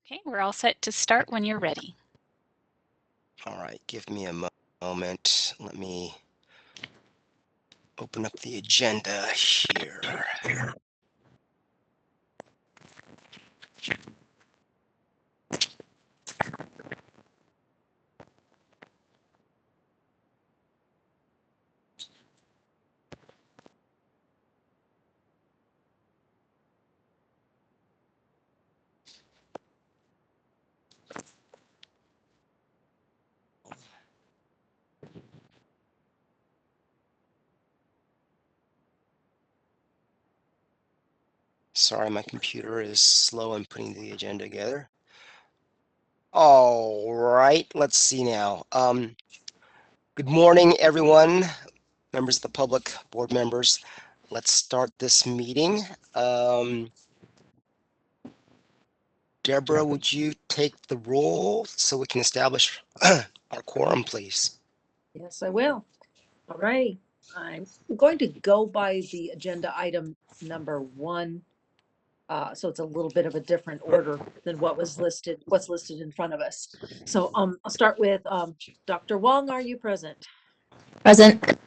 Okay, we're all set to start when you're ready. All right, give me a moment. Let me open up the agenda here. Sorry, my computer is slow in putting the agenda together. All right, let's see now. Good morning, everyone, members of the public, board members. Let's start this meeting. Deborah, would you take the roll so we can establish our quorum, please? Yes, I will. All right. I'm going to go by the agenda item number 1. So it's a little bit of a different order than what's listed in front of us. So I'll start with Dr. Wong. Are you present? Present.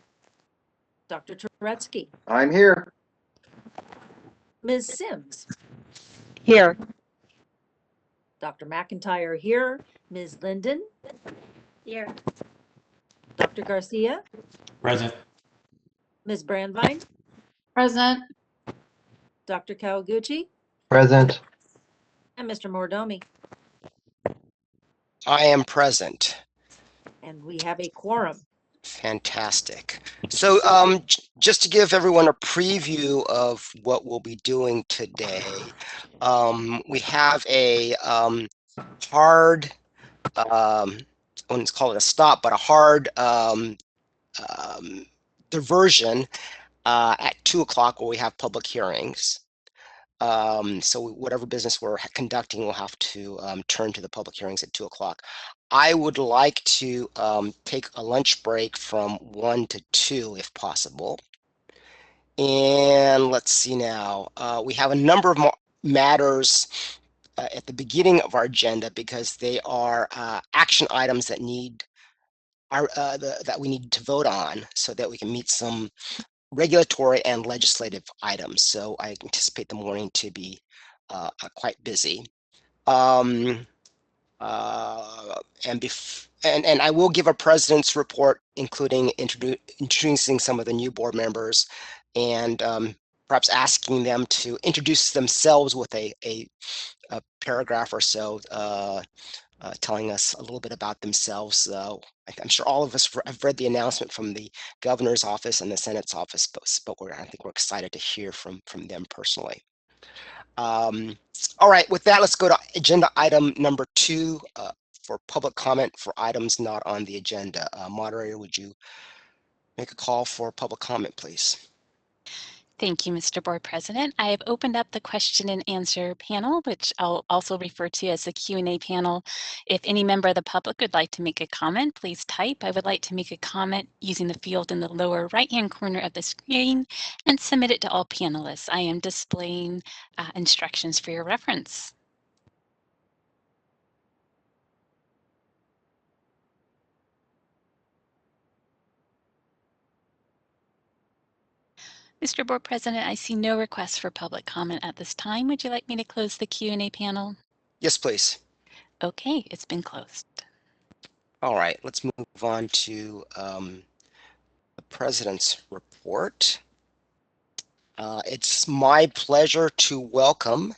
Dr. Turetsky. I'm here. Ms. Sims. Here. Dr. McIntyre here. Ms. Linden. Here. Dr. Garcia. Present. Ms. Brandvine. Present. Dr. Kawaguchi. Present. And Mr. Mordomi. I am present. And we have a quorum. Fantastic. So just to give everyone a preview of what we'll be doing today, we have a hard, I wouldn't call it a stop, but a hard diversion at 2 o'clock where we have public hearings. So whatever business we're conducting, we'll have to turn to the public hearings at 2 o'clock. I would like to take a lunch break from 1 to 2 if possible. And let's see now, we have a number of matters at the beginning of our agenda because they are action items that need that we need to vote on so that we can meet some regulatory and legislative items. So I anticipate the morning to be quite busy. And I will give a president's report, including introducing some of the new board members and perhaps asking them to introduce themselves with a paragraph or so telling us a little bit about themselves. I'm sure all of us have read the announcement from the governor's office and the Senate's office, but I think we're excited to hear from them personally. All right, with that, let's go to agenda item number 2 for public comment for items not on the agenda. Moderator, would you make a call for public comment, please? Thank you, Mr. Board President. I have opened up the question and answer panel, which I'll also refer to as the Q&A panel. If any member of the public would like to make a comment, please type. I would like to make a comment using the field in the lower right-hand corner of the screen and submit it to all panelists. I am displaying instructions for your reference. Mr. Board President, I see no requests for public comment at this time. Would you like me to close the Q&A panel? Yes, please. Okay, it's been closed. All right, let's move on to the president's report. It's my pleasure to welcome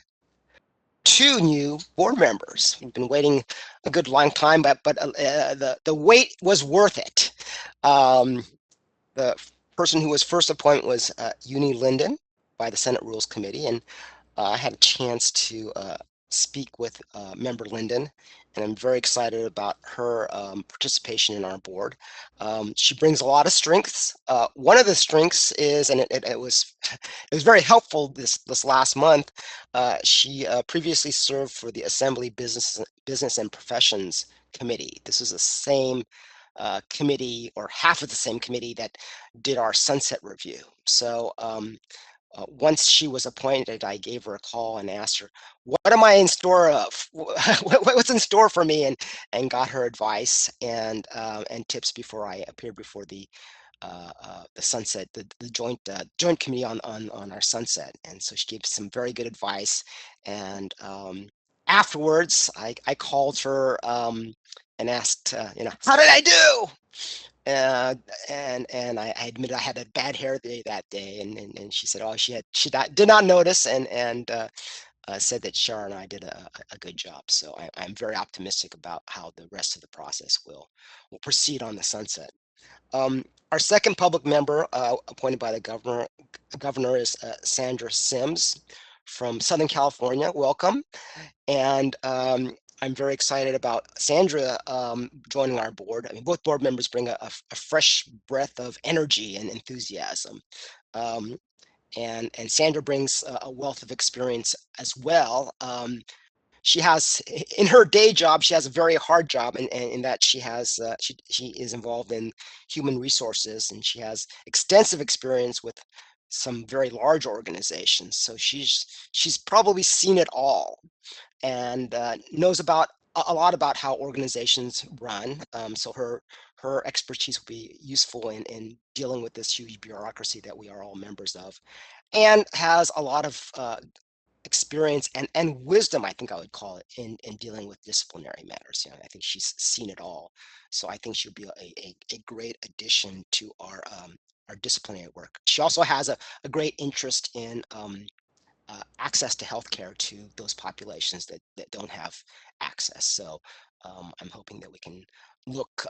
2 new board members. We've been waiting a good long time, but the wait was worth it. The person who was first appointed was Uni Linden by the Senate Rules Committee, and I had a chance to speak with Member Linden, and I'm very excited about her participation in our board. She brings a lot of strengths. One of the strengths is, and it was very helpful this last month. She previously served for the Assembly Business and Professions Committee. This is the same committee, or half of the same committee, that did our sunset review. So once she was appointed, I gave her a call and asked her, "What am I in store of? What's in store for me?" And got her advice and tips before I appeared before the sunset, the joint committee on our sunset. And so she gave some very good advice. And afterwards, I called her and asked, how did I do? Uh, and I admitted I had a bad hair day that day, and she said, oh, did not notice, and said that Shara and I did a good job. So I'm very optimistic about how the rest of the process will proceed on the sunset. Our second public member appointed by the governor is Sandra Sims from Southern California. Welcome. And I'm very excited about Sandra joining our board. I mean, both board members bring a fresh breath of energy and enthusiasm. Um, and Sandra brings a wealth of experience as well. She has, in her day job, she has a very hard job in that she is involved in human resources, and she has extensive experience with some very large organizations. So she's probably seen it all, and knows about a lot about how organizations run. So her expertise will be useful in dealing with this huge bureaucracy that we are all members of, and has a lot of experience and wisdom, I think I would call it, in dealing with disciplinary matters. I think she's seen it all. So I think she'll be a great addition to our disciplinary work. She also has a great interest in access to healthcare to those populations that don't have access. So I'm hoping that we can look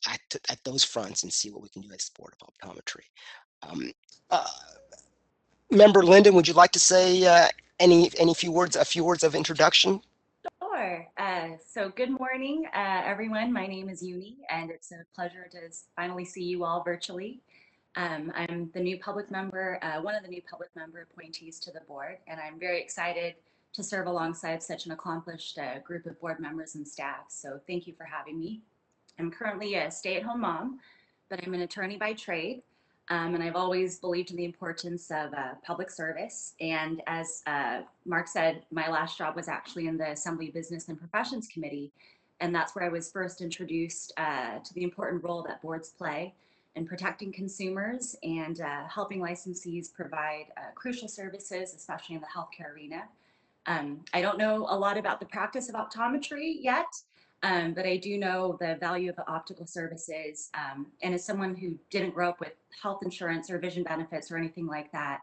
at those fronts and see what we can do as Board of Optometry. Um, uh, Member Lyndon, would you like to say a few words of introduction? Sure. So good morning, everyone. My name is Uni, and it's a pleasure to finally see you all virtually. I'm the new public member, one of the new public member appointees to the board, and I'm very excited to serve alongside such an accomplished group of board members and staff. So thank you for having me. I'm currently a stay-at-home mom, but I'm an attorney by trade. And I've always believed in the importance of public service. And as Mark said, my last job was actually in the Assembly Business and Professions Committee. And that's where I was first introduced to the important role that boards play in protecting consumers and helping licensees provide crucial services, especially in the healthcare arena. I don't know a lot about the practice of optometry yet, but I do know the value of the optical services. And as someone who didn't grow up with health insurance or vision benefits or anything like that,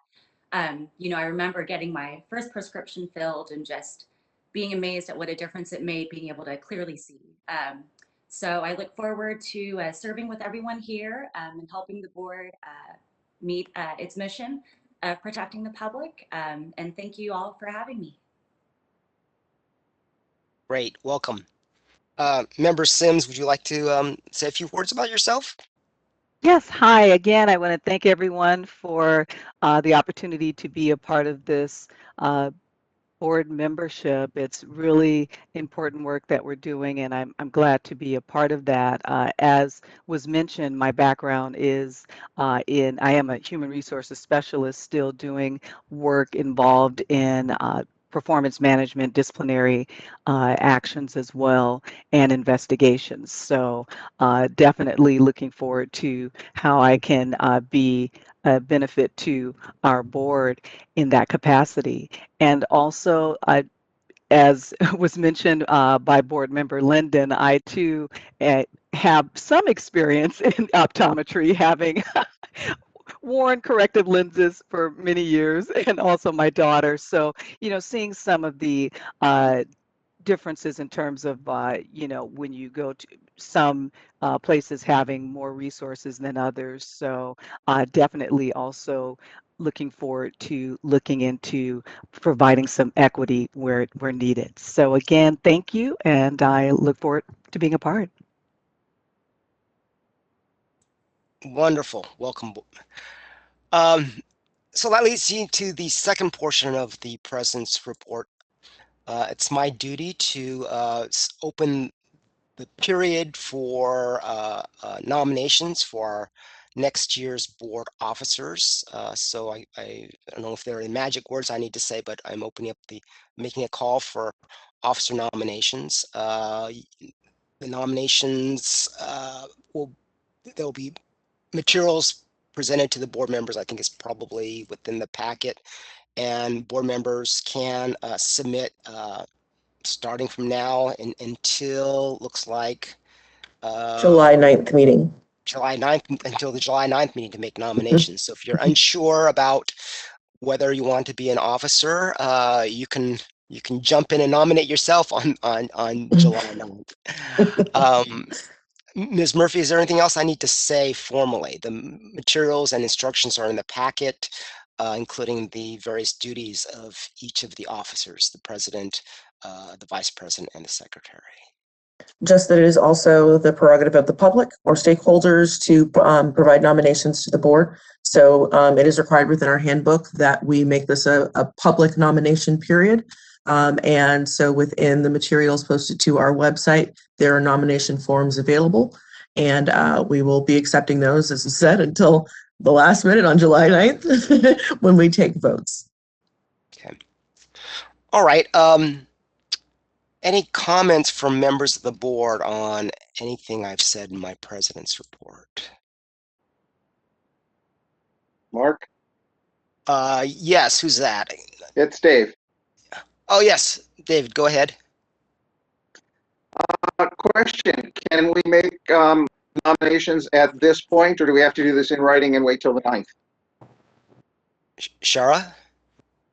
I remember getting my first prescription filled and just being amazed at what a difference it made being able to clearly see. So I look forward to serving with everyone here and helping the board meet its mission of protecting the public. And thank you all for having me. Great, welcome. Member Sims, would you like to say a few words about yourself? Yes, hi again. I want to thank everyone for the opportunity to be a part of this board membership. It's really important work that we're doing, and I'm glad to be a part of that. As was mentioned, my background is I am a human resources specialist, still doing work involved in performance management, disciplinary actions as well, and investigations. So definitely looking forward to how I can be a benefit to our board in that capacity. And also, as was mentioned by board member Lyndon, I too have some experience in optometry, having worn corrective lenses for many years, and also my daughter. So, seeing some of the differences in terms of, when you go to some places having more resources than others. So definitely also looking forward to looking into providing some equity where needed. So again, thank you, and I look forward to being a part. Wonderful, welcome. So that leads you to the second portion of the president's report. It's my duty to open the period for nominations for our next year's board officers. So I don't know if there are any magic words I need to say, but I'm making a call for officer nominations. The nominations there'll be materials presented to the board members. I think it's probably within the packet, and board members can submit starting from now and until looks like July 9th meeting. July 9th, until the July 9th meeting to make nominations. So if you're unsure about whether you want to be an officer, you can jump in and nominate yourself on July 9th. Ms. Murphy, is there anything else I need to say formally? The materials and instructions are in the packet, including the various duties of each of the officers, the president, the vice president, and the secretary. Just that it is also the prerogative of the public or stakeholders to provide nominations to the board. So it is required within our handbook that we make this a public nomination period. And so within the materials posted to our website, there are nomination forms available. And we will be accepting those, as I said, until the last minute on July 9th when we take votes. Okay. All right. Any comments from members of the board on anything I've said in my president's report? Mark? Yes, who's that? It's Dave. Oh, yes, David, go ahead. Question, can we make nominations at this point, or do we have to do this in writing and wait till the 9th? Shara?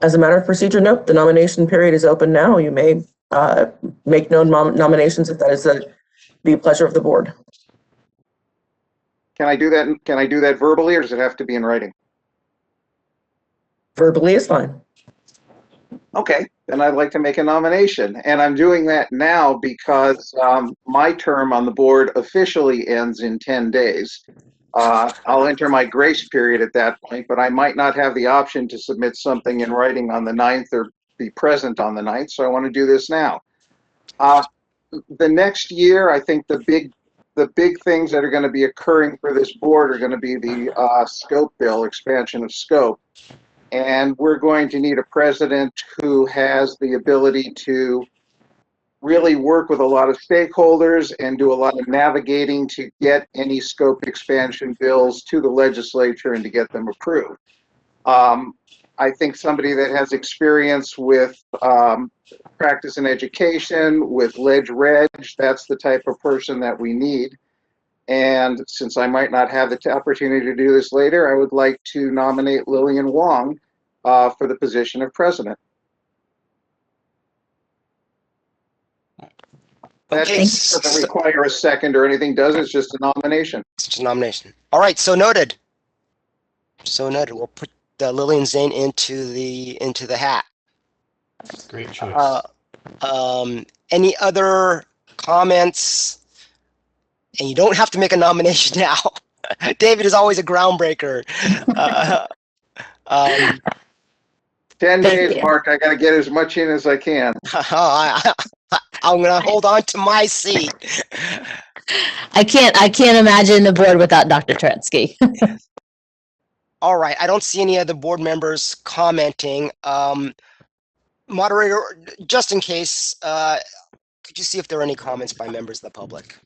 As a matter of procedure, no, the nomination period is open now. You may make no nominations if that is the pleasure of the board. Can I do that? Can I do that verbally, or does it have to be in writing? Verbally is fine. Okay, then I'd like to make a nomination, and I'm doing that now because my term on the board officially ends in 10 days. I'll enter my grace period at that point, but I might not have the option to submit something in writing on the 9th or be present on the 9th, so I want to do this now. The next year, I think the big things that are going to be occurring for this board are going to be the scope bill, expansion of scope. And we're going to need a president who has the ability to really work with a lot of stakeholders and do a lot of navigating to get any scope expansion bills to the legislature and to get them approved. I think somebody that has experience with practice and education, with leg-reg, that's the type of person that we need. And since I might not have the opportunity to do this later, I would like to nominate Lillian Wong for the position of president. That Okay, doesn't require a second or anything, does it? It's just a nomination. it's just a nomination. All right, so noted. So noted. We'll put Lillian Zane into the hat. Great choice. Any other comments? And you don't have to make a nomination now. David is always a groundbreaker. 10 days, Mark. I got to get as much in as I can. I'm gonna hold on to my seat. I can't imagine the board without Dr. Turetsky. All right, I don't see any other board members commenting. Moderator, just in case, could you see if there are any comments by members of the public?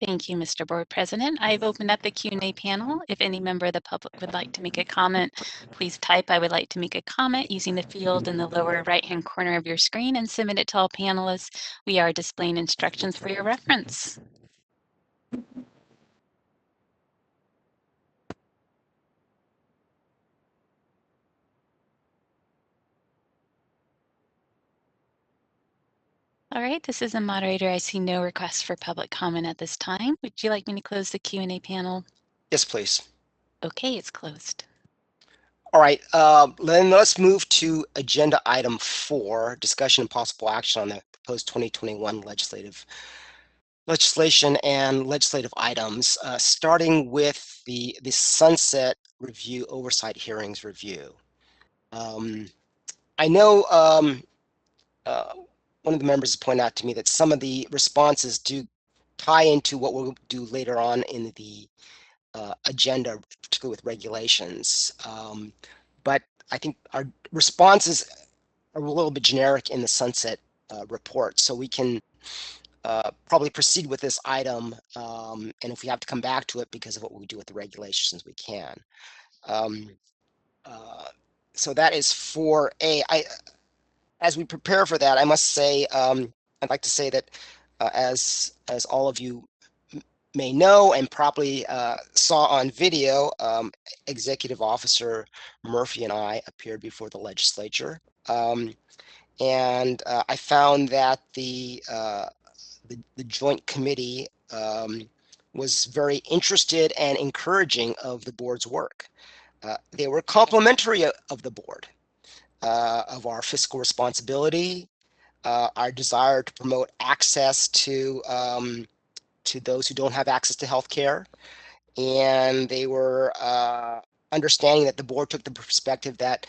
Thank you, Mr. Board President. I've opened up the Q&A panel. If any member of the public would like to make a comment, please type "I would like to make a comment" using the field in the lower right-hand corner of your screen and submit it to all panelists. We are displaying instructions for your reference. All right, this is the moderator. I see no requests for public comment at this time. Would you like me to close the Q&A panel? Yes, please. Okay, it's closed. All right, then let's move to agenda item 4, discussion and possible action on the proposed 2021 legislation and legislative items, starting with the sunset review oversight hearings review. I know one of the members pointed out to me that some of the responses do tie into what we'll do later on in the agenda, particularly with regulations. But I think our responses are a little bit generic in the sunset report, so we can probably proceed with this item, and if we have to come back to it because of what we do with the regulations, we can. So that is 4A. As we prepare for that, I must say, I'd like to say that as all of you may know and probably saw on video, Executive Officer Murphy and I appeared before the legislature, and I found that the Joint Committee was very interested and encouraging of the board's work. They were complimentary of the board, of our fiscal responsibility, our desire to promote access to those who don't have access to health care. And they were understanding that the board took the perspective that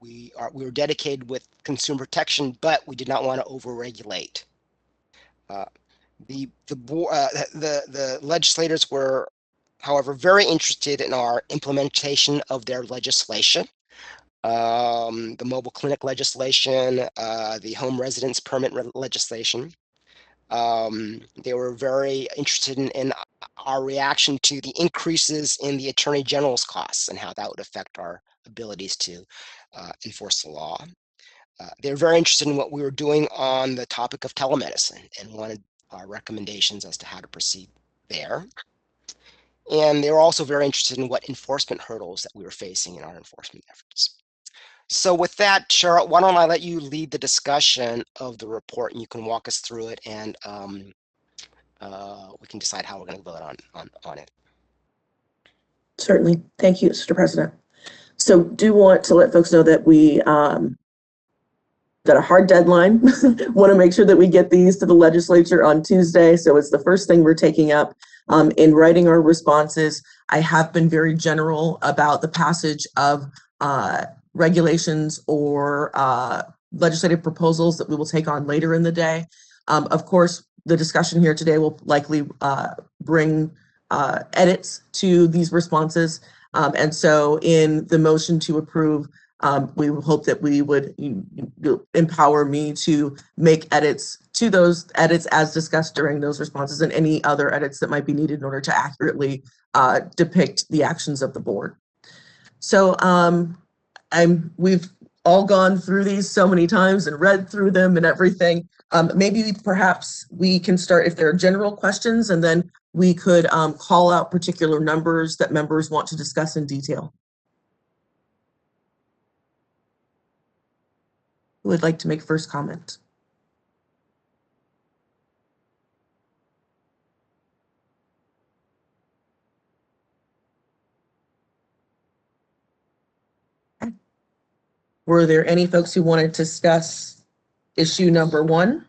we were dedicated with consumer protection, but we did not want to overregulate. The legislators were, however, very interested in our implementation of their legislation. The mobile clinic legislation, the home residence permit legislation. They were very interested in our reaction to the increases in the Attorney General's costs and how that would affect our abilities to enforce the law. They were very interested in what we were doing on the topic of telemedicine and wanted our recommendations as to how to proceed there. And they were also very interested in what enforcement hurdles that we were facing in our enforcement efforts. So with that, Cheryl, why don't I let you lead the discussion of the report, and you can walk us through it, and we can decide how we're going to vote on it. Certainly. Thank you, Mr. President. So do want to let folks know that we got a hard deadline. Want to make sure that we get these to the legislature on Tuesday. So it's the first thing we're taking up. In writing our responses, I have been very general about the passage of regulations or legislative proposals that we will take on later in the day. Of course, the discussion here today will likely bring edits to these responses. And so in the motion to approve, we hope that we would empower me to make edits to those edits as discussed during those responses, and any other edits that might be needed in order to accurately depict the actions of the board. So we've all gone through these so many times and read through them and everything. Maybe perhaps we can start if there are general questions, and then we could call out particular numbers that members want to discuss in detail. Who would like to make first comment? Okay. Were there any folks who wanted to discuss issue number 1?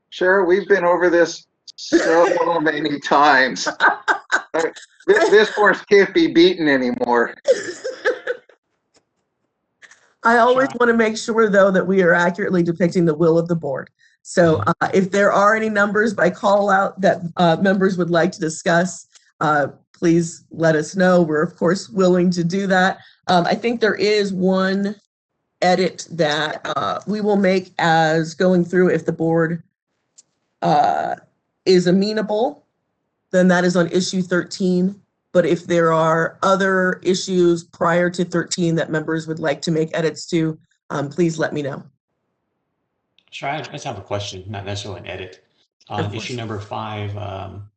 Sure, we've been over this so many times. This horse can't be beaten anymore. I always want to make sure, though, that we are accurately depicting the will of the board. So if there are any numbers by call out that members would like to discuss, please let us know. We're, of course, willing to do that. I think there is one edit that we will make as going through. If the board is amenable, then that is on issue 13. But if there are other issues prior to 13 that members would like to make edits to, please let me know. Sure, I just have a question, not necessarily an edit. On issue number 5,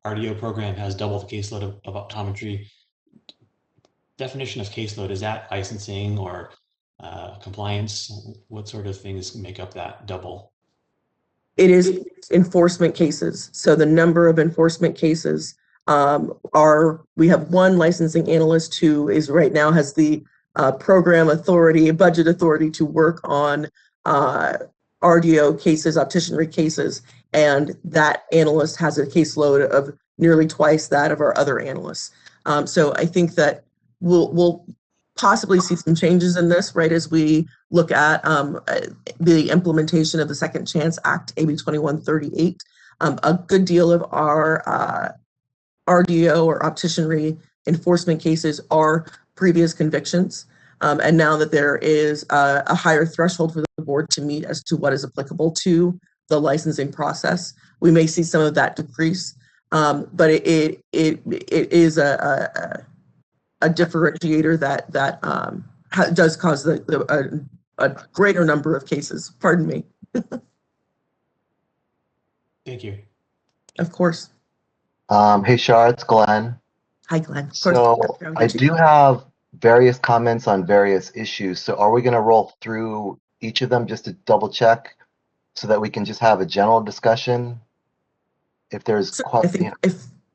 RDO program has double the caseload of optometry. Definition of caseload, is that licensing or compliance? What sort of things make up that double? It is enforcement cases. So the number of enforcement cases we have one licensing analyst who is right now has the program authority, budget authority to work on RDO cases, opticianry cases, and that analyst has a caseload of nearly twice that of our other analysts. So I think that we'll possibly see some changes in this, right, as we look at the implementation of the Second Chance Act, AB 2138. A good deal of our RDO or opticianry enforcement cases are previous convictions. And now that there is a higher threshold for the board to meet as to what is applicable to the licensing process, we may see some of that decrease. But it is a differentiator that does cause a greater number of cases. Pardon me. Thank you. Of course. Hey, Shar, it's Glenn. Hi, Glenn. Of course. So I do have various comments on various issues. So are we going to roll through each of them just to double check so that we can just have a general discussion? If there's I think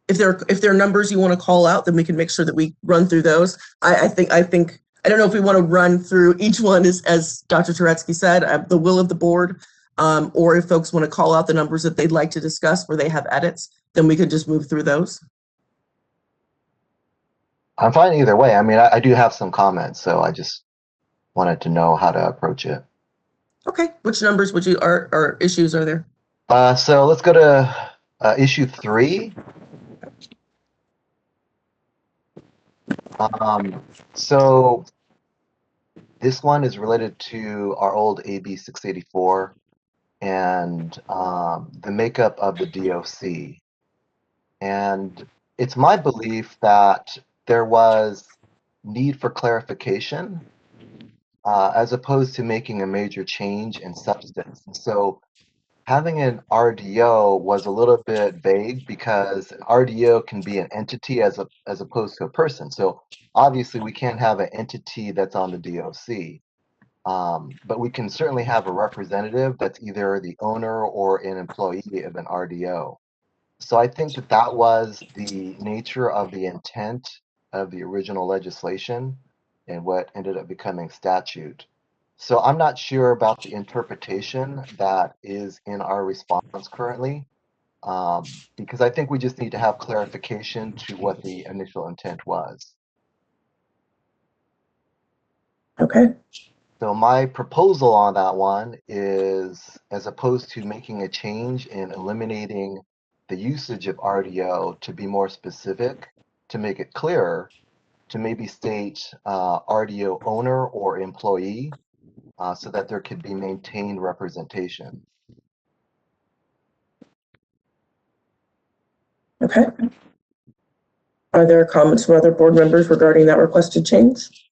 if there are numbers you want to call out, then we can make sure that we run through those. I think I don't know if we want to run through each one as Dr. Turetsky said, the will of the board, or if folks want to call out the numbers that they'd like to discuss where they have edits, then we could just move through those. I'm fine either way. I mean, I do have some comments, so I just wanted to know how to approach it. Okay, which numbers would you or issues are there? So let's go to issue 3. So this one is related to our old AB 684 and the makeup of the DOC. And it's my belief that there was need for clarification as opposed to making a major change in substance. So having an RDO was a little bit vague because an RDO can be an entity as opposed to a person. So obviously we can't have an entity that's on the DOC, but we can certainly have a representative that's either the owner or an employee of an RDO. So I think that was the nature of the intent of the original legislation and what ended up becoming statute. So I'm not sure about the interpretation that is in our response currently, because I think we just need to have clarification to what the initial intent was. Okay. So my proposal on that one is, as opposed to making a change in eliminating the usage of RDO, to be more specific, to make it clearer, to maybe state RDO owner or employee, so that there could be maintained representation. Okay. Are there comments from other board members regarding that requested change?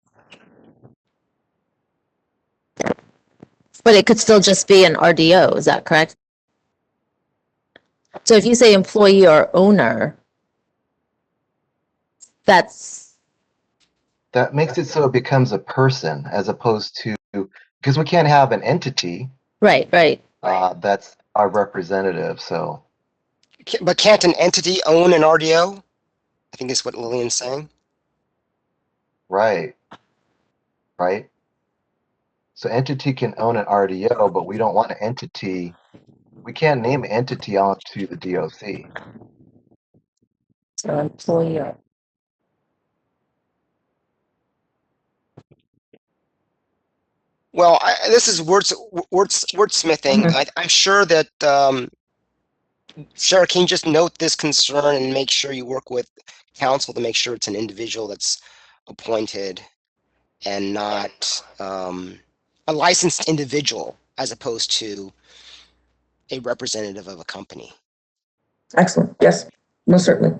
But it could still just be an RDO, is that correct? So if you say employee or owner, that makes it so it becomes a person as opposed to, because we can't have an entity. Right. That's our representative, so. But can't an entity own an RDO? I think is what Lillian's saying. Right. So entity can own an RDO, but we don't want an entity. We can't name an entity onto the DOC. so employee. Well, this is wordsmithing. I'm sure that Sarah, can you just note this concern and make sure you work with counsel to make sure it's an individual that's appointed and not a licensed individual as opposed to a representative of a company. Excellent. Yes, most certainly.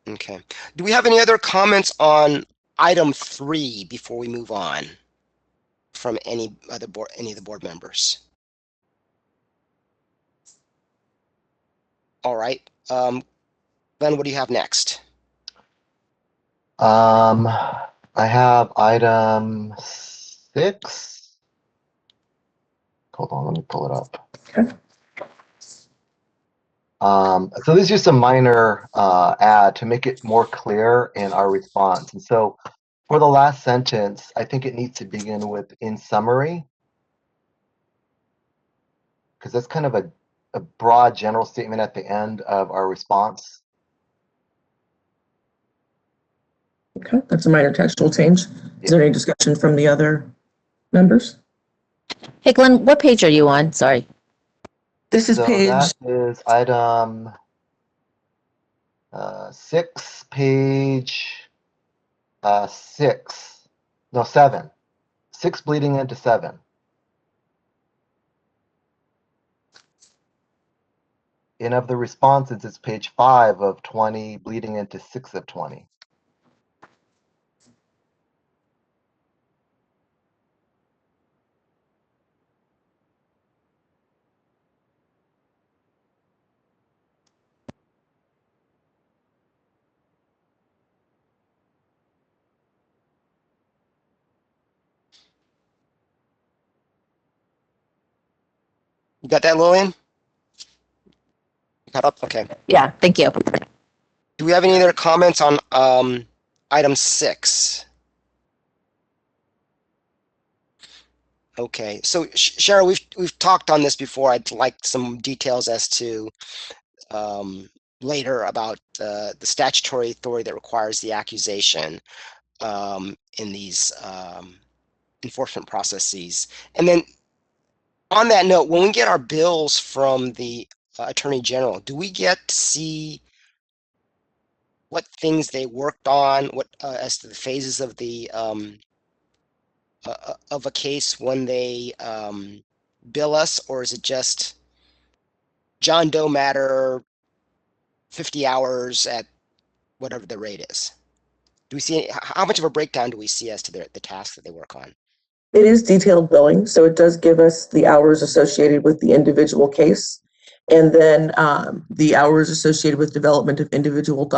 Okay. Do we have any other comments on item 3 before we move on from any of the board members? All right. Glenn, what do you have next? I have item 6. Hold on, let me pull it up. Okay. So this is just a minor add to make it more clear in our response. And so for the last sentence, I think it needs to begin with "in summary," because that's kind of a broad general statement at the end of our response. Okay, that's a minor textual change. Is there any discussion from the other members? Hey, Glenn, what page are you on? Sorry. This is So page, that is item 6, page 6. No, 7. 6 bleeding into 7. And of the responses, it's page 5 of 20, bleeding into 6 of 20. You got that, Lillian? Got up? Okay. Yeah, thank you. Do we have any other comments on item 6? Okay, so Cheryl, we've talked on this before. I'd like some details as to later about the statutory authority that requires the accusation in these enforcement processes. And then on that note, when we get our bills from the Attorney General, do we get to see what things they worked on, what as to the phases of the of a case when they bill us, or is it just John Doe matter, 50 hours at whatever the rate is? Do we see how much of a breakdown do we see as to the tasks that they work on? it is detailed billing, so it does give us the hours associated with the individual case. And then the hours associated with development of individual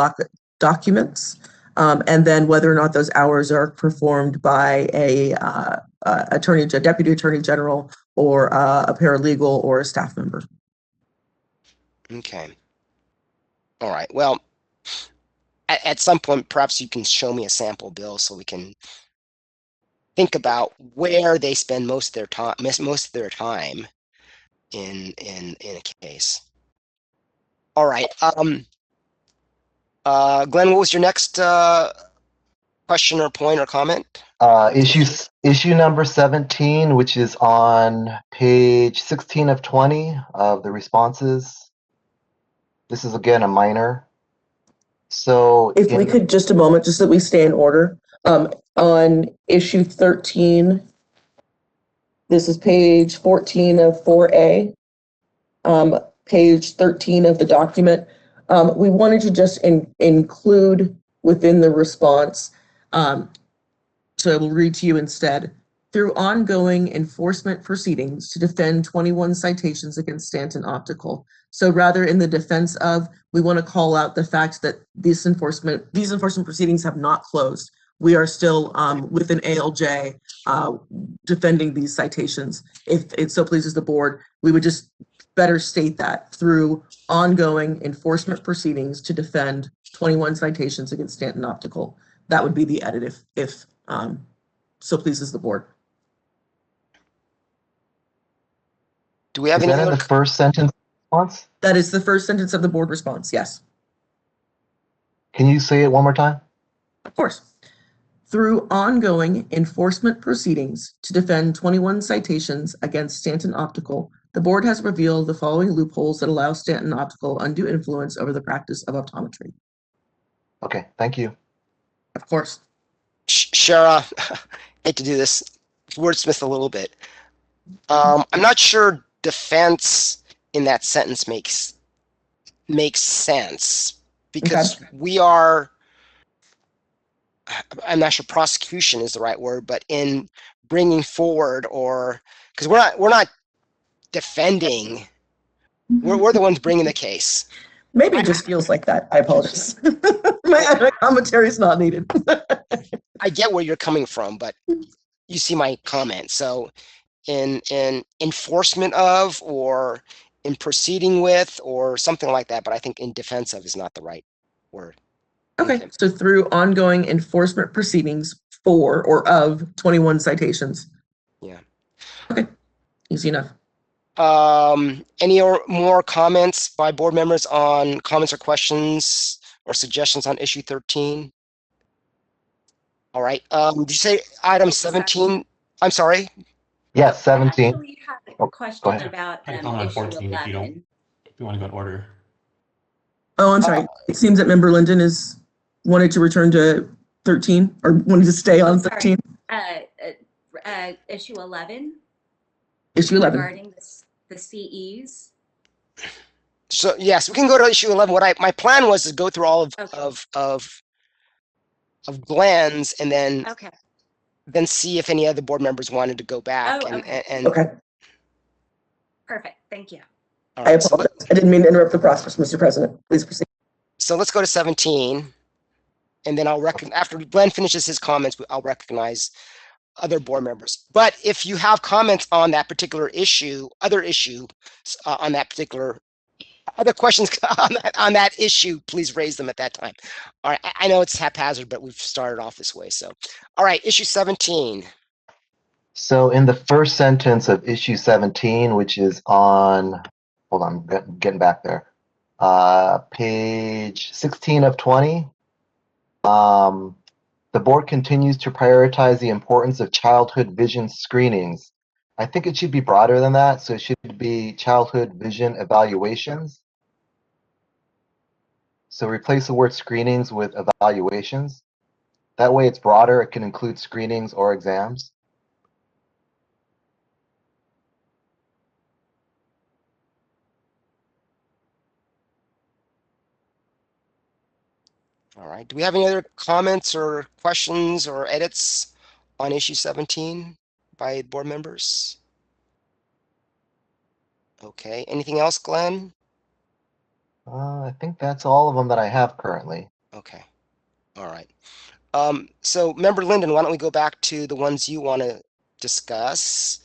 documents. And then whether or not those hours are performed by a deputy attorney general or a paralegal or a staff member. Okay. All right. Well, at some point, perhaps you can show me a sample bill so we can think about where they spend most of their time in a case. All right. Glenn, what was your next question or point or comment? Issue number 17, which is on page 16 of 20 of the responses. This is again a minor. So if we could just a moment, just so that we stay in order. On issue 13, this is page 14 of 4A, page 13 of the document. We wanted to just include within the response, so I will read to you instead. Through ongoing enforcement proceedings to defend 21 citations against Stanton Optical. So rather in the defense of, we want to call out the fact that these enforcement proceedings have not closed. We are still with an ALJ defending these citations. If it so pleases the board, we would just better state that through ongoing enforcement proceedings to defend 21 citations against Stanton Optical. That would be the edit if so pleases the board. Do we have is any that in other? the first sentence response? That is the first sentence of the board response, yes. Can you say it one more time? Of course. Through ongoing enforcement proceedings to defend 21 citations against Stanton Optical, the board has revealed the following loopholes that allow Stanton Optical undue influence over the practice of optometry. Okay, thank you. Of course. Shara, hate to do this, wordsmith a little bit. I'm not sure defense in that sentence makes sense because we are, I'm not sure prosecution is the right word, but in bringing forward, or because we're not defending, we're the ones bringing the case. Maybe it just feels like that. I apologize. My commentary is not needed. I get where you're coming from, but you see my comment. So in enforcement of, or in proceeding with, or something like that, but I think in defense of is not the right word. Okay, so through ongoing enforcement proceedings for or of 21 citations. Yeah. Okay, easy enough. Any more comments by board members on comments or questions or suggestions on issue 13? All right. Did you say item 17? I'm sorry. Yes, 17. Oh, go question ahead. about I can comment on issue 14 if you 11. want to go in order. Oh, I'm sorry. It seems that member Linden is wanted to return to 13 or wanted to stay on 13. Issue 11. Issue 11. Regarding the CEs. So yes, we can go to issue 11. My plan was to go through all of Glenn's and then see if any other board members wanted to go back. Okay. Perfect. Thank you. All I right, apologize. I didn't mean to interrupt the process, Mr. President. Please proceed. So let's go to 17, and then after Glenn finishes his comments, I'll recognize other board members. But if you have comments on that particular issue, other questions on that issue, please raise them at that time. All right, I know it's haphazard, but we've started off this way. So, all right, issue 17. So in the first sentence of issue 17, which is on, hold on, I'm getting back there. Page 16 of 20. The board continues to prioritize the importance of childhood vision screenings. I think it should be broader than that. So it should be childhood vision evaluations. So replace the word screenings with evaluations. That way it's broader. It can include screenings or exams. All right, do we have any other comments or questions or edits on issue 17 by board members? Okay, anything else, Glenn? I think that's all of them that I have currently. Okay, all right. So member Linden, why don't we go back to the ones you want to discuss?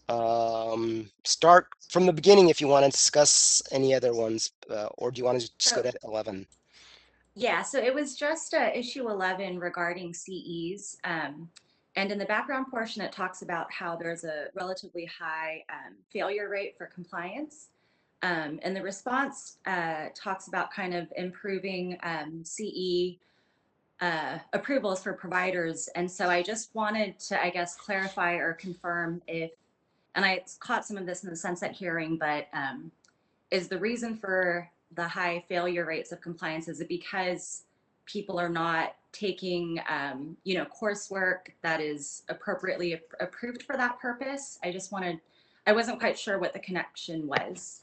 Start from the beginning if you want to discuss any other ones, or do you want to just go to 11? Yeah, so it was just issue 11 regarding CEs. And in the background portion, it talks about how there's a relatively high failure rate for compliance. And the response talks about kind of improving CE approvals for providers. And so I just wanted to, I guess, clarify or confirm if, and I caught some of this in the sunset hearing, but is the reason for the high failure rates of compliance, is it because people are not taking, coursework that is appropriately approved for that purpose? I wasn't quite sure what the connection was.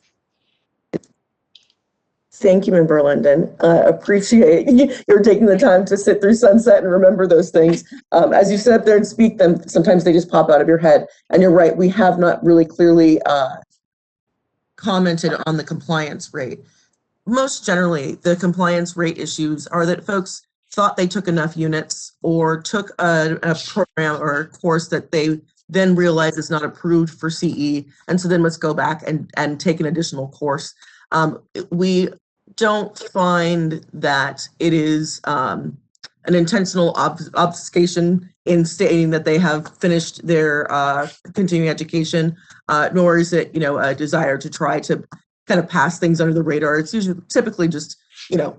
Thank you, Member Linden. Appreciate you're taking the time to sit through sunset and remember those things. As you sit up there and speak them, sometimes they just pop out of your head. And you're right, we have not really clearly commented on the compliance rate. Most generally, the compliance rate issues are that folks thought they took enough units or took a program or a course that they then realize is not approved for CE, and so then must go back and take an additional course. We don't find that it is an intentional obfuscation in stating that they have finished their continuing education, nor is it, a desire to try to kind of pass things under the radar. It's usually typically just,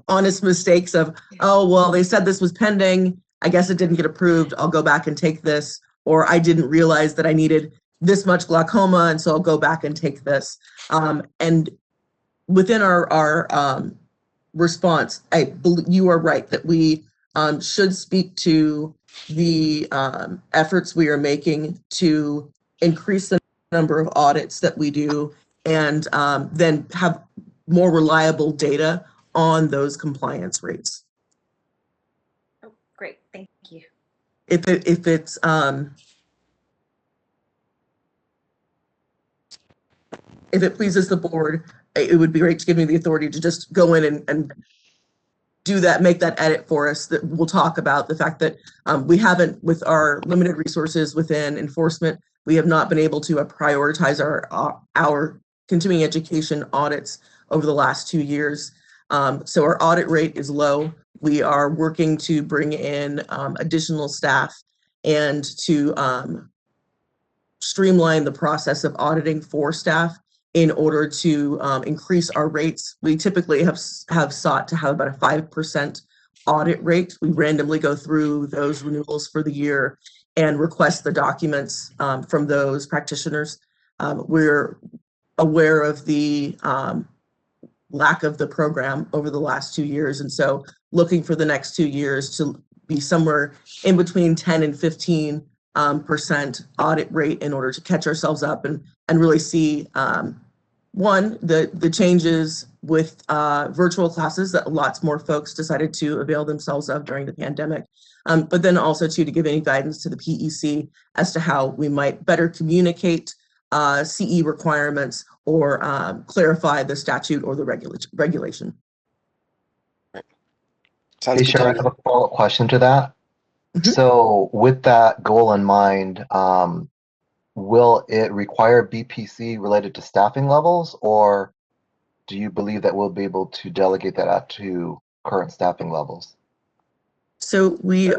honest mistakes of, oh, well, they said this was pending. I guess it didn't get approved. I'll go back and take this. Or I didn't realize that I needed this much glaucoma, and so I'll go back and take this. And within our response, you are right that we should speak to the efforts we are making to increase the number of audits that we do, and then have more reliable data on those compliance rates. Oh, great, thank you. If it pleases the board, it would be great to give me the authority to just go in and do that, make that edit for us. That we'll talk about the fact that we haven't, with our limited resources within enforcement, we have not been able to prioritize our continuing education audits over the last 2 years. So our audit rate is low. We are working to bring in additional staff and to streamline the process of auditing for staff in order to increase our rates. We typically have sought to have about a 5% audit rate. We randomly go through those renewals for the year and request the documents from those practitioners. We're aware of the lack of the program over the last 2 years. And so looking for the next 2 years to be somewhere in between 10 and 15% audit rate in order to catch ourselves up and really see one, the changes with virtual classes that lots more folks decided to avail themselves of during the pandemic. But then also to give any guidance to the PEC as to how we might better communicate CE requirements or clarify the statute or the regulation. Sounds Hey, good to Sharon, I me. have a follow-up question to that. Mhm. So with that goal in mind, will it require BPC related to staffing levels, or do you believe that we'll be able to delegate that out to current staffing levels? So we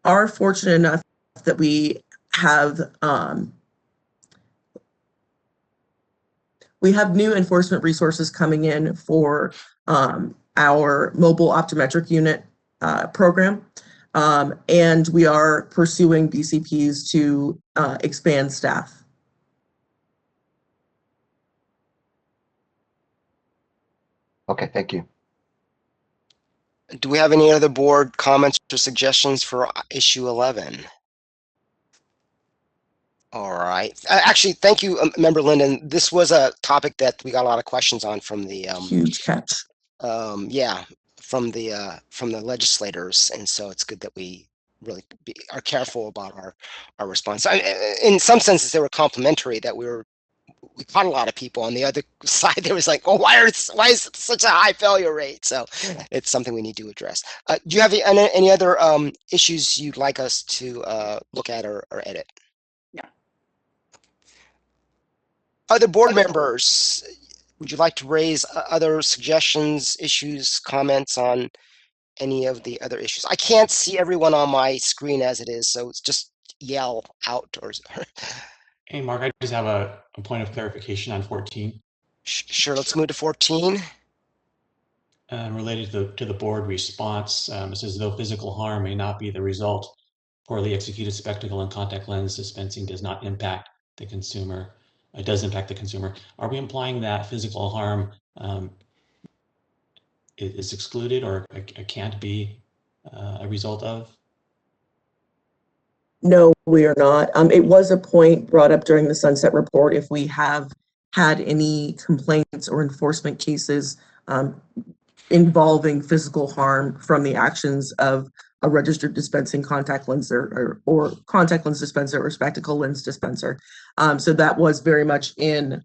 are fortunate enough that we have new enforcement resources coming in for our mobile optometric unit program. And we are pursuing BCPs to expand staff. Okay, thank you. Do we have any other board comments or suggestions for issue 11? All right. Actually, thank you, Member Linden. This was a topic that we got a lot of questions on from the Huge catch. yeah, from the legislators, and so it's good that we really are careful about our response. In some senses, they were complimentary that we caught a lot of people. On the other side, there was like, oh, why is it such a high failure rate? So it's something we need to address. Do you have any other issues you'd like us to look at or edit? No. Other board members, would you like to raise other suggestions, issues, comments on any of the other issues? I can't see everyone on my screen as it is, so it's just yell out or. Hey, Mark, I just have a point of clarification on 14. Sure, let's move to 14. Related to the board response, it says, though physical harm may not be the result, poorly executed spectacle and contact lens dispensing does not impact the consumer. It does impact the consumer. Are we implying that physical harm is excluded or can't be a result of? No, we are not. It was a point brought up during the sunset report if we have had any complaints or enforcement cases involving physical harm from the actions of a registered dispensing contact lens or contact lens dispenser or spectacle lens dispenser. So that was very much in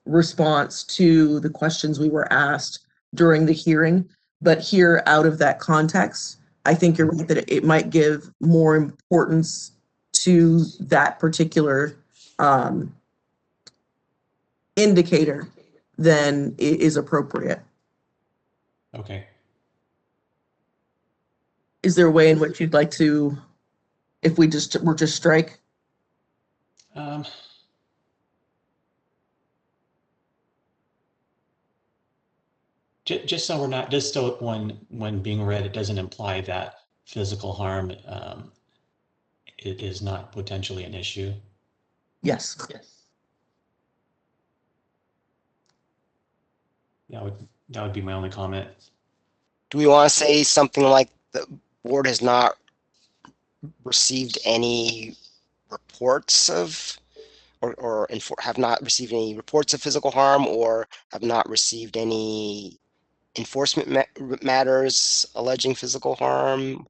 response to the questions we were asked during the hearing. But here, out of that context, I think you're right that it might give more importance to that particular indicator than is appropriate. Okay. Is there a way in which you'd like to, if we just strike? Just so we're not, just so when being read, it doesn't imply that physical harm it is not potentially an issue. Yes. That would be my only comment. Do we want to say something like the board has not received any reports of, or have not received any reports of physical harm, or have not received any enforcement matters alleging physical harm,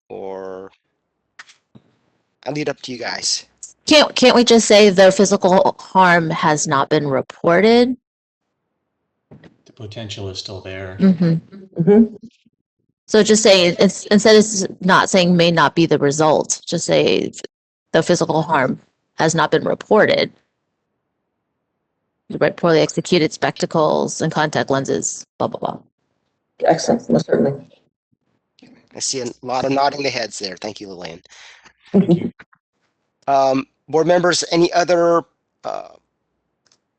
or I leave it up to you guys. Can't we just say the physical harm has not been reported? The potential is still there. So just say it's instead of not saying may not be the result, just say the physical harm has not been reported. Right, poorly executed spectacles and contact lenses, blah blah blah. Excellent, most certainly. I see a lot of nodding the heads there. Thank you, Lillian. Thank you. Board members, any other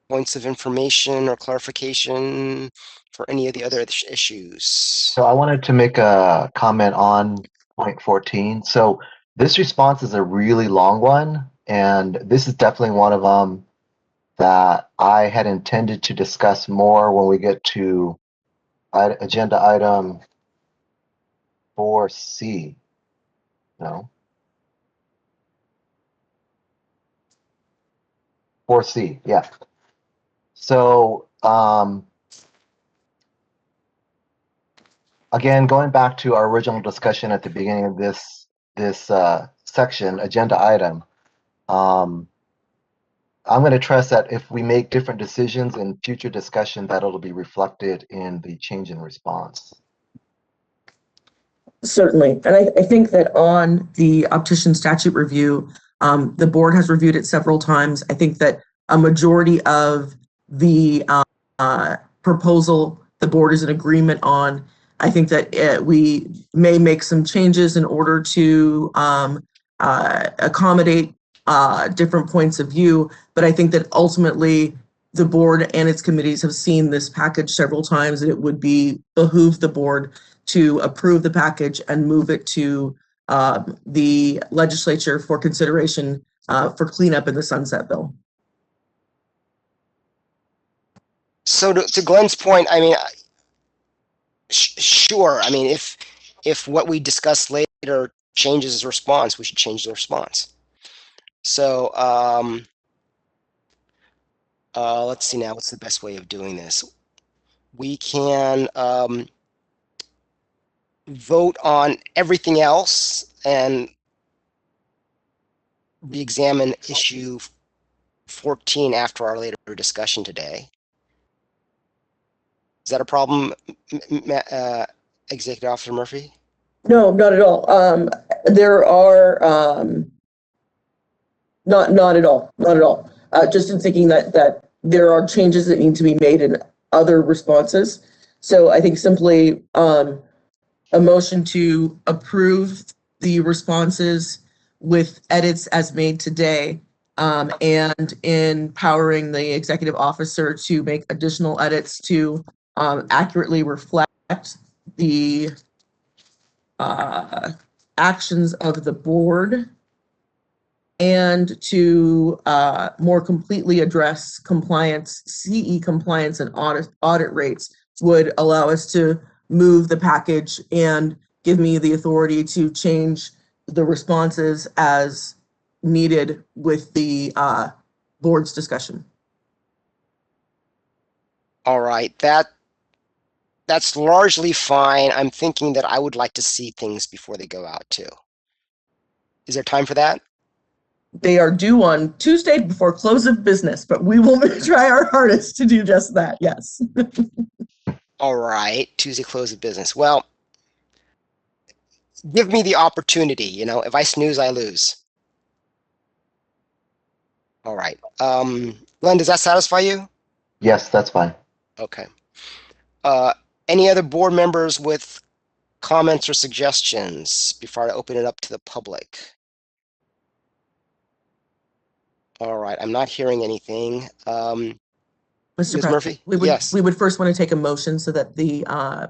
points of information or clarification for any of the other issues? So I wanted to make a comment on point 14. So this response is a really long one, And this is definitely one of them that I had intended to discuss more when we get to agenda item 4C. No, 4C, yeah. So, again, going back to our original discussion at the beginning of this section, agenda item, I'm going to trust that if we make different decisions in future discussion, that it'll be reflected in the change in response. Certainly. And I think that on the optician statute review, the board has reviewed it several times. I think that a majority of the proposal the board is in agreement on. I think that we may make some changes in order to accommodate different points of view. But I think that ultimately the board and its committees have seen this package several times, and it would behoove the board to approve the package and move it to the legislature for consideration for cleanup in the sunset bill. So to Glenn's point, I mean, sure. I mean, if what we discuss later changes the response, we should change the response. So let's see now. What's the best way of doing this? We can vote on everything else and re-examine issue 14 after our later discussion today. Is that a problem, Executive Officer Murphy? No, not at all. There are not at all, not at all. Just in thinking that there are changes that need to be made in other responses. So I think simply a motion to approve the responses with edits as made today, and empowering the executive officer to make additional edits to accurately reflect the actions of the board and to more completely address compliance, CE compliance and audit rates would allow us to move the package and give me the authority to change the responses as needed with the board's discussion. All right, that's largely fine. I'm thinking that I would like to see things before they go out too. Is there time for that? They are due on Tuesday before close of business, but we will try our hardest to do just that, yes. All right, Tuesday close of business. Well, give me the opportunity, you know, if I snooze, I lose. All right. Glenn, does that satisfy you? Yes, that's fine. Okay. Any other board members with comments or suggestions before I open it up to the public? All right, I'm not hearing anything. Mr. Ms. President, Murphy? we would first want to take a motion so that the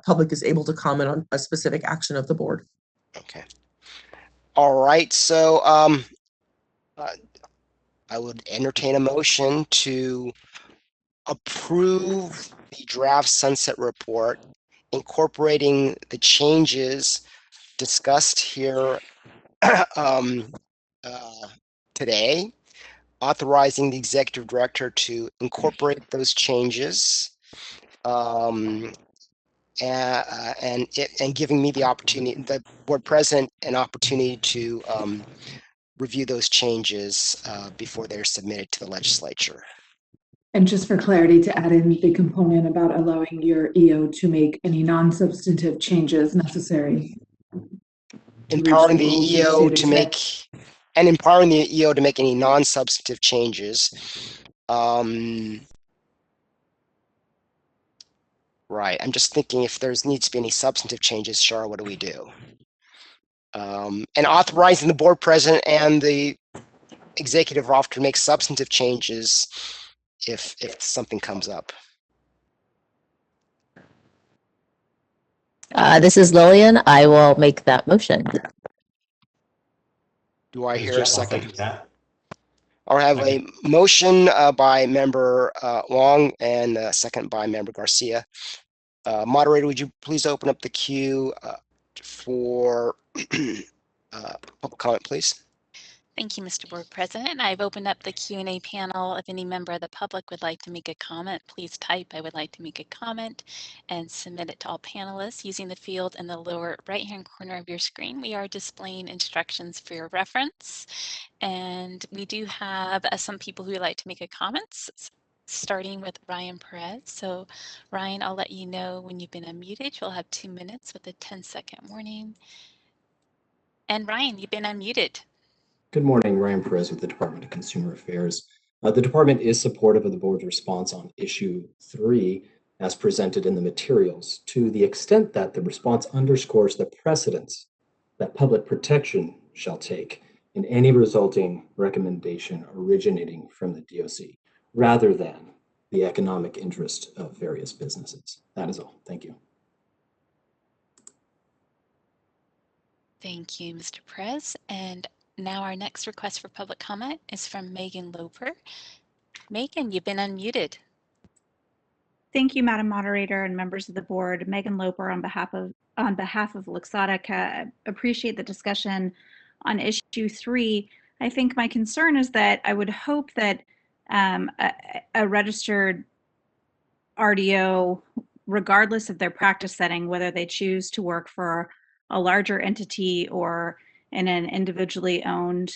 public is able to comment on a specific action of the board. Okay. All right, so I would entertain a motion to approve the draft sunset report, incorporating the changes discussed here today, authorizing the executive director to incorporate those changes, and giving me the opportunity, the board president, an opportunity to review those changes before they're submitted to the legislature. And just for clarity, to add in the component about allowing your EO to make any non-substantive changes necessary. Empowering the EO to make any non-substantive changes. Right, I'm just thinking if there's needs to be any substantive changes, Shar, what do we do? And authorizing the board president and the executive officer to make substantive changes if something comes up. This is Lillian. I will make that motion. Do I This is hear a Jeff. I'll second? second that. I'll have a motion by member Wong and a second by member Garcia. Moderator, would you please open up the queue for public comment, please? Thank you, Mr. Board President. I've opened up the Q&A panel. If any member of the public would like to make a comment, please type, "I would like to make a comment," and submit it to all panelists using the field in the lower right-hand corner of your screen. We are displaying instructions for your reference. And we do have some people who would like to make a comment, starting with Ryan Perez. So Ryan, I'll let you know when you've been unmuted. You'll have 2 minutes with a 10-second warning. And Ryan, you've been unmuted. Good morning, Ryan Perez with the Department of Consumer Affairs. The department is supportive of the board's response on issue 3 as presented in the materials to the extent that the response underscores the precedence that public protection shall take in any resulting recommendation originating from the DOC rather than the economic interest of various businesses. That is all. Thank you. Thank you, Mr. Perez. And now our next request for public comment is from Megan Loper. Megan, you've been unmuted. Thank you, Madam Moderator and members of the board. Megan Loper on behalf of Luxottica. Appreciate the discussion on issue 3. I think my concern is that I would hope that a registered RDO, regardless of their practice setting, whether they choose to work for a larger entity or in an individually owned,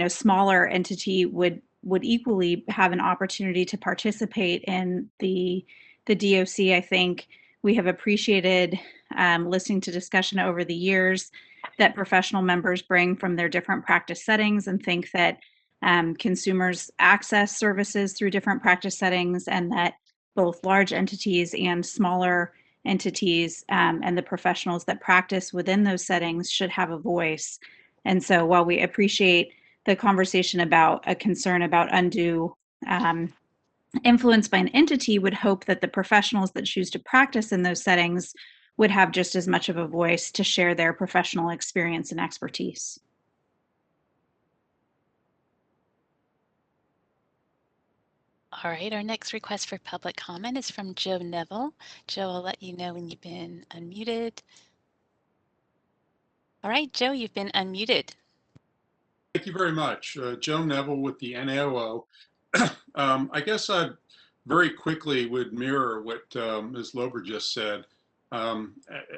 smaller entity, would equally have an opportunity to participate in the DOC. I think we have appreciated listening to discussion over the years that professional members bring from their different practice settings, and think that consumers access services through different practice settings, and that both large entities and smaller entities and the professionals that practice within those settings should have a voice. And so while we appreciate the conversation about a concern about undue influence by an entity, would hope that the professionals that choose to practice in those settings would have just as much of a voice to share their professional experience and expertise. All right, our next request for public comment is from Joe Neville. Joe, I'll let you know when you've been unmuted. All right, Joe, you've been unmuted. Thank you very much. Joe Neville with the NAOO. I guess I very quickly would mirror what Ms. Lober just said.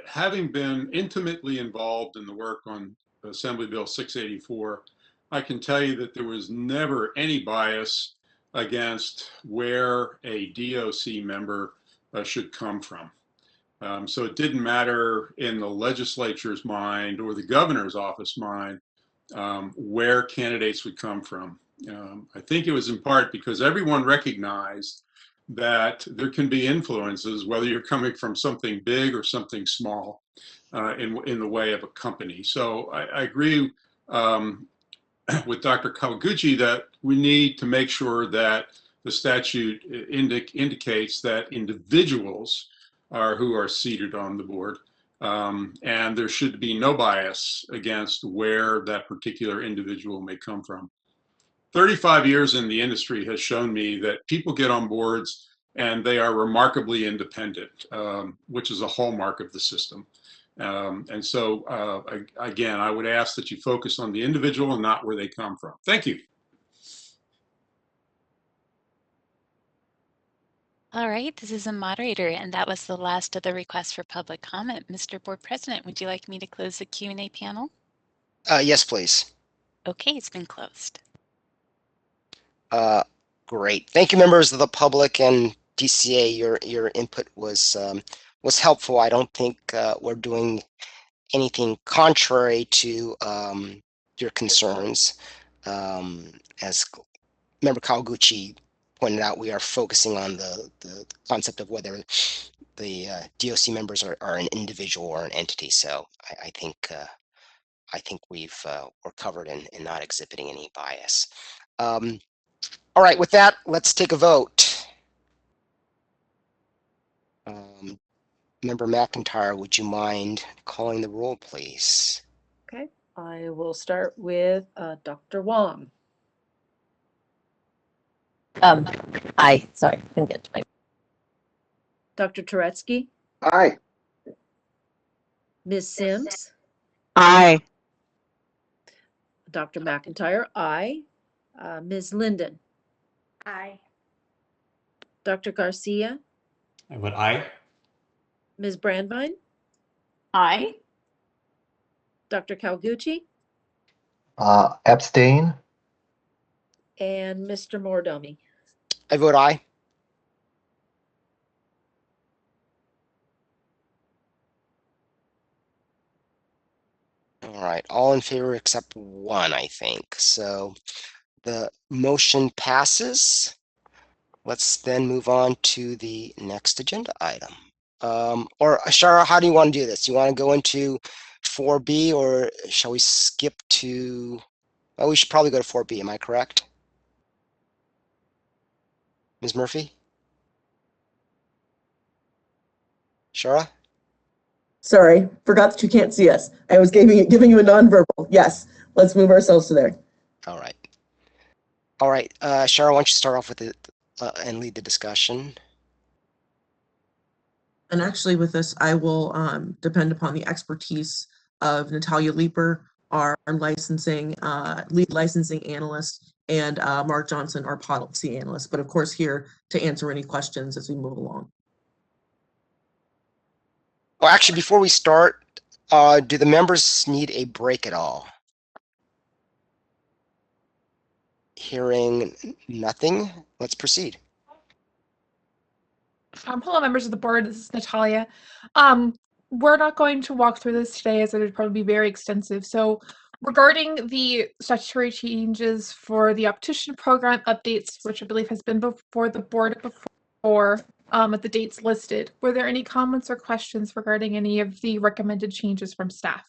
Having been intimately involved in the work on Assembly Bill 684, I can tell you that there was never any bias against where a DOC member should come from. So it didn't matter in the legislature's mind or the governor's office mind where candidates would come from. I think it was in part because everyone recognized that there can be influences, whether you're coming from something big or something small, in the way of a company. So I agree with Dr. Kawaguchi that we need to make sure that the statute indicates that individuals are who are seated on the board. And there should be no bias against where that particular individual may come from. 35 years in the industry has shown me that people get on boards and they are remarkably independent, which is a hallmark of the system. And so, again, I would ask that you focus on the individual and not where they come from. Thank you. All right, this is a moderator, and that was the last of the requests for public comment. Mr. Board President, would you like me to close the Q&A panel? Yes, please. Okay, it's been closed. Great. Thank you, members of the public and DCA. Your input was helpful. I don't think we're doing anything contrary to your concerns. As Member Kawaguchi pointed out, we are focusing on the concept of whether the DOC members are an individual or an entity. So I think we're covered in not exhibiting any bias. All right, with that, let's take a vote. Member McIntyre, would you mind calling the roll, please? Okay. I will start with Dr. Wong. Aye, sorry, couldn't get to my. Dr. Turetsky, Aye. Ms. Sims, Aye. Dr. McIntyre, aye. Ms. Linden, Aye. Dr. Garcia, I vote aye. Ms. Brandvine, Aye. Dr. Calgucci, Abstain. and Mr. Mordomi. I vote aye. All right, all in favor except one, I think. So the motion passes. Let's then move on to the next agenda item. Or Shara, how do you want to do this? You want to go into 4B or shall we skip to, oh, we should probably go to 4B, am I correct? Ms. Murphy? Shara? Sorry, forgot that you can't see us. I was giving you a nonverbal. Yes, let's move ourselves to there. All right. All right, Shara, why don't you start off with it and lead the discussion? And actually with this, I will depend upon the expertise of Natalia Leeper, our licensing, lead licensing analyst, and Mark Johnson, our policy analyst, but of course here to answer any questions as we move along. Well, actually, before we start, do the members need a break at all? Hearing nothing, let's proceed. Hello, members of the board. This is Natalia. We're not going to walk through this today as it would probably be very extensive. So regarding the statutory changes for the optician program updates, which I believe has been before the board before at the dates listed, were there any comments or questions regarding any of the recommended changes from staff?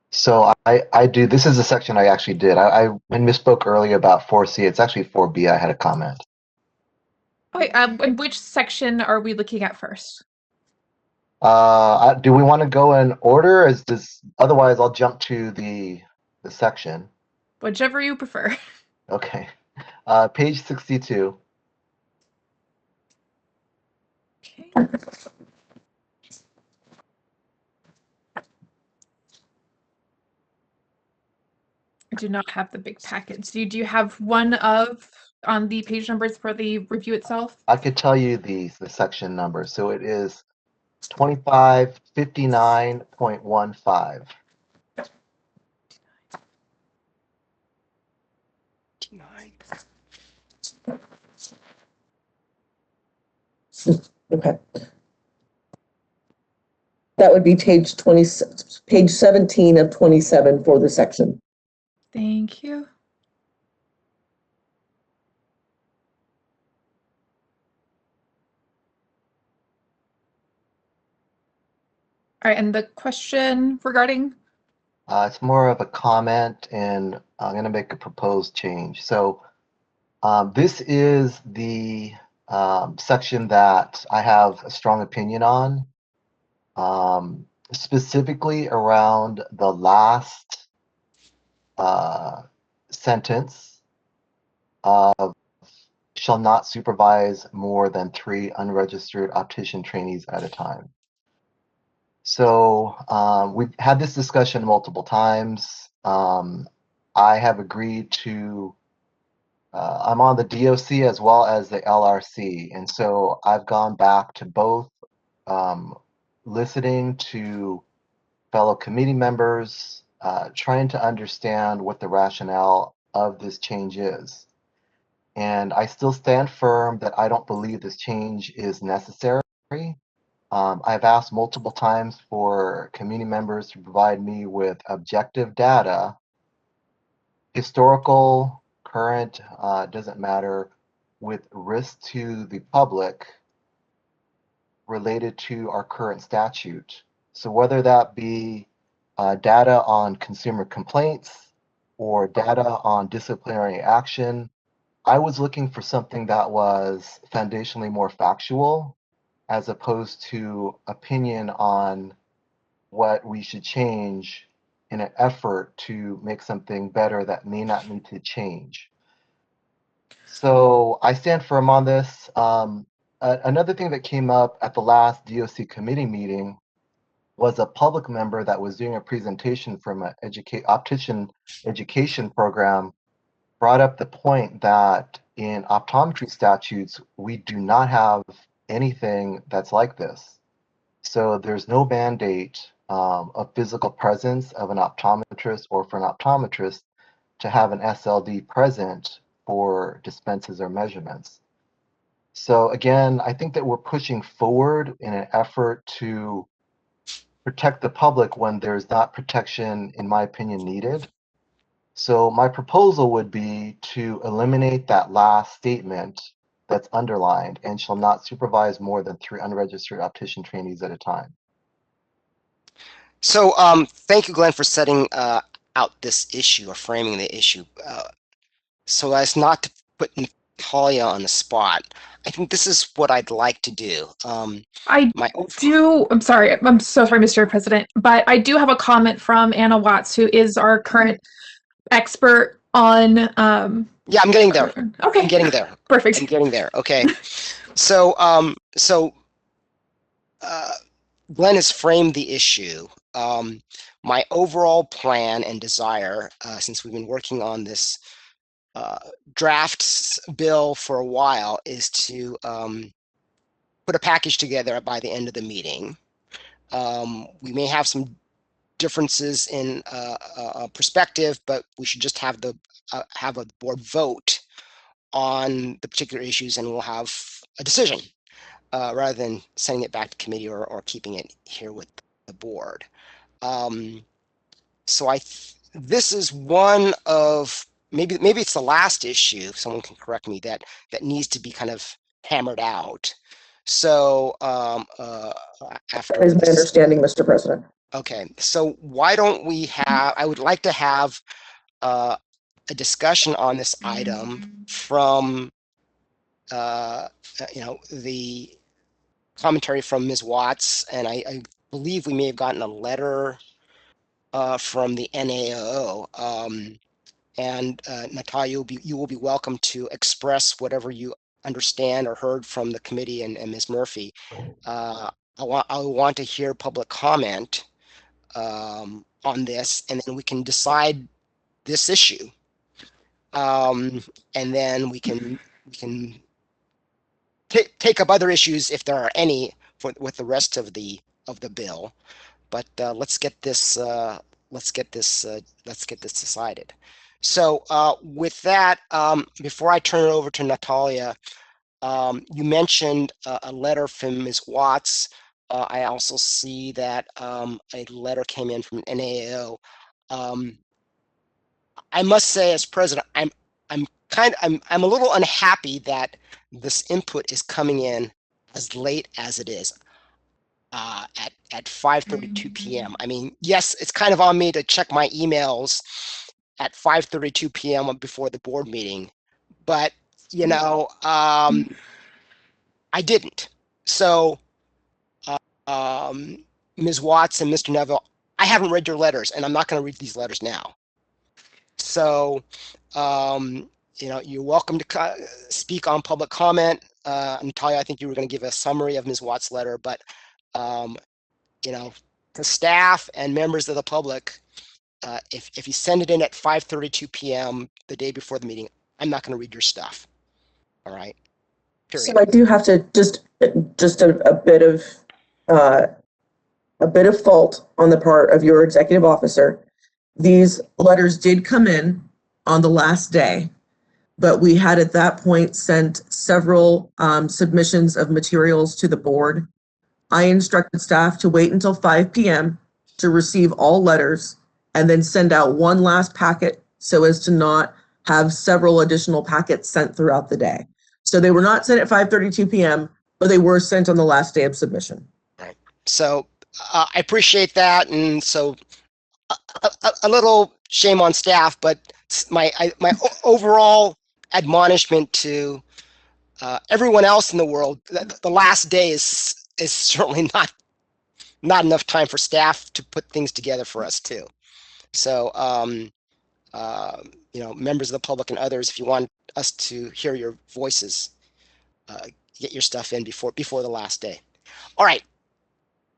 So I do, this is a section I actually did. I misspoke earlier about 4C. It's actually 4B. I had a comment. Okay, and which section are we looking at first? Do we want to go in order? Otherwise I'll jump to the section. Whichever you prefer. Okay. Page 62. Okay. I do not have the big packets. Do you have one of on the page numbers for the review itself? I could tell you the section number. So it is 2559.15. Okay. That would be page 17 of 27 for the section. Thank you. All right, and the question regarding? It's more of a comment, and I'm going to make a proposed change. So this is the section that I have a strong opinion on, specifically around the last sentence of shall not supervise more than 3 unregistered optician trainees at a time. So we've had this discussion multiple times. I have agreed to, I'm on the DOC as well as the LRC. And so I've gone back to both, listening to fellow committee members, trying to understand what the rationale of this change is. And I still stand firm that I don't believe this change is necessary. I've asked multiple times for community members to provide me with objective data, historical, current, doesn't matter, with risk to the public related to our current statute. So whether that be data on consumer complaints or data on disciplinary action, I was looking for something that was foundationally more factual as opposed to opinion on what we should change in an effort to make something better that may not need to change. So I stand firm on this. Another thing that came up at the last DOC committee meeting was a public member that was doing a presentation from an optician education program brought up the point that in optometry statutes, we do not have anything that's like this. So there's no mandate of physical presence of an optometrist or for an optometrist to have an SLD present for dispenses or measurements. So again, I think that we're pushing forward in an effort to protect the public when there's not protection, in my opinion, needed. So my proposal would be to eliminate that last statement that's underlined and shall not supervise more than 3 unregistered optician trainees at a time. So thank you, Glenn, for setting out this issue or framing the issue. So as not to put Natalia on the spot, I think this is what I'd like to do. I'm sorry, I'm so sorry, Mr. President, but I do have a comment from Anna Watts, who is our current expert on yeah, I'm getting there. Okay. I'm getting there. Perfect. I'm getting there. Okay. So Glenn has framed the issue. My overall plan and desire, since we've been working on this draft bill for a while, is to put a package together by the end of the meeting. We may have some differences in perspective, but we should just have a board vote on the particular issues, and we'll have a decision rather than sending it back to committee or keeping it here with the board. So this is one of maybe it's the last issue. Someone can correct me that needs to be kind of hammered out. So after That is my understanding, Mr. President. Okay, so why don't we have? I would like to have a discussion on this item from the commentary from Ms. Watts, and I believe we may have gotten a letter from the NAO. And Natalia, you will be welcome to express whatever you understand or heard from the committee and Ms. Murphy. I want to hear public comment on this, and then we can decide this issue. And then we can take up other issues if there are any with the rest of the bill. But let's get this decided. So with that, before I turn it over to Natalia, you mentioned a letter from Ms. Watts. I also see that a letter came in from NAO. I must say, as president, I'm a little unhappy that this input is coming in as late as it is at 5:32 p.m. I mean, yes, it's kind of on me to check my emails at 5:32 p.m. before the board meeting, but I didn't. So Ms. Watts and Mr. Neville, I haven't read your letters, and I'm not going to read these letters now. So you're welcome to speak on public comment. Natalia, I think you were going to give a summary of Ms. Watts' letter, but to staff and members of the public, if you send it in at 5:32 p.m. the day before the meeting, I'm not going to read your stuff. All right. Period. So I do have to just a bit of fault on the part of your executive officer. These letters did come in on the last day, but we had at that point sent several submissions of materials to the board. I instructed staff to wait until 5 p.m. to receive all letters and then send out one last packet so as to not have several additional packets sent throughout the day. So they were not sent at 5:32 p.m., but they were sent on the last day of submission. Right. So I appreciate that. And so a little shame on staff, but my overall admonishment to everyone else in the world, the last day is certainly not enough time for staff to put things together for us too. So, members of the public and others, if you want us to hear your voices, get your stuff in before the last day. All right,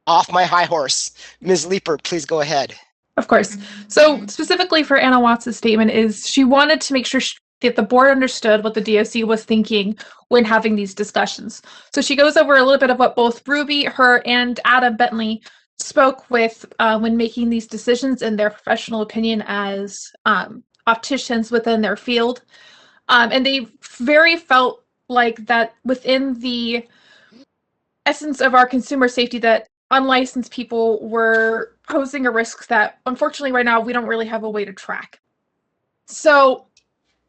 off my high horse. Ms. Leeper, please go ahead. Of course. So specifically for Anna Watts' statement is she wanted to make sure that the board understood what the DOC was thinking when having these discussions. So she goes over a little bit of what both Ruby, her, and Adam Bentley spoke with when making these decisions in their professional opinion as opticians within their field. And they very felt like that within the essence of our consumer safety that unlicensed people were posing a risk that unfortunately right now we don't really have a way to track. So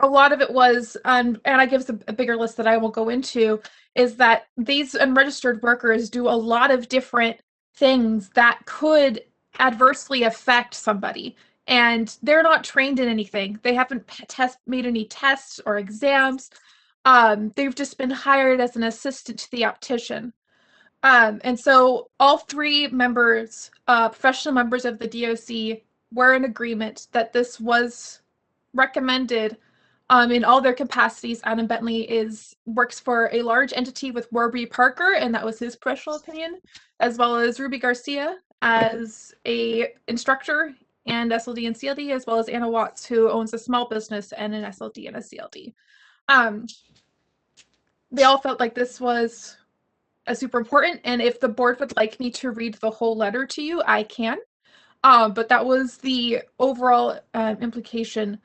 a lot of it was, and I gives a bigger list that I will go into, is that these unregistered workers do a lot of different things that could adversely affect somebody. And they're not trained in anything. They haven't made any tests or exams. They've just been hired as an assistant to the optician. And so all three members, professional members of the DOC, were in agreement that this was recommended in all their capacities. Adam Bentley works for a large entity with Warby Parker, and that was his professional opinion, as well as Ruby Garcia as a instructor and SLD and CLD, as well as Anna Watts, who owns a small business and an SLD and a CLD. They all felt like this was super important, and if the board would like me to read the whole letter to you, I can. But that was the overall implication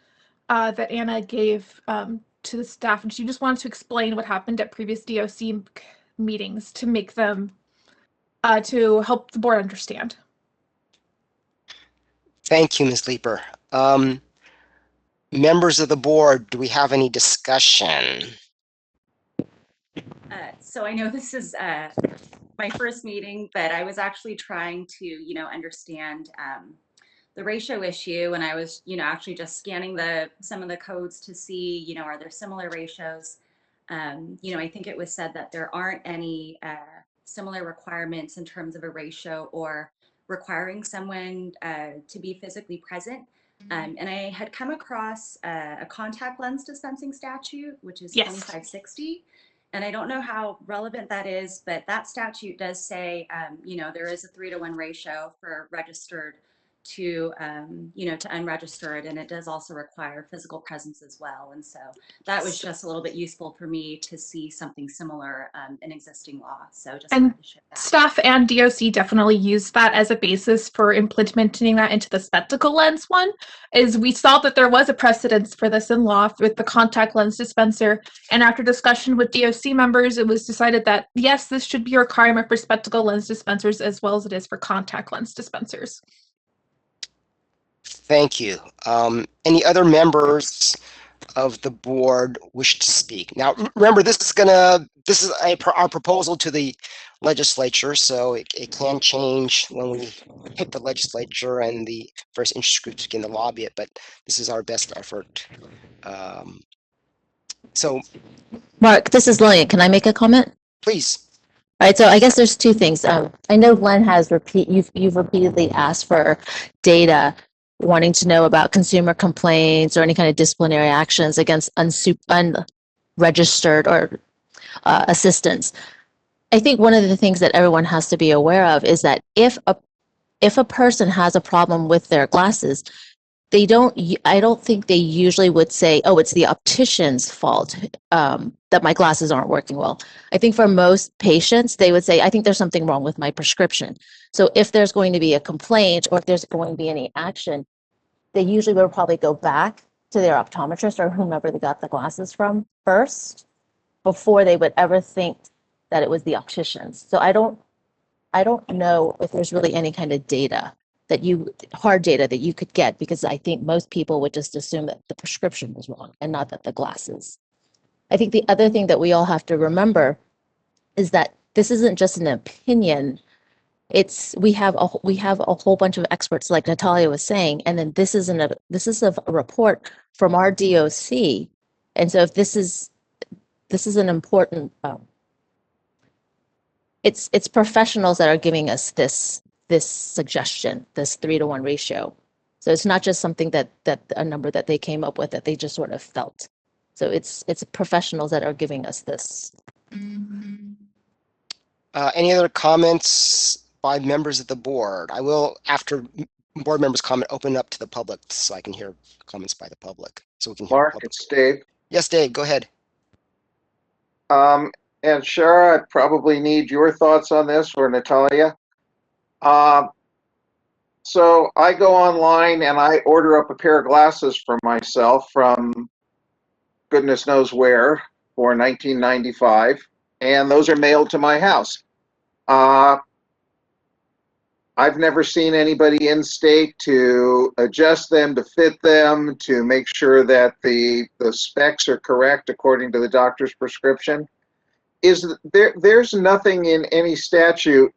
that Anna gave to the staff, and she just wanted to explain what happened at previous DOC meetings to make them to help the board understand. Thank you, Ms. Leeper. Members of the board, do we have any discussion? So I know this is my first meeting, but I was actually trying to, understand the ratio issue, and I was, actually just scanning some of the codes to see, are there similar ratios? I think it was said that there aren't any similar requirements in terms of a ratio or requiring someone to be physically present. And I had come across a contact lens dispensing statute, which is 2560. And I don't know how relevant that is, but that statute does say, there is a 3-to-1 ratio for registered to, to unregistered, and it does also require physical presence as well. And so that was just a little bit useful for me to see something similar in existing law. So just wanted to share that. Staff and DOC definitely used that as a basis for implementing that into the spectacle lens one, is we saw that there was a precedence for this in law with the contact lens dispenser, and after discussion with DOC members, it was decided that yes, this should be a requirement for spectacle lens dispensers as well as it is for contact lens dispensers. Thank you. Any other members of the board wish to speak? Now, remember, this is our proposal to the legislature, so it can change when we hit the legislature and the first interest groups begin to lobby it, but this is our best effort. So, Mark, this is Lillian. Can I make a comment? Please. All right, so I guess there's two things. I know Glenn has you've repeatedly asked for data, wanting to know about consumer complaints or any kind of disciplinary actions against unregistered or assistants. I think one of the things that everyone has to be aware of is that if a person has a problem with their glasses, I don't think they usually would say, oh, it's the optician's fault that my glasses aren't working well. I think for most patients, they would say, I think there's something wrong with my prescription. So if there's going to be a complaint or if there's going to be any action, they usually will probably go back to their optometrist or whomever they got the glasses from first before they would ever think that it was the opticians. So I don't know if there's really any kind of data hard data that you could get, because I think most people would just assume that the prescription was wrong and not that the glasses. I think the other thing that we all have to remember is that this isn't just an opinion. We have a whole bunch of experts, like Natalia was saying, and then this is a report from our DOC. And so if this is this is an important, it's professionals that are giving us this suggestion, this 3-to-1 ratio. So it's not just something that a number that they came up with that they just sort of felt. So it's professionals that are giving us this. Any other comments by members of the board? I will, after board members comment, open up to the public so I can hear comments by the public. So we can hear Mark, public. it's Dave. Yes, Dave, go ahead. And Shara, I probably need your thoughts on this, or Natalia. So I go online and I order up a pair of glasses for myself from goodness knows where for $19.95, and those are mailed to my house. I've never seen anybody in state to adjust them, to fit them, to make sure that the specs are correct according to the doctor's prescription. There's nothing in any statute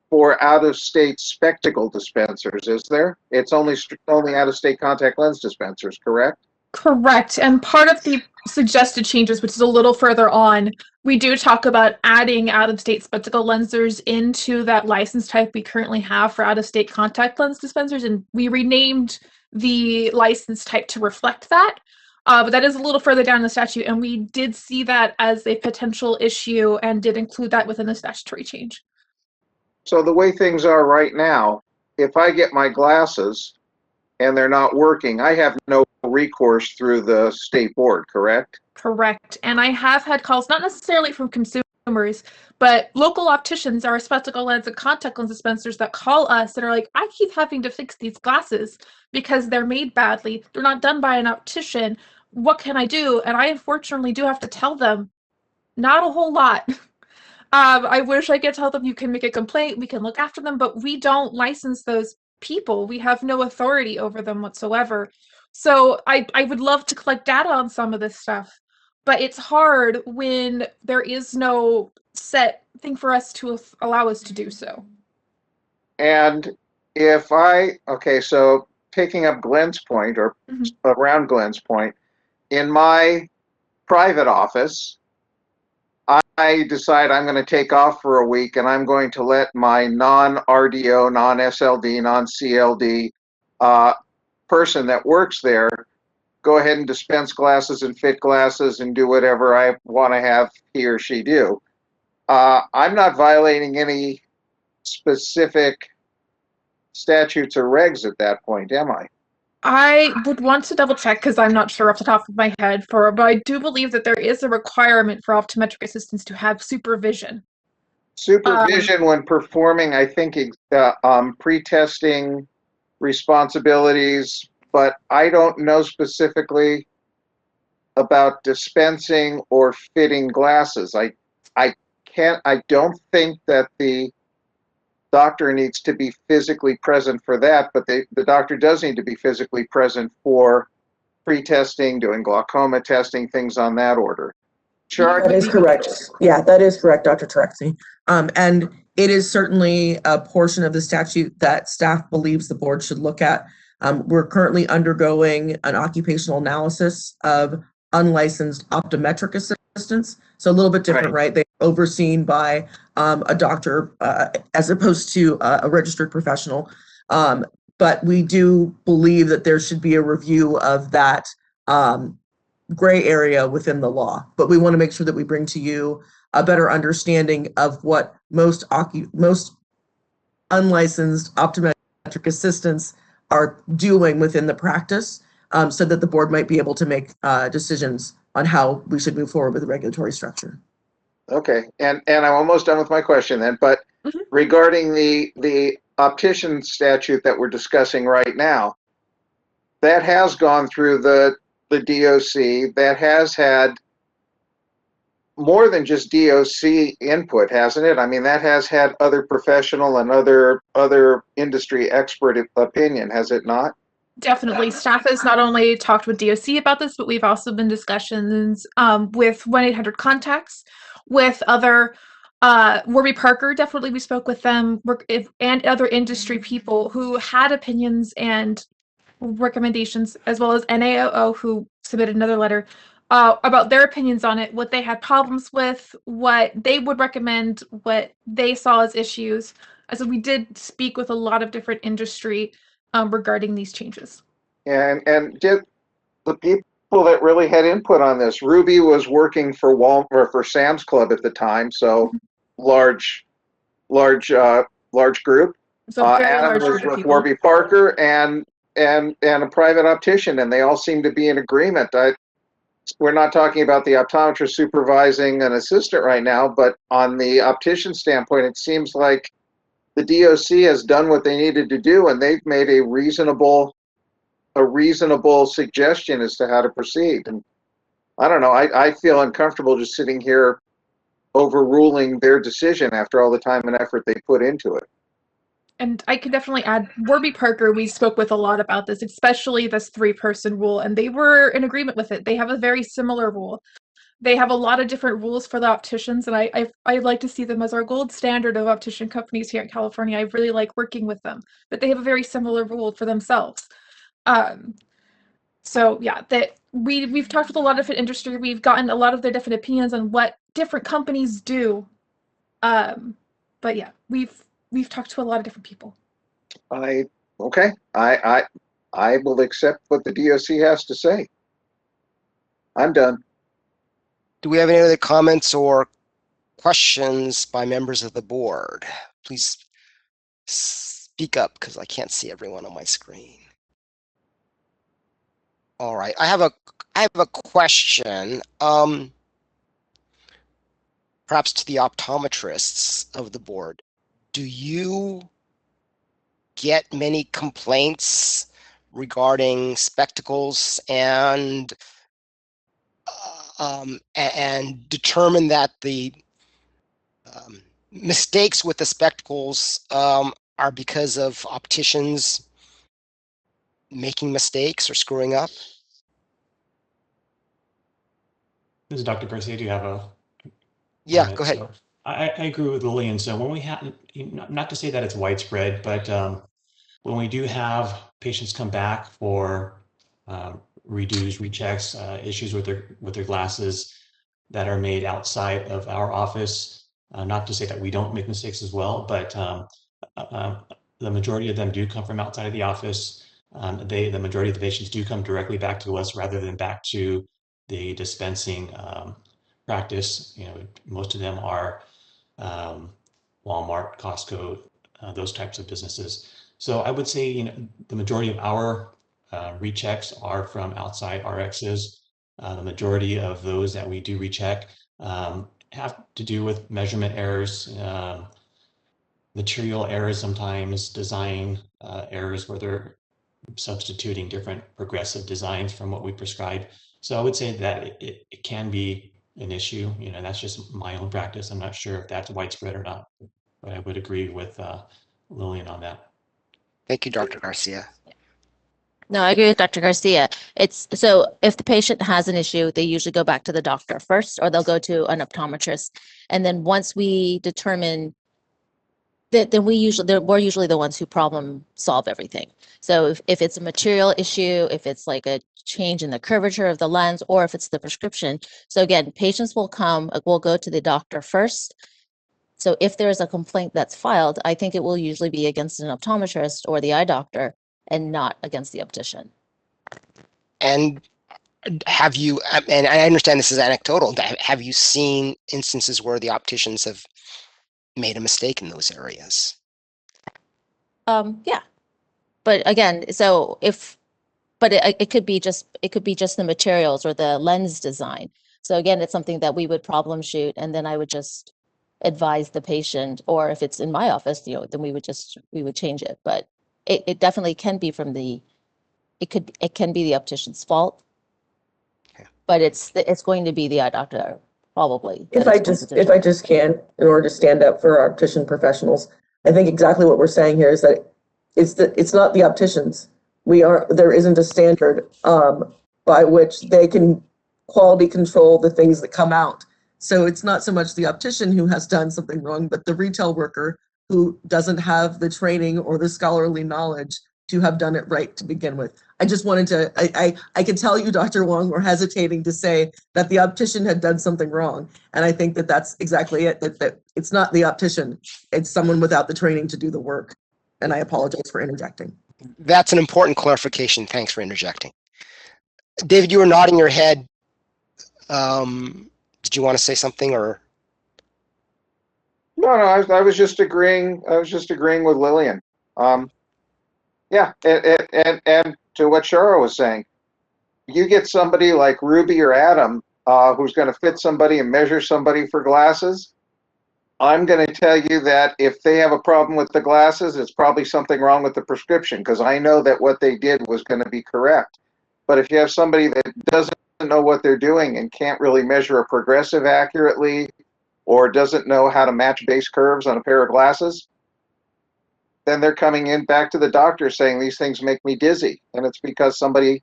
for out-of-state spectacle dispensers, is there? It's only out-of-state contact lens dispensers, correct? Correct. And part of the suggested changes, which is a little further on, we do talk about adding out-of-state spectacle lensers into that license type we currently have for out-of-state contact lens dispensers, and we renamed the license type to reflect that. But that is a little further down the statute, and we did see that as a potential issue and did include that within the statutory change. So the way things are right now, if I get my glasses and they're not working, I have no recourse through the state board, correct? Correct. And I have had calls, not necessarily from consumers, but local opticians or spectacle lens and contact lens dispensers that call us and are like, I keep having to fix these glasses because they're made badly. They're not done by an optician. What can I do? And I unfortunately do have to tell them, not a whole lot. I wish I could tell them you can make a complaint, we can look after them, but we don't license those people. We have no authority over them whatsoever. So I would love to collect data on some of this stuff, but it's hard when there is no set thing for us to allow us to do so. And so picking up Glenn's point, or around Glenn's point, in my private office, I decide I'm going to take off for a week and I'm going to let my non-RDO, non-SLD, non-CLD person that works there go ahead and dispense glasses and fit glasses and do whatever I want to have he or she do. I'm not violating any specific statutes or regs at that point, am I? I would want to double check because I'm not sure off the top of my head, but I do believe that there is a requirement for optometric assistants to have supervision. Supervision when performing, I think, pre-testing responsibilities, but I don't know specifically about dispensing or fitting glasses. I don't think that the doctor needs to be physically present for that, but the doctor does need to be physically present for pre-testing, doing glaucoma testing, things on that order. Sure. That is correct. Yeah, that is correct, Dr. Terexi. And it is certainly a portion of the statute that staff believes the board should look at. We're currently undergoing an occupational analysis of unlicensed optometric assistants. So a little bit different, right? They're overseen by a doctor as opposed to a registered professional. But we do believe that there should be a review of that gray area within the law. But we want to make sure that we bring to you a better understanding of what most unlicensed optometric assistants are doing within the practice, so that the board might be able to make decisions on how we should move forward with the regulatory structure. Okay, and I'm almost done with my question then, but regarding the optician statute that we're discussing right now, that has gone through the DOC, that has had more than just DOC input, hasn't it? I mean, that has had other professional and other industry expert opinion, has it not? Definitely. Staff has not only talked with DOC about this, but we've also been discussions with 1-800 contacts, with other, Warby Parker, definitely we spoke with them, and other industry people who had opinions and recommendations, as well as NAOO, who submitted another letter. about their opinions on it, what they had problems with, what they would recommend, what they saw as issues. So we did speak with a lot of different industry regarding these changes. And did the people that really had input on this, Ruby was working for Walmart, for Sam's Club at the time, so large group. So a very Adam large was group of with people. Warby Parker and a private optician, and they all seem to be in agreement. We're not talking about the optometrist supervising an assistant right now, but on the optician standpoint, it seems like the DOC has done what they needed to do, and they've made a reasonable suggestion as to how to proceed. And I don't know, I feel uncomfortable just sitting here overruling their decision after all the time and effort they put into it. And I could definitely add Warby Parker, we spoke with a lot about this, especially this 3-person rule, and they were in agreement with it. They have a very similar rule. They have a lot of different rules for the opticians, and I like to see them as our gold standard of optician companies here in California. I really like working with them, but they have a very similar rule for themselves. So yeah, that we've talked with a lot of different industry. We've gotten a lot of their different opinions on what different companies do. But yeah, we've talked to a lot of different people. Okay. I will accept what the DOC has to say. I'm done. Do we have any other comments or questions by members of the board? Please speak up because I can't see everyone on my screen. All right, I have a question, perhaps to the optometrists of the board. Do you get many complaints regarding spectacles and determine that the mistakes with the spectacles are because of opticians making mistakes or screwing up? This is Dr. Garcia. Do you have a Yeah, comment? go ahead. So I agree with Lillian. So when we have, not to say that it's widespread, but when we do have patients come back for redos, rechecks, issues with their glasses that are made outside of our office, not to say that we don't make mistakes as well, but the majority of them do come from outside of the office. The majority of the patients do come directly back to us rather than back to the dispensing practice. Most of them are Walmart, Costco, those types of businesses. So I would say, the majority of our rechecks are from outside RXs. The majority of those that we do recheck have to do with measurement errors, material errors sometimes, design errors where they're substituting different progressive designs from what we prescribe. So I would say that it can be an issue. That's just my own practice. I'm not sure if that's widespread or not, but I would agree with Lillian on that. Thank you, Dr. Garcia. No, I agree with Dr. Garcia. It's so if the patient has an issue, they usually go back to the doctor first, or they'll go to an optometrist. And then once we determine that, then we're usually the ones who problem solve everything. So if it's a material issue, if it's like a change in the curvature of the lens, or if it's the prescription. So again, patients will go to the doctor first. So if there is a complaint that's filed, I think it will usually be against an optometrist or the eye doctor and not against the optician. And have you, and I understand this is anecdotal, have you seen instances where the opticians have made a mistake in those areas? Yeah. But again, it could be just the materials or the lens design. So again, it's something that we would problem shoot, and then I would just advise the patient, or if it's in my office, then we would change it. But it definitely can be it can be the optician's fault, but it's going to be the eye doctor probably. If I just can, in order to stand up for our optician professionals, I think exactly what we're saying here is that it's not the opticians. There isn't a standard by which they can quality control the things that come out. So it's not so much the optician who has done something wrong, but the retail worker who doesn't have the training or the scholarly knowledge to have done it right to begin with. I just wanted to, I can tell you, Dr. Wong, we're hesitating to say that the optician had done something wrong. And I think that that's exactly it, that it's not the optician, it's someone without the training to do the work. And I apologize for interjecting. That's an important clarification. Thanks for interjecting. David, you were nodding your head. Did you want to say something or? No, I was just agreeing. I was just agreeing with Lillian. Yeah, and to what Shara was saying, you get somebody like Ruby or Adam who's going to fit somebody and measure somebody for glasses. I'm going to tell you that if they have a problem with the glasses, it's probably something wrong with the prescription, because I know that what they did was going to be correct. But if you have somebody that doesn't know what they're doing and can't really measure a progressive accurately, or doesn't know how to match base curves on a pair of glasses, then they're coming in back to the doctor saying these things make me dizzy. And it's because somebody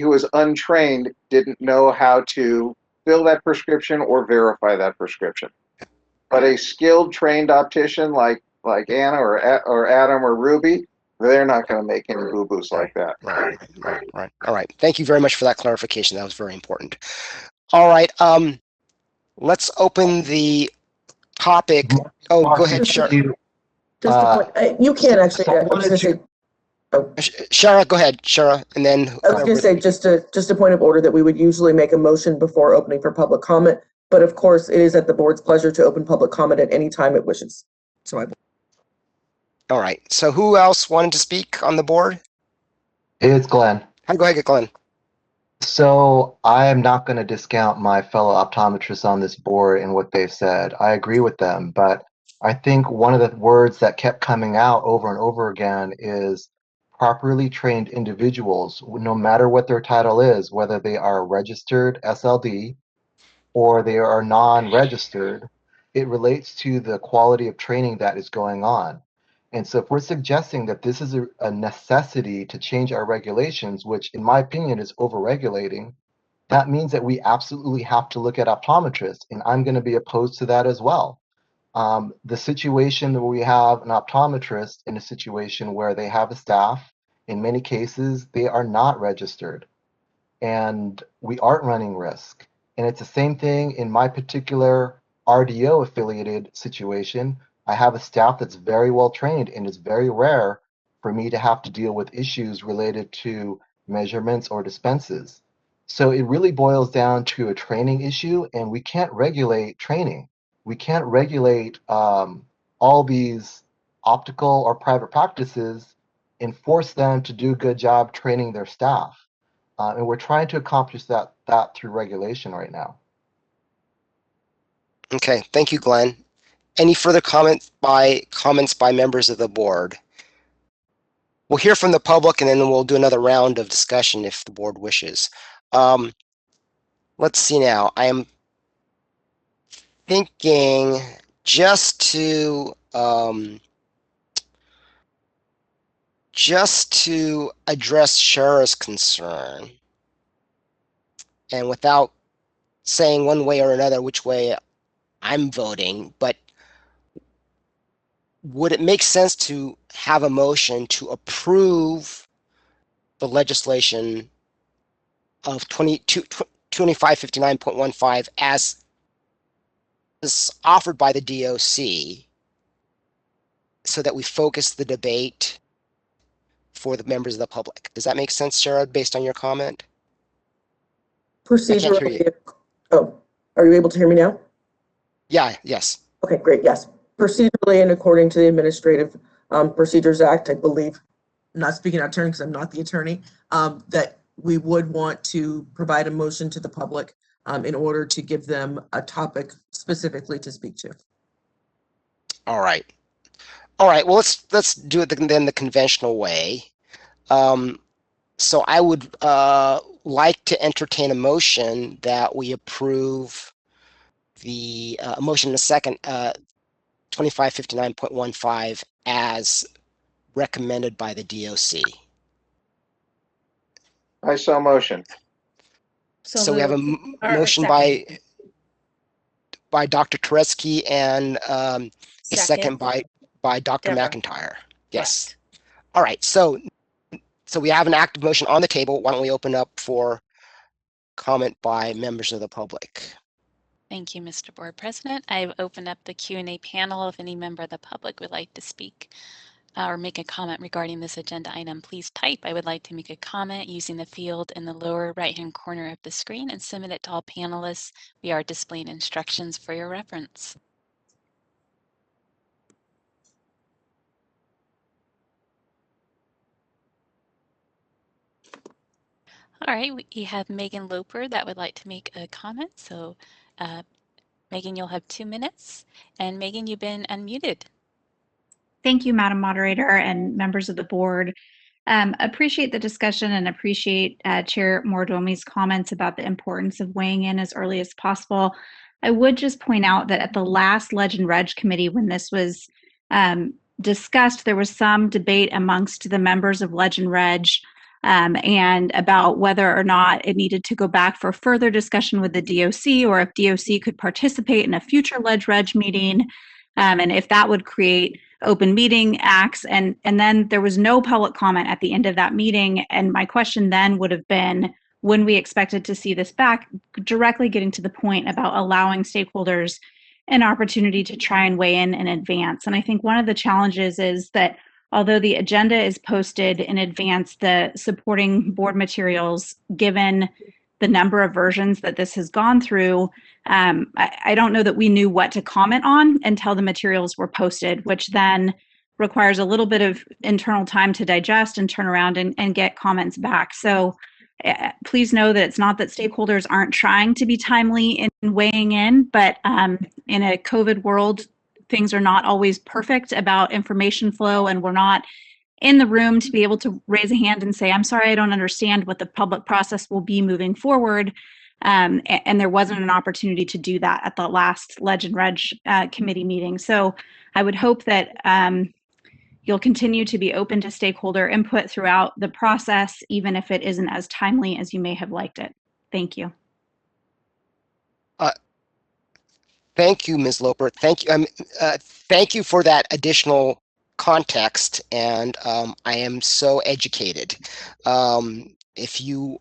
who is untrained didn't know how to fill that prescription or verify that prescription. But a skilled, trained optician like Anna or Adam or Ruby, they're not going to make any boo-boos like that. Right. All right. Thank you very much for that clarification. That was very important. All right. Let's open the topic. Oh, Mark, go ahead, if Shara. you, Just a point, you can't actually, so I I was wanted gonna say, Shara, go ahead, Shara, and then. I was gonna say, just a point of order that we would usually make a motion before opening for public comment, but of course, it is at the board's pleasure to open public comment at any time it wishes. So All right. So who else wanted to speak on the board? it's Glenn. Go ahead, Glenn. So I am not going to discount my fellow optometrists on this board and what they've said. I agree with them, but I think one of the words that kept coming out over and over again is properly trained individuals, no matter what their title is, whether they are registered SLD or they are non-registered. It relates to the quality of training that is going on. And so if we're suggesting that this is a necessity to change our regulations, which in my opinion is over-regulating, that means that we absolutely have to look at optometrists, and I'm going to be opposed to that as well. The situation where we have an optometrist in a situation where they have a staff, in many cases, they are not registered, and we aren't running risk. And it's the same thing in my particular RDO affiliated situation. I have a staff that's very well trained, and it's very rare for me to have to deal with issues related to measurements or dispenses. So it really boils down to a training issue, and we can't regulate training. We can't regulate all these optical or private practices and force them to do a good job training their staff. And we're trying to accomplish that through regulation right now. Okay, thank you, Glenn. Any further comments by members of the board? We'll hear from the public, and then we'll do another round of discussion if the board wishes. Let's see now. I am thinking just to address Shara's concern, and without saying one way or another which way I'm voting, but would it make sense to have a motion to approve the legislation of 2559.15 as is offered by the DOC, so that we focus the debate for the members of the public? Does that make sense, Shara, based on your comment? I can't hear you. Oh, are you able to hear me now? Yeah, yes. Okay, great, yes. Procedurally and according to the Administrative Procedures Act, I believe, I'm not speaking out of turn because I'm not the attorney, that we would want to provide a motion to the public in order to give them a topic specifically to speak to. All right. Well, let's do it then the conventional way. So I would like to entertain a motion that we approve the motion in a second, 2559.15 as recommended by the DOC. I so motion. So we have a motion by Dr. Turetsky and a second by Dr. McIntyre. Yes. All right. So So we have an active motion on the table. Why don't we open up for comment by members of the public? Thank you, Mr. Board President. I've opened up the Q&A panel. If any member of the public would like to speak or make a comment regarding this agenda item, please type "I would like to make a comment" using the field in the lower right-hand corner of the screen and submit it to all panelists. We are displaying instructions for your reference. All right, we have Megan Loper that would like to make a comment. So Megan, you'll have 2 minutes. And Megan, you've been unmuted. Thank you, Madam Moderator and members of the board. Appreciate the discussion and appreciate Chair Mordomi's comments about the importance of weighing in as early as possible. I would just point out that at the last Legend Reg committee, when this was discussed, there was some debate amongst the members of Legend Reg and about whether or not it needed to go back for further discussion with the DOC, or if DOC could participate in a future Legend Reg meeting, and if that would create open meeting acts. And then there was no public comment at the end of that meeting. And my question then would have been, when we expected to see this back, directly getting to the point about allowing stakeholders an opportunity to try and weigh in advance. And I think one of the challenges is that although the agenda is posted in advance, the supporting board materials, given the number of versions that this has gone through, I don't know that we knew what to comment on until the materials were posted, which then requires a little bit of internal time to digest and turn around and get comments back. So please know that it's not that stakeholders aren't trying to be timely in weighing in, but in a COVID world, things are not always perfect about information flow, and we're not in the room to be able to raise a hand and say, I'm sorry, I don't understand what the public process will be moving forward. And there wasn't an opportunity to do that at the last Legend Reg committee meeting. So I would hope that you'll continue to be open to stakeholder input throughout the process, even if it isn't as timely as you may have liked it. Thank you. Thank you, Ms. Loper. Thank you. Thank you for that additional context, and I am so educated. If you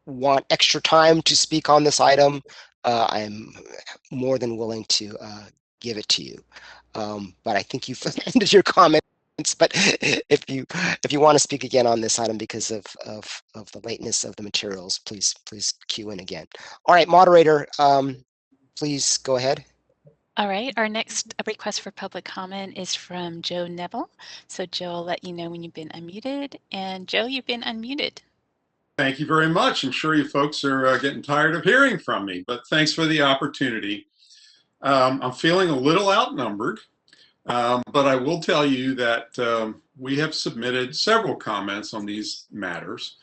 want extra time to speak on this item, I'm more than willing to give it to you. But I think you've ended your comments. But if you want to speak again on this item because of the lateness of the materials, please cue in again. All right, moderator, please go ahead. All right, our next request for public comment is from Joe Neville. So Joe, I'll let you know when you've been unmuted. And Joe, you've been unmuted. Thank you very much. I'm sure you folks are getting tired of hearing from me, but thanks for the opportunity. I'm feeling a little outnumbered, but I will tell you that we have submitted several comments on these matters.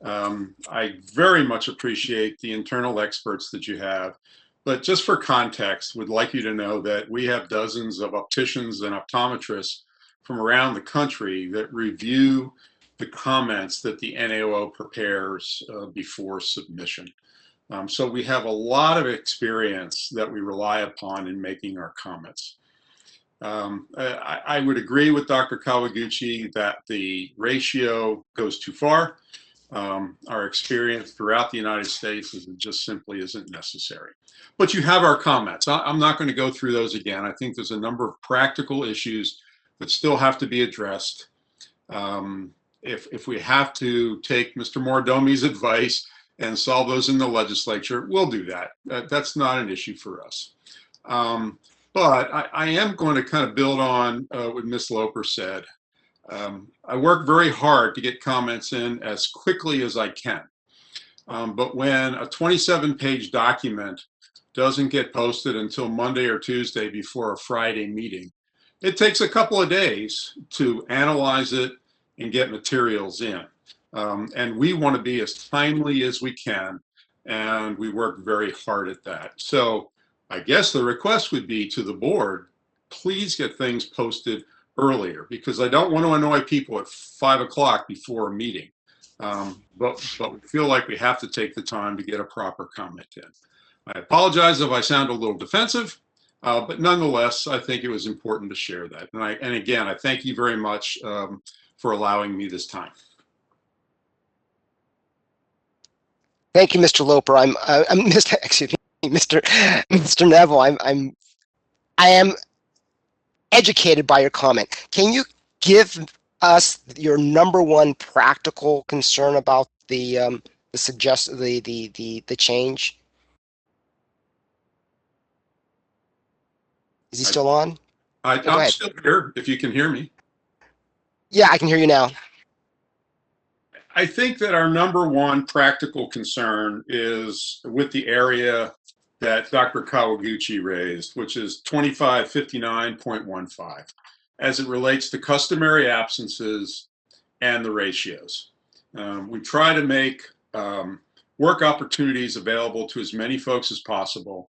I very much appreciate the internal experts that you have, but just for context, would like you to know that we have dozens of opticians and optometrists from around the country that review the comments that the NAO prepares before submission. So we have a lot of experience that we rely upon in making our comments. I would agree with Dr. Kawaguchi that the ratio goes too far. Our experience throughout the United States is it just simply isn't necessary. But you have our comments. I'm not going to go through those again. I think there's a number of practical issues that still have to be addressed. If we have to take Mr. Mordomi's advice and solve those in the legislature, we'll do that. That's not an issue for us. But I am going to kind of build on what Ms. Loper said. I work very hard to get comments in as quickly as I can. But when a 27-page document doesn't get posted until Monday or Tuesday before a Friday meeting, it takes a couple of days to analyze it and get materials in. And we want to be as timely as we can, and we work very hard at that. So I guess the request would be to the board, please get things posted earlier, because I don't want to annoy people at 5 o'clock before a meeting. But we feel like we have to take the time to get a proper comment in. I apologize if I sound a little defensive, but nonetheless, I think it was important to share that. And again, I thank you very much for allowing me this time. Thank you, Mr. Loper. I'm Mr. Excuse me, Mr. Neville. I am educated by your comment. Can you give us your number one practical concern about the change? Is he still on? Go I'm ahead. still here, if you can hear me. Yeah, I can hear you now. I think that our number one practical concern is with the area that Dr. Kawaguchi raised, which is 2559.15, as it relates to customary absences and the ratios. We try to make work opportunities available to as many folks as possible.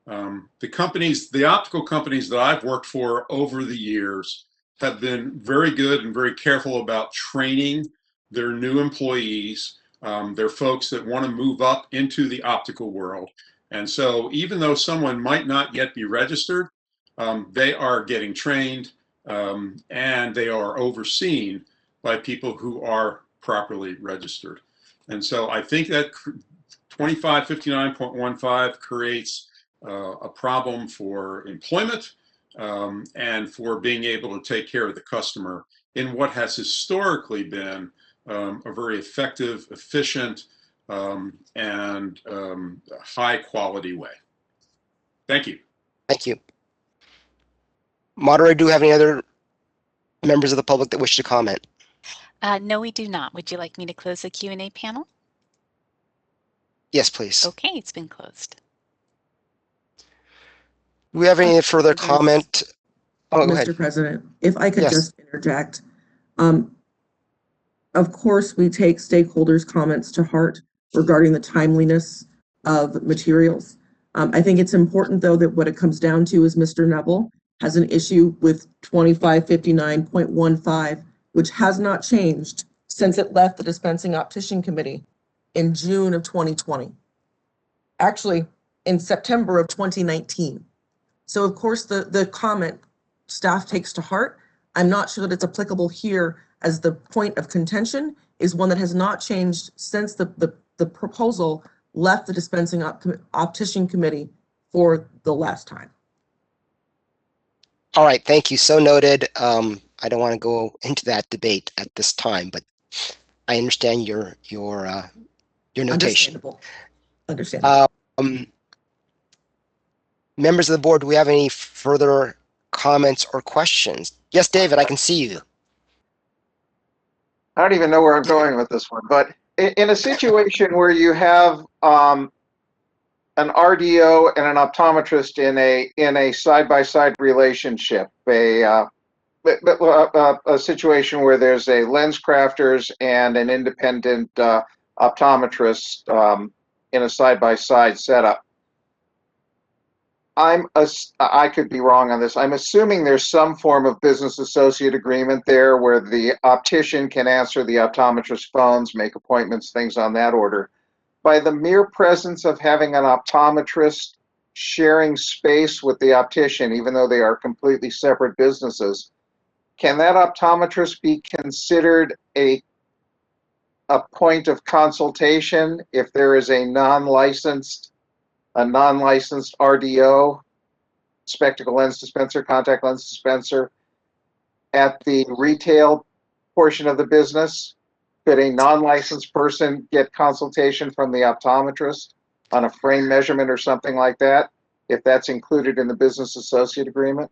The optical companies that I've worked for over the years have been very good and very careful about training their new employees. They're folks that want to move up into the optical world. And so even though someone might not yet be registered, they are getting trained and they are overseen by people who are properly registered. And so I think that 2559.15 creates a problem for employment and for being able to take care of the customer in what has historically been a very effective, efficient, and high quality way. Thank you. Thank you. Moderator, do you have any other members of the public that wish to comment? No, we do not. Would you like me to close the Q&A panel? Yes, please. Okay, it's been closed. Do we have any further comment? Oh, go ahead. Mr. President, if I could Yes. just interject. Of course, we take stakeholders' comments to heart regarding the timeliness of materials. I think it's important, though, that what it comes down to is Mr. Neville has an issue with 2559.15, which has not changed since it left the Dispensing Optician Committee in June of 2020. Actually, in September of 2019. So, of course, the comment staff takes to heart. I'm not sure that it's applicable here, as the point of contention is one that has not changed since the proposal left the Dispensing Optician Committee for the last time. All right, thank you. So noted. I don't want to go into that debate at this time, but I understand your notation. Understandable. Members of the board, do we have any further comments or questions? Yes, David, I can see you. I don't even know where I'm going with this one, but in a situation where you have an RDO and an optometrist in a side-by-side relationship, a situation where there's a lens crafters and an independent optometrist in a side-by-side setup. I could be wrong on this. I'm assuming there's some form of business associate agreement there where the optician can answer the optometrist's phones, make appointments, things on that order. By the mere presence of having an optometrist sharing space with the optician, even though they are completely separate businesses, can that optometrist be considered a point of consultation if there is a non-licensed RDO, spectacle lens dispenser, contact lens dispenser, at the retail portion of the business? Could a non-licensed person get consultation from the optometrist on a frame measurement or something like that, if that's included in the business associate agreement?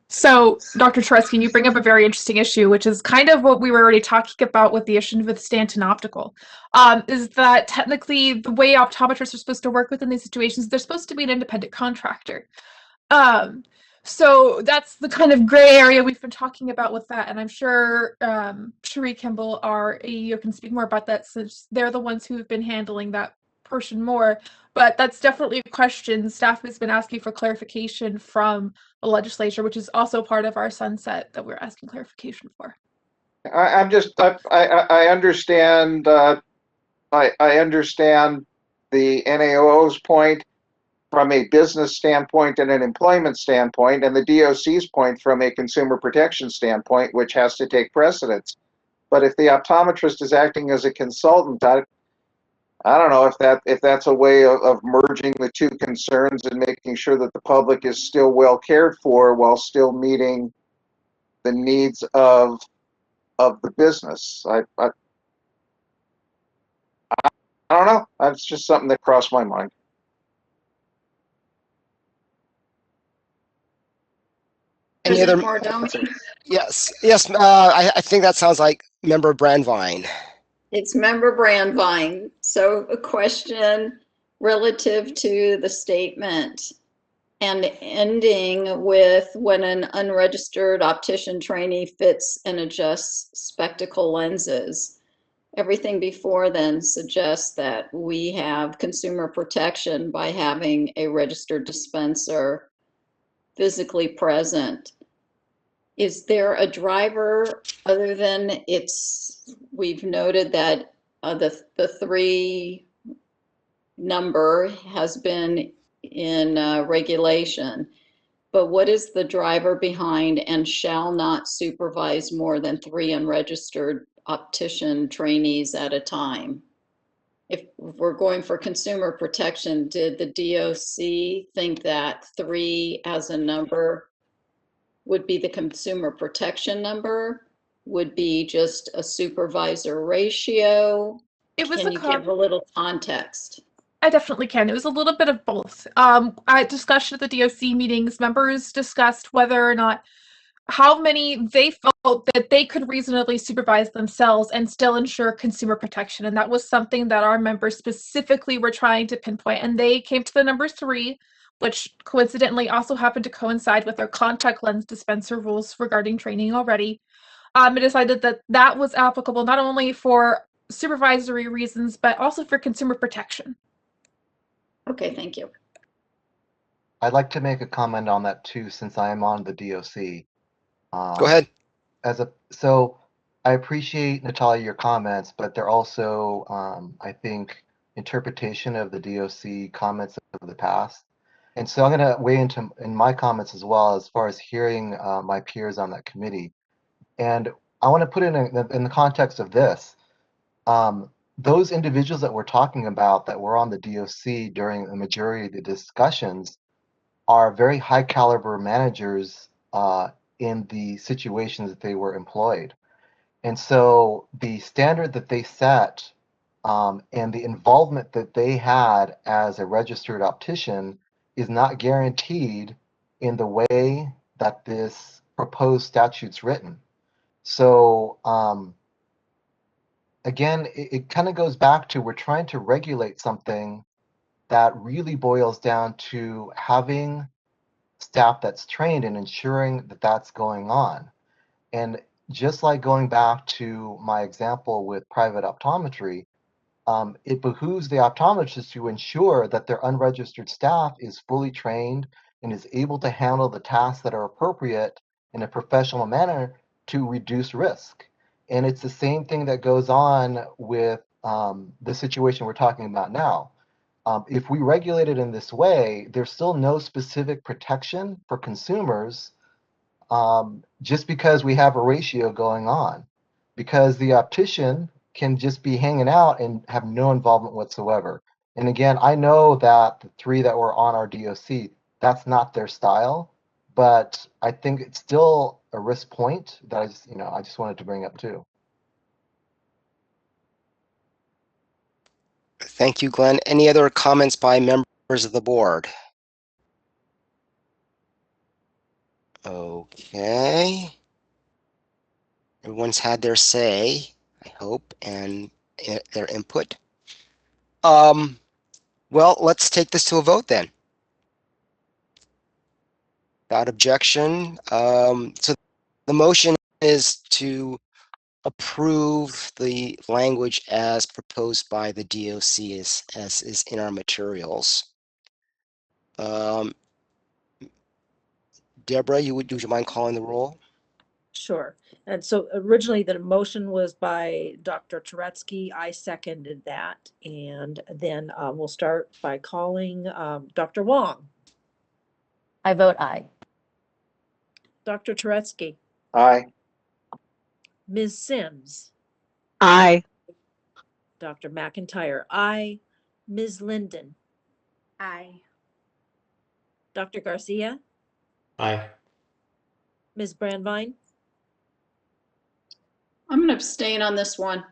So, Dr. Treskin, you bring up a very interesting issue, which is kind of what we were already talking about with the issue with Stanton Optical, is that technically the way optometrists are supposed to work within these situations, they're supposed to be an independent contractor. So that's the kind of gray area we've been talking about with that, and I'm sure Cherie Kimball, our AEO, can speak more about that since they're the ones who've been handling that portion more. But that's definitely a question staff has been asking for clarification from the legislature, which is also part of our sunset that we're asking clarification for. I understand. I understand the NAO's point from a business standpoint and an employment standpoint, and the DOC's point from a consumer protection standpoint, which has to take precedence. But if the optometrist is acting as a consultant, I don't know if that's a way of merging the two concerns and making sure that the public is still well cared for while still meeting the needs of the business. I don't know. That's just something that crossed my mind. Any other? President Mordomi, Yes. I think that sounds like Member Brandvine. it's Member Brandvine. So a question relative to the statement and ending with when an unregistered optician trainee fits and adjusts spectacle lenses. Everything before then suggests that we have consumer protection by having a registered dispenser physically present. Is there a driver other than we've noted that the 3 number has been in regulation, but what is the driver behind and shall not supervise more than 3 unregistered optician trainees at a time? If we're going for consumer protection, did the DOC think that 3 as a number would be the consumer protection number, would be just a supervisor ratio? It was Can you give a little context? I definitely can. It was a little bit of both. At discussion at the DOC meetings, members discussed whether or not how many they felt that they could reasonably supervise themselves and still ensure consumer protection. And that was something that our members specifically were trying to pinpoint. And they came to the number 3, which coincidentally also happened to coincide with our contact lens dispenser rules regarding training already. And decided that that was applicable not only for supervisory reasons, but also for consumer protection. Okay, thank you. I'd like to make a comment on that too, since I am on the DOC. Go ahead. So I appreciate, Natalia, your comments, but they're also, I think, interpretation of the DOC comments of the past. And so I'm going to weigh in my comments as well, as far as hearing my peers on that committee. And I want to put it in the context of this. Those individuals that we're talking about that were on the DOC during the majority of the discussions are very high caliber managers in the situations that they were employed. And so the standard that they set and the involvement that they had as a registered optician is not guaranteed in the way that this proposed statute's written. So again, it kind of goes back to we're trying to regulate something that really boils down to having staff that's trained and ensuring that that's going on. And just like going back to my example with private optometry, it behooves the optometrist to ensure that their unregistered staff is fully trained and is able to handle the tasks that are appropriate in a professional manner to reduce risk. And it's the same thing that goes on with the situation we're talking about now. If we regulate it in this way, there's still no specific protection for consumers just because we have a ratio going on. Because the optician can just be hanging out and have no involvement whatsoever. And again, I know that the 3 that were on our DOC, that's not their style, but I think it's still a risk point that I just wanted to bring up too. Thank you, Glenn. Any other comments by members of the board? Okay. Everyone's had their say, I hope, and their input. Well, let's take this to a vote then. Without objection. So the motion is to approve the language as proposed by the DOC as is in our materials. Deborah, would you mind calling the roll? Sure. And so originally the motion was by Dr. Turetsky. I seconded that. And then we'll start by calling Dr. Wong. I vote aye. Dr. Turetsky. Aye. Ms. Sims. Aye. Dr. McIntyre, aye. Ms. Linden, Aye. Dr. Garcia, Aye. Ms. Brandvine, I'm going to abstain on this one.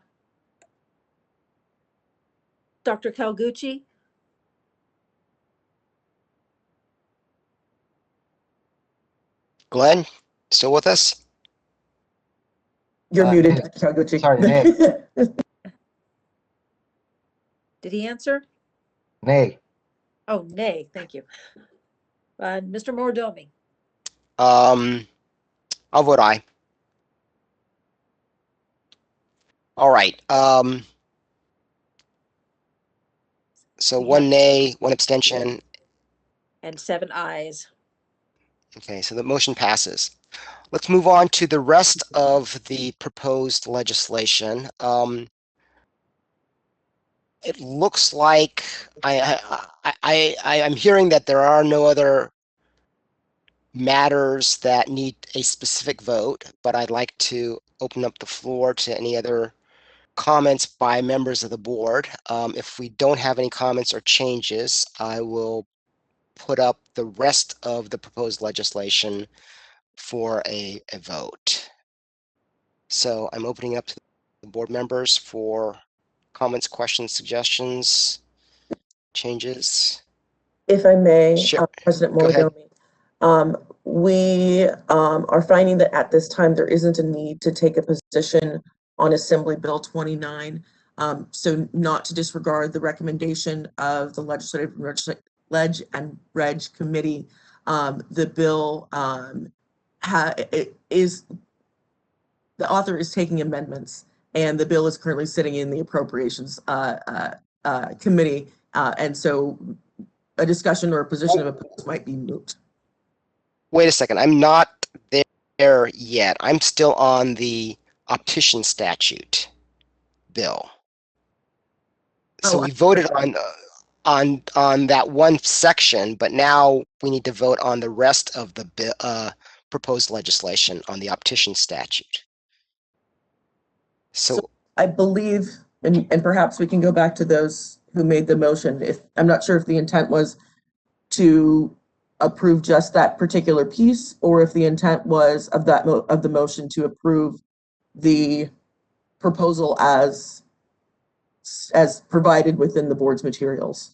Dr. Calgucci, Glenn, still with us? You're muted, Nay. Dr. Kaguchi. Sorry, nay. did he answer? Nay. Oh, nay, thank you. Mr. Mordomi, I'll vote aye. All right. So We have- one nay, one abstention. and 7 ayes. Okay, so the motion passes. Let's move on to the rest of the proposed legislation. It looks like I'm hearing that there are no other matters that need a specific vote, but I'd like to open up the floor to any other comments by members of the board. If we don't have any comments or changes, I will put up the rest of the proposed legislation for a vote. So I'm opening up to the board members for comments, questions, suggestions, changes. If I may, Sure. President Go ahead. Mordomi, we are finding that at this time there isn't a need to take a position on Assembly Bill 29. So not to disregard the recommendation of the Legislative Leg and Reg Committee, the bill the author is taking amendments, and the bill is currently sitting in the Appropriations Committee, and so a discussion or a position of opinions might be moot. Wait a second. I'm not there yet. I'm still on the optician statute bill. So Oh, we voted on that one section, but now we need to vote on the rest of the proposed legislation on the optician statute. So I believe, and perhaps we can go back to those who made the motion. If I'm not sure if the intent was to approve just that particular piece, or if the intent was of the motion to approve the proposal as provided within the board's materials.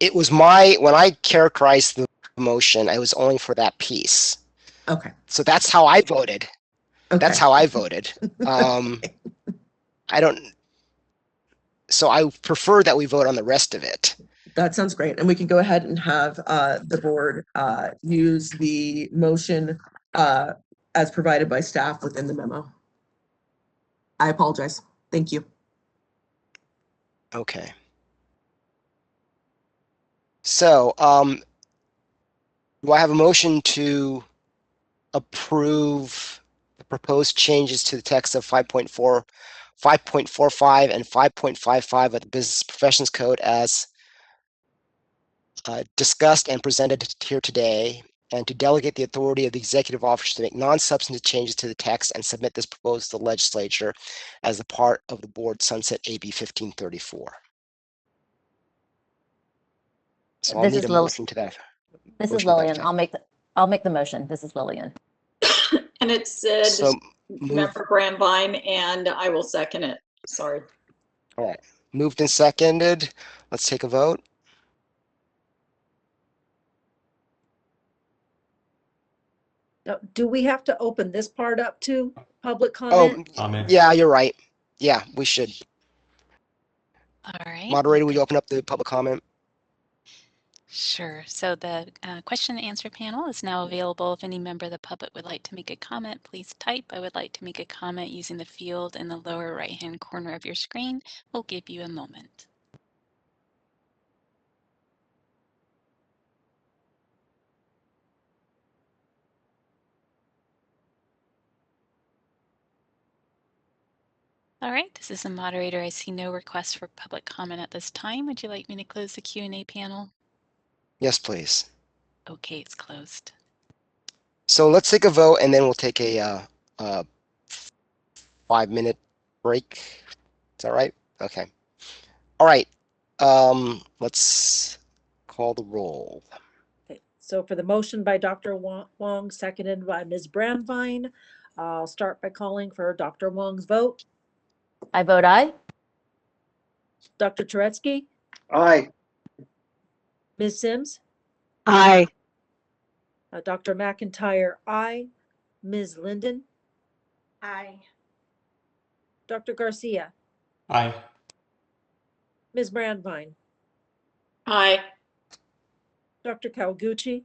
it was when I characterized the motion, I was only for that piece. Okay. So that's how I voted. Okay. That's how I voted. So I prefer that we vote on the rest of it. That sounds great. And we can go ahead and have the board use the motion as provided by staff within the memo. I apologize. Thank you. Okay. So do I have a motion to approve the proposed changes to the text of 5.4, 5.45, and 5.55 of the Business Professions Code as discussed and presented here today, and to delegate the authority of the executive officer to make non-substantive changes to the text and submit this proposal to the legislature as a part of the board sunset AB 1534. So I'll need a motion to that. This is Lillian. I'll make the motion. This is Lillian. And it said So Member Brandvine, and I will second it. Sorry. All right, moved and seconded. Let's take a vote. Now, do we have to open this part up to public comment? Comment. Yeah, you're right. Yeah, we should. All right. Moderator, will you open up the public comment? Sure. So the question and answer panel is now available. If any member of the public would like to make a comment, please type. I would like to make a comment using the field in the lower right-hand corner of your screen. We'll give you a moment. All right, this is the moderator. I see no requests for public comment at this time. Would you like me to close the Q&A panel? Yes, please. Okay, it's closed. So let's take a vote, and then we'll take a 5-minute break that right? Okay. All right. Let's call the roll. Okay, so for the motion by Dr. Wong, seconded by Ms. Brandvine, I'll start by calling for Dr. Wong's vote. I vote aye. Dr. Turetsky, Aye. Ms. Sims, Aye. Dr. McIntyre, aye. Ms. Linden, Aye. Dr. Garcia, Aye. Ms. Brandvine, Aye. Dr. Kawaguchi,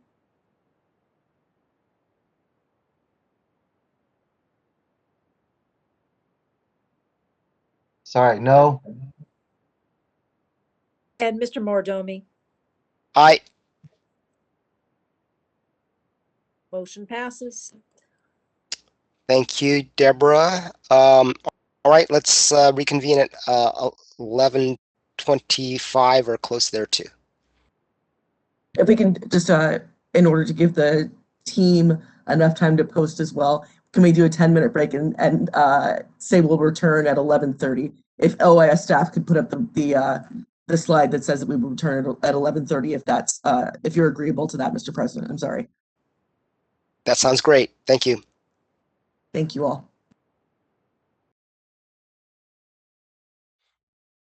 Sorry, no. and Mr. Mordomi. Aye. Motion passes. Thank you, Deborah. All right, let's reconvene at 11:25 or close there too. If we can just, in order to give the team enough time to post as well, can we do a 10-minute break and say we'll return at 11:30? If OIS staff could put up the slide that says that we will return at 11:30, if that's, if you're agreeable to that, Mr. President. I'm sorry. That sounds great. Thank you. Thank you all.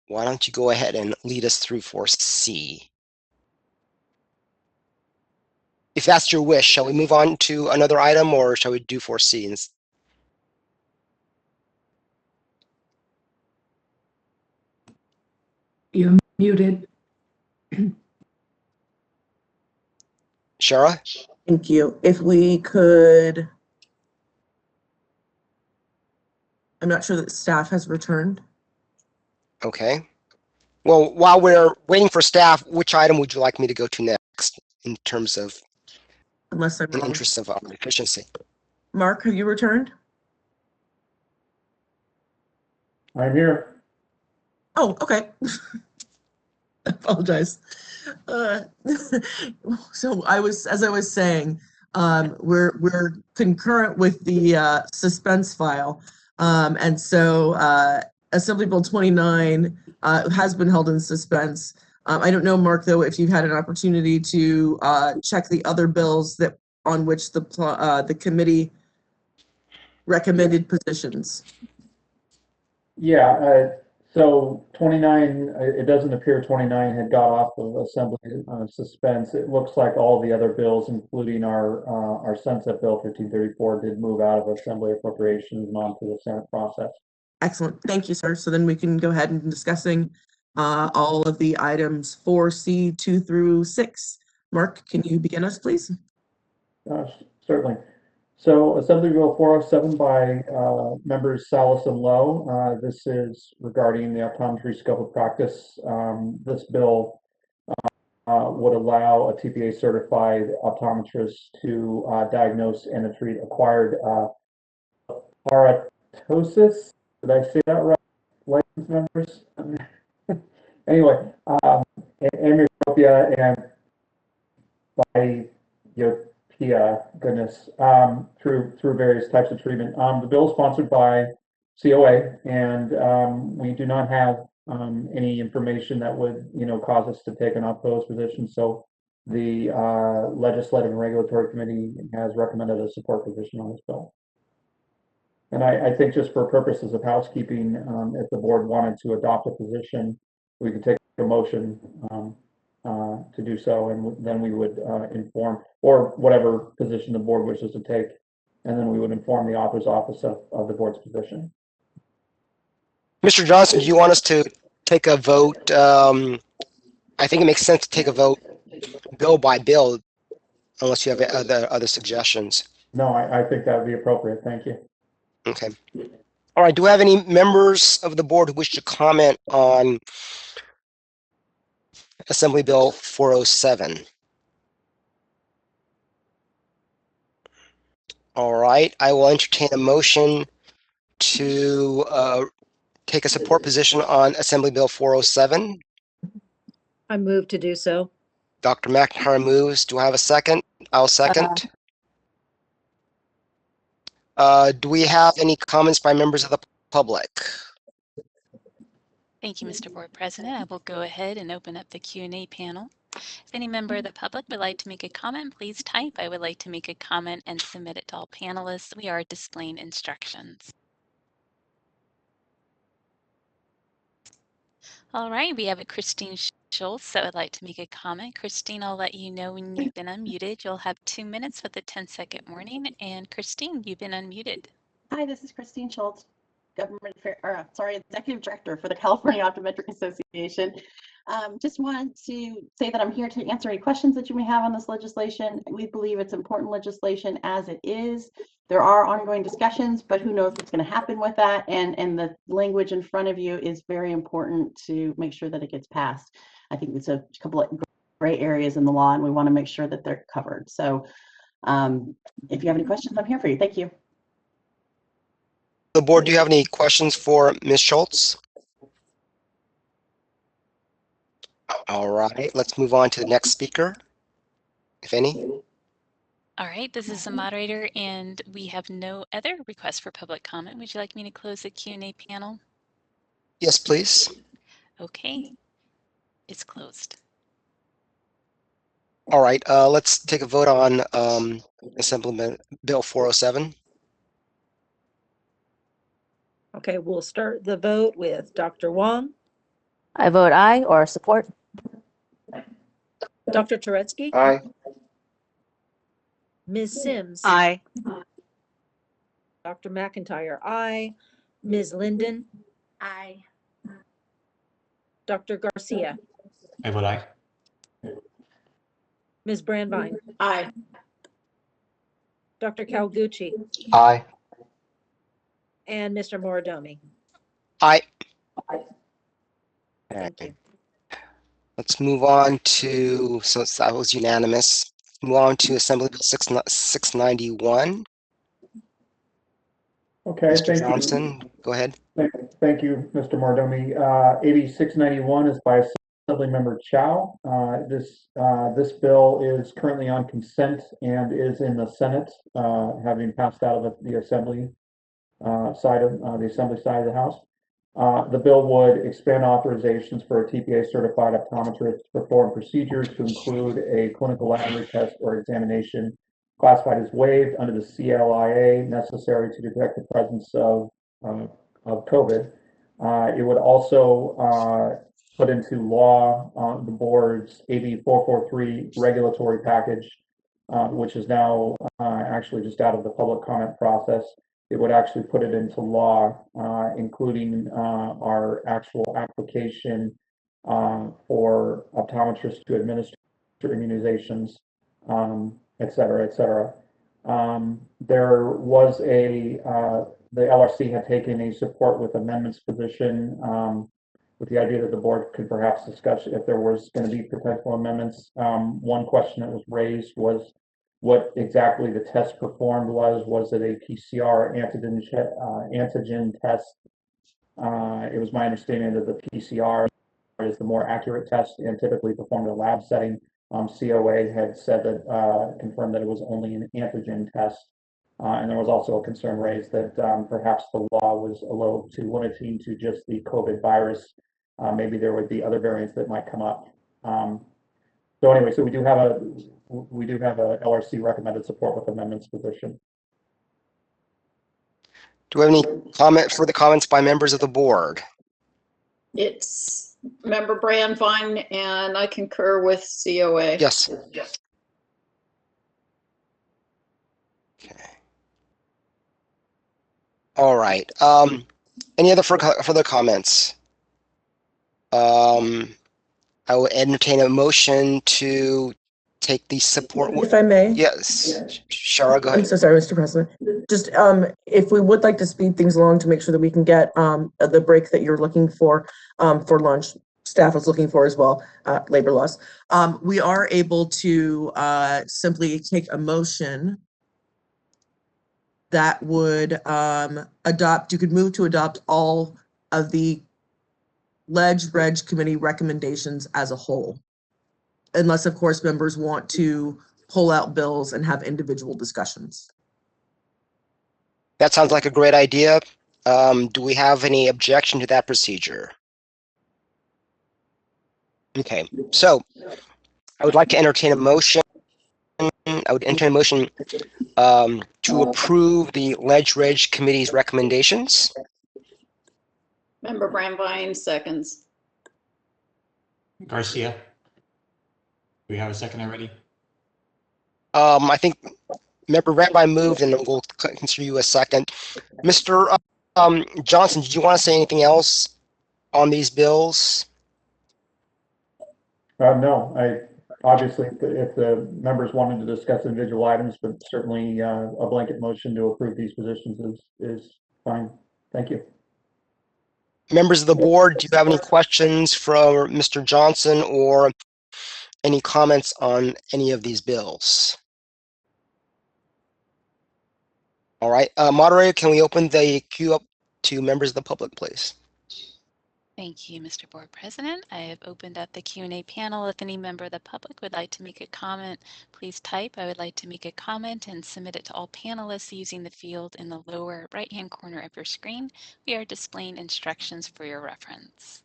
Why don't you go ahead and lead us through 4C? If that's your wish, shall we move on to another item or shall we do 4C? You're muted. Shara? Thank you. If we could, I'm not sure that staff has returned. Okay. Well, while we're waiting for staff, which item would you like me to go to next in terms of, Unless I'm in wrong. interest of efficiency? Mark, have you returned? I'm here. Oh, okay. I apologize. So as I was saying, we're concurrent with the suspense file, and so Assembly Bill 29 has been held in suspense. I don't know, Mark, though, if you've had an opportunity to check the other bills that on which the committee recommended positions. Yeah, so 29, it doesn't appear 29 had got off of Assembly suspense. It looks like all the other bills, including our Sunset Bill 1534, did move out of Assembly Appropriations and onto the Senate process. Excellent. Thank you, sir. So then we can go ahead and discussing all of the items 4C 2 through 6. Mark, can you begin us, please? Certainly. So Assembly Bill 407 by members Salas and Lowe. This is regarding the optometry scope of practice. This bill would allow a TPA certified optometrist to diagnose and to treat acquired keratosis. Did I say that right, license members? Anyway, amblyopia and myopia, goodness, through various types of treatment. The bill is sponsored by COA, and we do not have any information that would, cause us to take an opposed position. So the Legislative and Regulatory Committee has recommended a support position on this bill. And I think just for purposes of housekeeping, if the board wanted to adopt a position, we could take a motion to do so, and then we would inform, or whatever position the board wishes to take, and then we would inform the author's office of the board's position. Mr. Johnson, do you want us to take a vote? I think it makes sense to take a vote bill by bill, unless you have other suggestions. No, I think that would be appropriate. Thank you. Okay. All right. Do we have any members of the board who wish to comment on Assembly Bill 407? All right. I will entertain a motion to take a support position on Assembly Bill 407. I move to do so. Dr. McIntyre moves. Do I have a second? I'll second. Do we have any comments by members of the public? Thank you, Mr. Board President. I will go ahead and open up the Q&A panel. If any member of the public would like to make a comment, please type "I would like to make a comment" and submit it to all panelists. We are displaying instructions. All right, we have a Christine Schultz that would like to make a comment. Christine, I'll let you know when you've been unmuted. You'll have 2 minutes with a 10-second warning. And Christine, you've been unmuted. Hi, this is Christine Schultz, Executive Director for the California Optometric Association. Just wanted to say that I'm here to answer any questions that you may have on this legislation. We believe it's important legislation as it is. There are ongoing discussions, but who knows what's going to happen with that. And the language in front of you is very important to make sure that it gets passed. I think there's a couple of gray areas in the law, and we want to make sure that they're covered. So if you have any questions, I'm here for you. Thank you. The board, do you have any questions for Ms. Schultz? All right, let's move on to the next speaker, if any. All right, this is the moderator, and we have no other requests for public comment. Would you like me to close the Q&A panel? Yes, please. Okay, it's closed. All right, let's take a vote on Assembly Bill 407. Okay, we'll start the vote with Dr. Wong, I vote aye or support. Dr. Turetsky, Aye. Ms. Sims, Aye. Dr. McIntyre, aye, Ms. Linden, Aye. Dr. Garcia, I vote aye. Ms. Brandvine, Aye. Dr. Kawaguchi, Aye. and Mr. Moridomi. Aye. Thank you. Let's move on to, so that was unanimous. Move on to Assembly Bill 691. Okay, Mr. thank you. Johnson, go ahead. Thank you, Mr. Mordomi. AB 691 is by Assemblymember Chow. This bill is currently on consent and is in the Senate, having passed out of the Assembly side of the House. The bill would expand authorizations for a TPA certified optometrist to perform procedures to include a clinical laboratory test or examination classified as waived under the CLIA necessary to detect the presence of COVID. It would also put into law the board's AB 443 regulatory package, which is now actually just out of the public comment process. It would actually put it into law, including our actual application for optometrists to administer immunizations, et cetera, et cetera. There was the LRC had taken a support with amendments position with the idea that the board could perhaps discuss if there was going to be potential amendments. One question that was raised was what exactly the test performed was. Was it a PCR antigen test? It was my understanding that the PCR is the more accurate test and typically performed in a lab setting. COA had said that, confirmed that it was only an antigen test. And there was also a concern raised that perhaps the law was a little too limiting to just the COVID virus. Maybe there would be other variants that might come up. So anyway, so we do have a LRC recommended support with amendments position. Do we have any further comments by members of the board? It's Member Brandvine, and I concur with COA. Yes. Okay. All right. Any other further comments? I will entertain a motion to take the support. If I may. Yes. Shara, go ahead. I'm so sorry, Mr. President. Just if we would like to speed things along to make sure that we can get the break that you're looking for lunch, staff is looking for as well, labor laws. We are able to simply take a motion that would you could move to adopt all of the Reg Committee recommendations as a whole. Unless, of course, members want to pull out bills and have individual discussions. That sounds like a great idea. Do we have any objection to that procedure? Okay, so I would like to entertain a motion. I would entertain a motion to approve the Ledge Committee's recommendations. Member Brandwein seconds. Garcia. Do we have a second already? I think Member Rabbi moved, and we'll consider you a second. Mr. Johnson, did you want to say anything else on these bills? No, obviously, if the members wanted to discuss individual items, but certainly a blanket motion to approve these positions is fine. Thank you. Members of the board, do you have any questions for Mr. Johnson or any comments on any of these bills? All right, moderator, can we open the queue up to members of the public, please? Thank you, Mr. Board President. I have opened up the Q&A panel. If any member of the public would like to make a comment, please type "I would like to make a comment" and submit it to all panelists using the field in the lower right-hand corner of your screen. We are displaying instructions for your reference.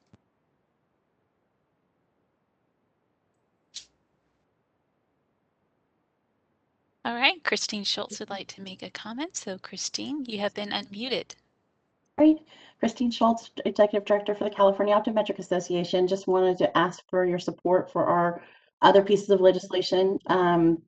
All right, Christine Schultz would like to make a comment. So Christine, you have been unmuted. Great. Christine Schultz, Executive Director for the California Optometric Association. Just wanted to ask for your support for our other pieces of legislation.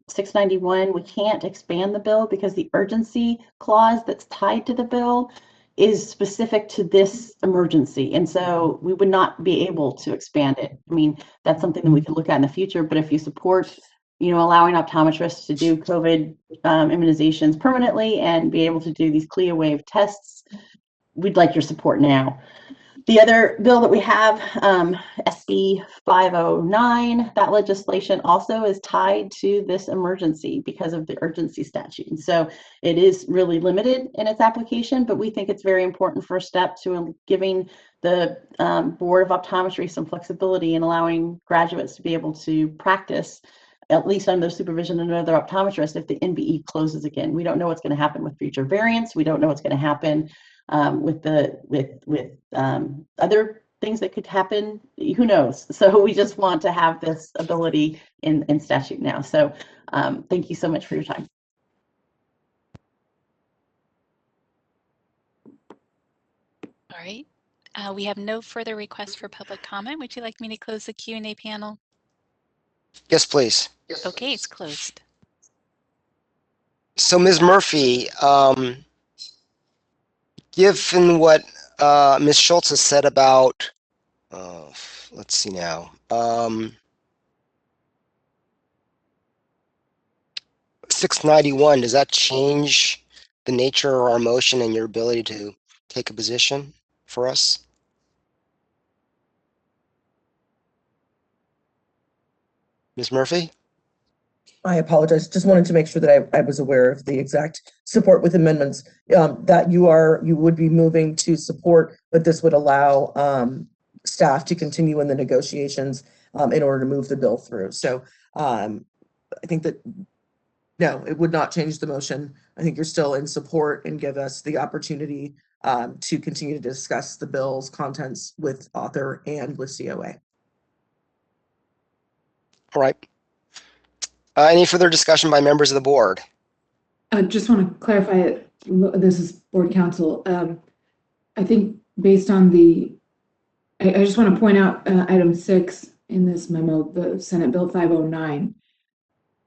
691, we can't expand the bill because the urgency clause that's tied to the bill is specific to this emergency. And so we would not be able to expand it. I mean, that's something that we could look at in the future, but if you support, allowing optometrists to do COVID immunizations permanently and be able to do these CLIA waive tests, we'd like your support now. The other bill that we have, SB 509, that legislation also is tied to this emergency because of the urgency statute. And so it is really limited in its application, but we think it's very important first step to giving the Board of Optometry some flexibility and allowing graduates to be able to practice at least under their supervision of another optometrist if the NBE closes again. We don't know what's going to happen with future variants. We don't know what's going to happen with other things that could happen. Who knows? So we just want to have this ability in statute now. So thank you so much for your time. All right. We have no further requests for public comment. Would you like me to close the Q&A panel? Yes, please. Okay, it's closed. So, Ms. Murphy, given what Ms. Schultz has said about, let's see now, 691, does that change the nature of our motion and your ability to take a position for us? Ms. Murphy? I apologize. Just wanted to make sure that I was aware of the exact support with amendments that you would be moving to support, but this would allow staff to continue in the negotiations in order to move the bill through. So I think that, no, it would not change the motion. I think you're still in support and give us the opportunity to continue to discuss the bill's contents with author and with COA. All right. Any further discussion by members of the board? I just want to clarify it. This is board counsel. I think based on I just want to point out item 6 in this memo, the Senate Bill 509,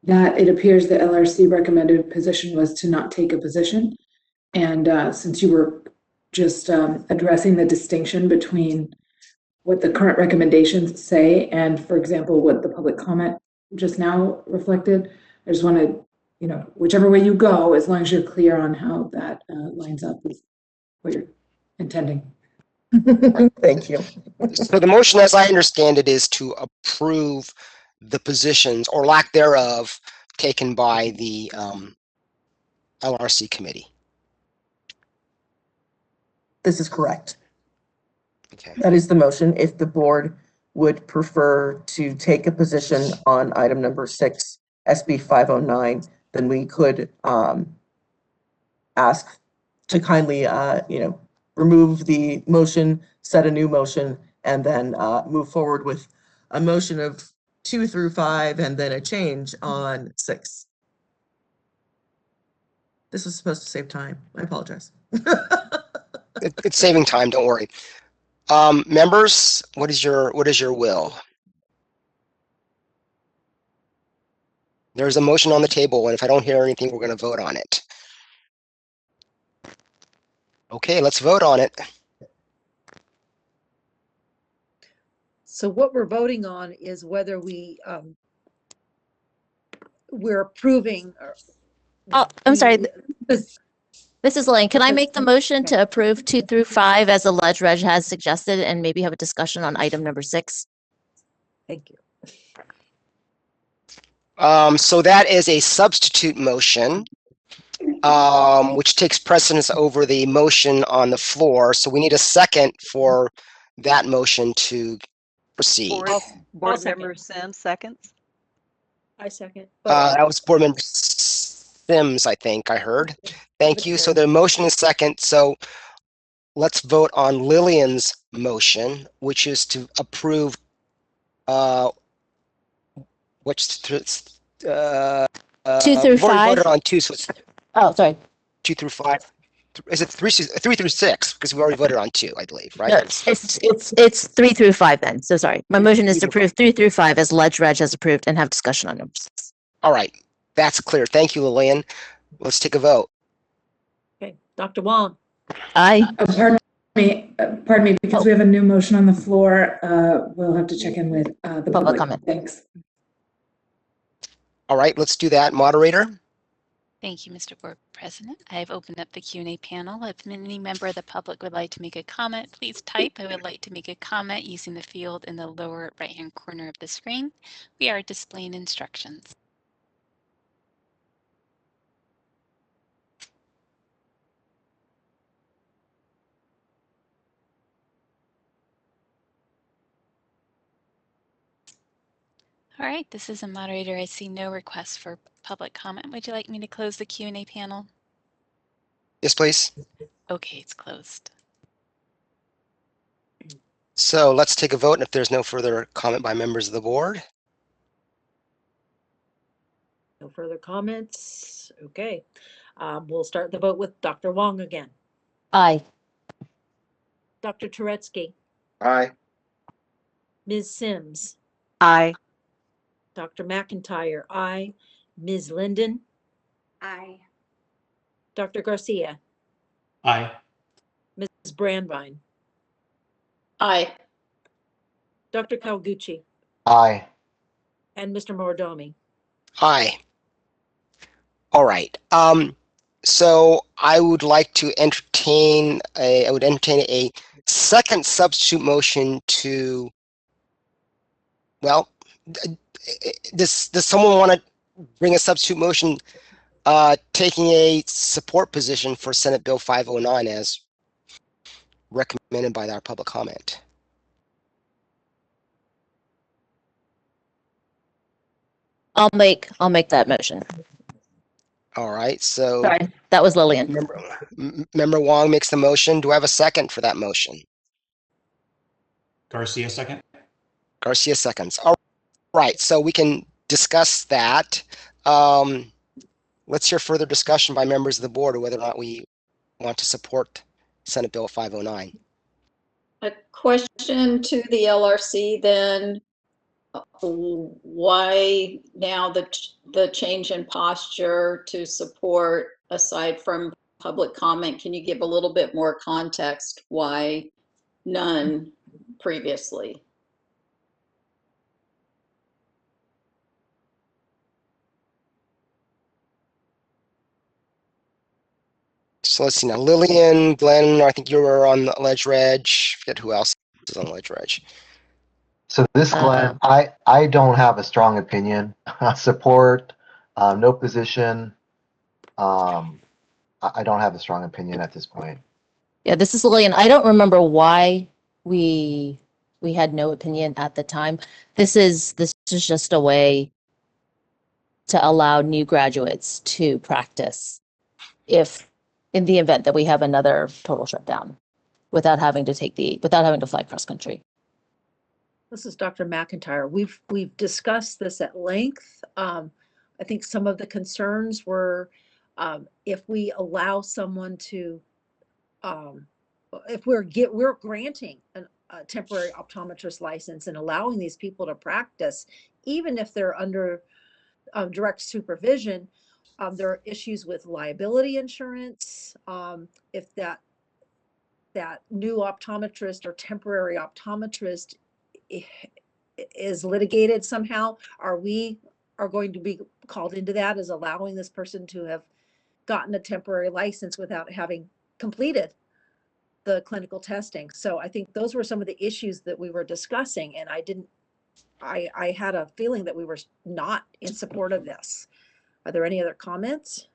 that it appears the LRC recommended position was to not take a position. And since you were just addressing the distinction between what the current recommendations say and, for example, what the public comment just now reflected, I just want to, whichever way you go, as long as you're clear on how that lines up with what you're intending. Thank you. So the motion, as I understand it, is to approve the positions or lack thereof taken by the LRC committee. This is correct. Okay. That is the motion. If the board would prefer to take a position on item number 6, SB 509, then we could ask to kindly, remove the motion, set a new motion, and then move forward with a motion of 2 through 5 and then a change on 6. This was supposed to save time. I apologize. It's saving time. Don't worry. Members, what is your will? There's a motion on the table, and if I don't hear anything, we're going to vote on it. Okay, let's vote on it. So what we're voting on is whether we're approving. Oh, I'm sorry. This This is Lane. Can I make the motion to approve 2 through 5 as the ledge reg has suggested and maybe have a discussion on item number 6? Thank you. So that is a substitute motion, which takes precedence over the motion on the floor. So we need a second for that motion to proceed. Board Member Sims seconds. I second. That was Board Member Sims, I think I heard. Thank you. So the motion is second. So let's vote on Lillian's motion, which is to approve what's 2 through we've already 5. voted on 2, so it's Oh, sorry. 2 through 5. Is it 3 through 6? Because we already voted on 2, I believe, right? No, it's 3 through 5 then. So sorry. My motion is to approve 3 through 5 as ledge reg has approved and have discussion on number 6. All right. That's clear. Thank you, Lillian. Let's take a vote. Okay, Dr. Wong. Aye. Pardon me, because we have a new motion on the floor, we'll have to check in with the public comment. Thanks. All right, let's do that. Moderator? Thank you, Mr. Board President. I have opened up the Q&A panel. If any member of the public would like to make a comment, please type "I would like to make a comment" using the field in the lower right-hand corner of the screen. We are displaying instructions. All right, this is a moderator. I see no requests for public comment. Would you like me to close the Q&A panel? Yes, please. Okay, it's closed. So let's take a vote, and if there's no further comment by members of the board. No further comments. Okay. We'll start the vote with Dr. Wong again. Aye. Dr. Turetsky. Aye. Ms. Sims. Aye. Dr. McIntyre. Aye. Ms. Linden. Aye. Dr. Garcia. Aye. Ms. Brandvine. Aye. Dr. Kawaguchi. Aye. And Mr. Mordomi. Aye. All right. So I would like to entertain a second substitute motion to, well, does someone want to bring a substitute motion taking a support position for Senate Bill 509 as recommended by our public comment? I'll make that motion. All right, so Sorry, that was Lillian. Member Wong makes the motion. Do I have a second for that motion? Garcia second. Garcia seconds. All right, so we can discuss that. Let's hear further discussion by members of the board of whether or not we want to support Senate Bill 509. A question to the LRC then. Why now the change in posture to support aside from public comment? Can you give a little bit more context why none previously? So let's see now. Lillian, Glenn, I think you were on the ledge reg. Forget who else is on the ledge reg. So this, Glenn, I don't have a strong opinion. Support, no position. I don't have a strong opinion at this point. Yeah, this is Lillian. I don't remember why we had no opinion at the time. This is just a way to allow new graduates to practice if in the event that we have another total shutdown without having to fly cross country. This is Dr. McIntyre. We've discussed this at length. I think some of the concerns were if we allow someone to, if we're granting a temporary optometrist license and allowing these people to practice, even if they're under direct supervision, there are issues with liability insurance. If that new optometrist or temporary optometrist is litigated somehow, we are going to be called into that as allowing this person to have gotten a temporary license without having completed the clinical testing. So I think those were some of the issues that we were discussing, and I had a feeling that we were not in support of this. Are there any other comments?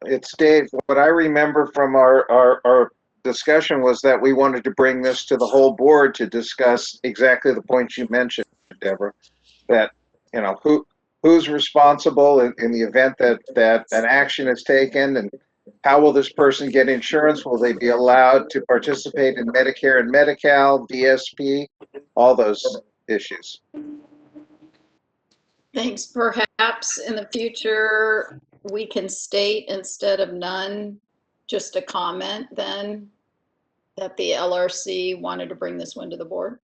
It's Dave. What I remember from our discussion was that we wanted to bring this to the whole board to discuss exactly the points you mentioned, Deborah. That, who's responsible in the event that an action is taken, and how will this person get insurance? Will they be allowed to participate in Medicare and Medi-Cal, DSP, all those issues? Thanks. Perhaps in the future, we can state instead of none, just a comment then that the LRC wanted to bring this one to the board.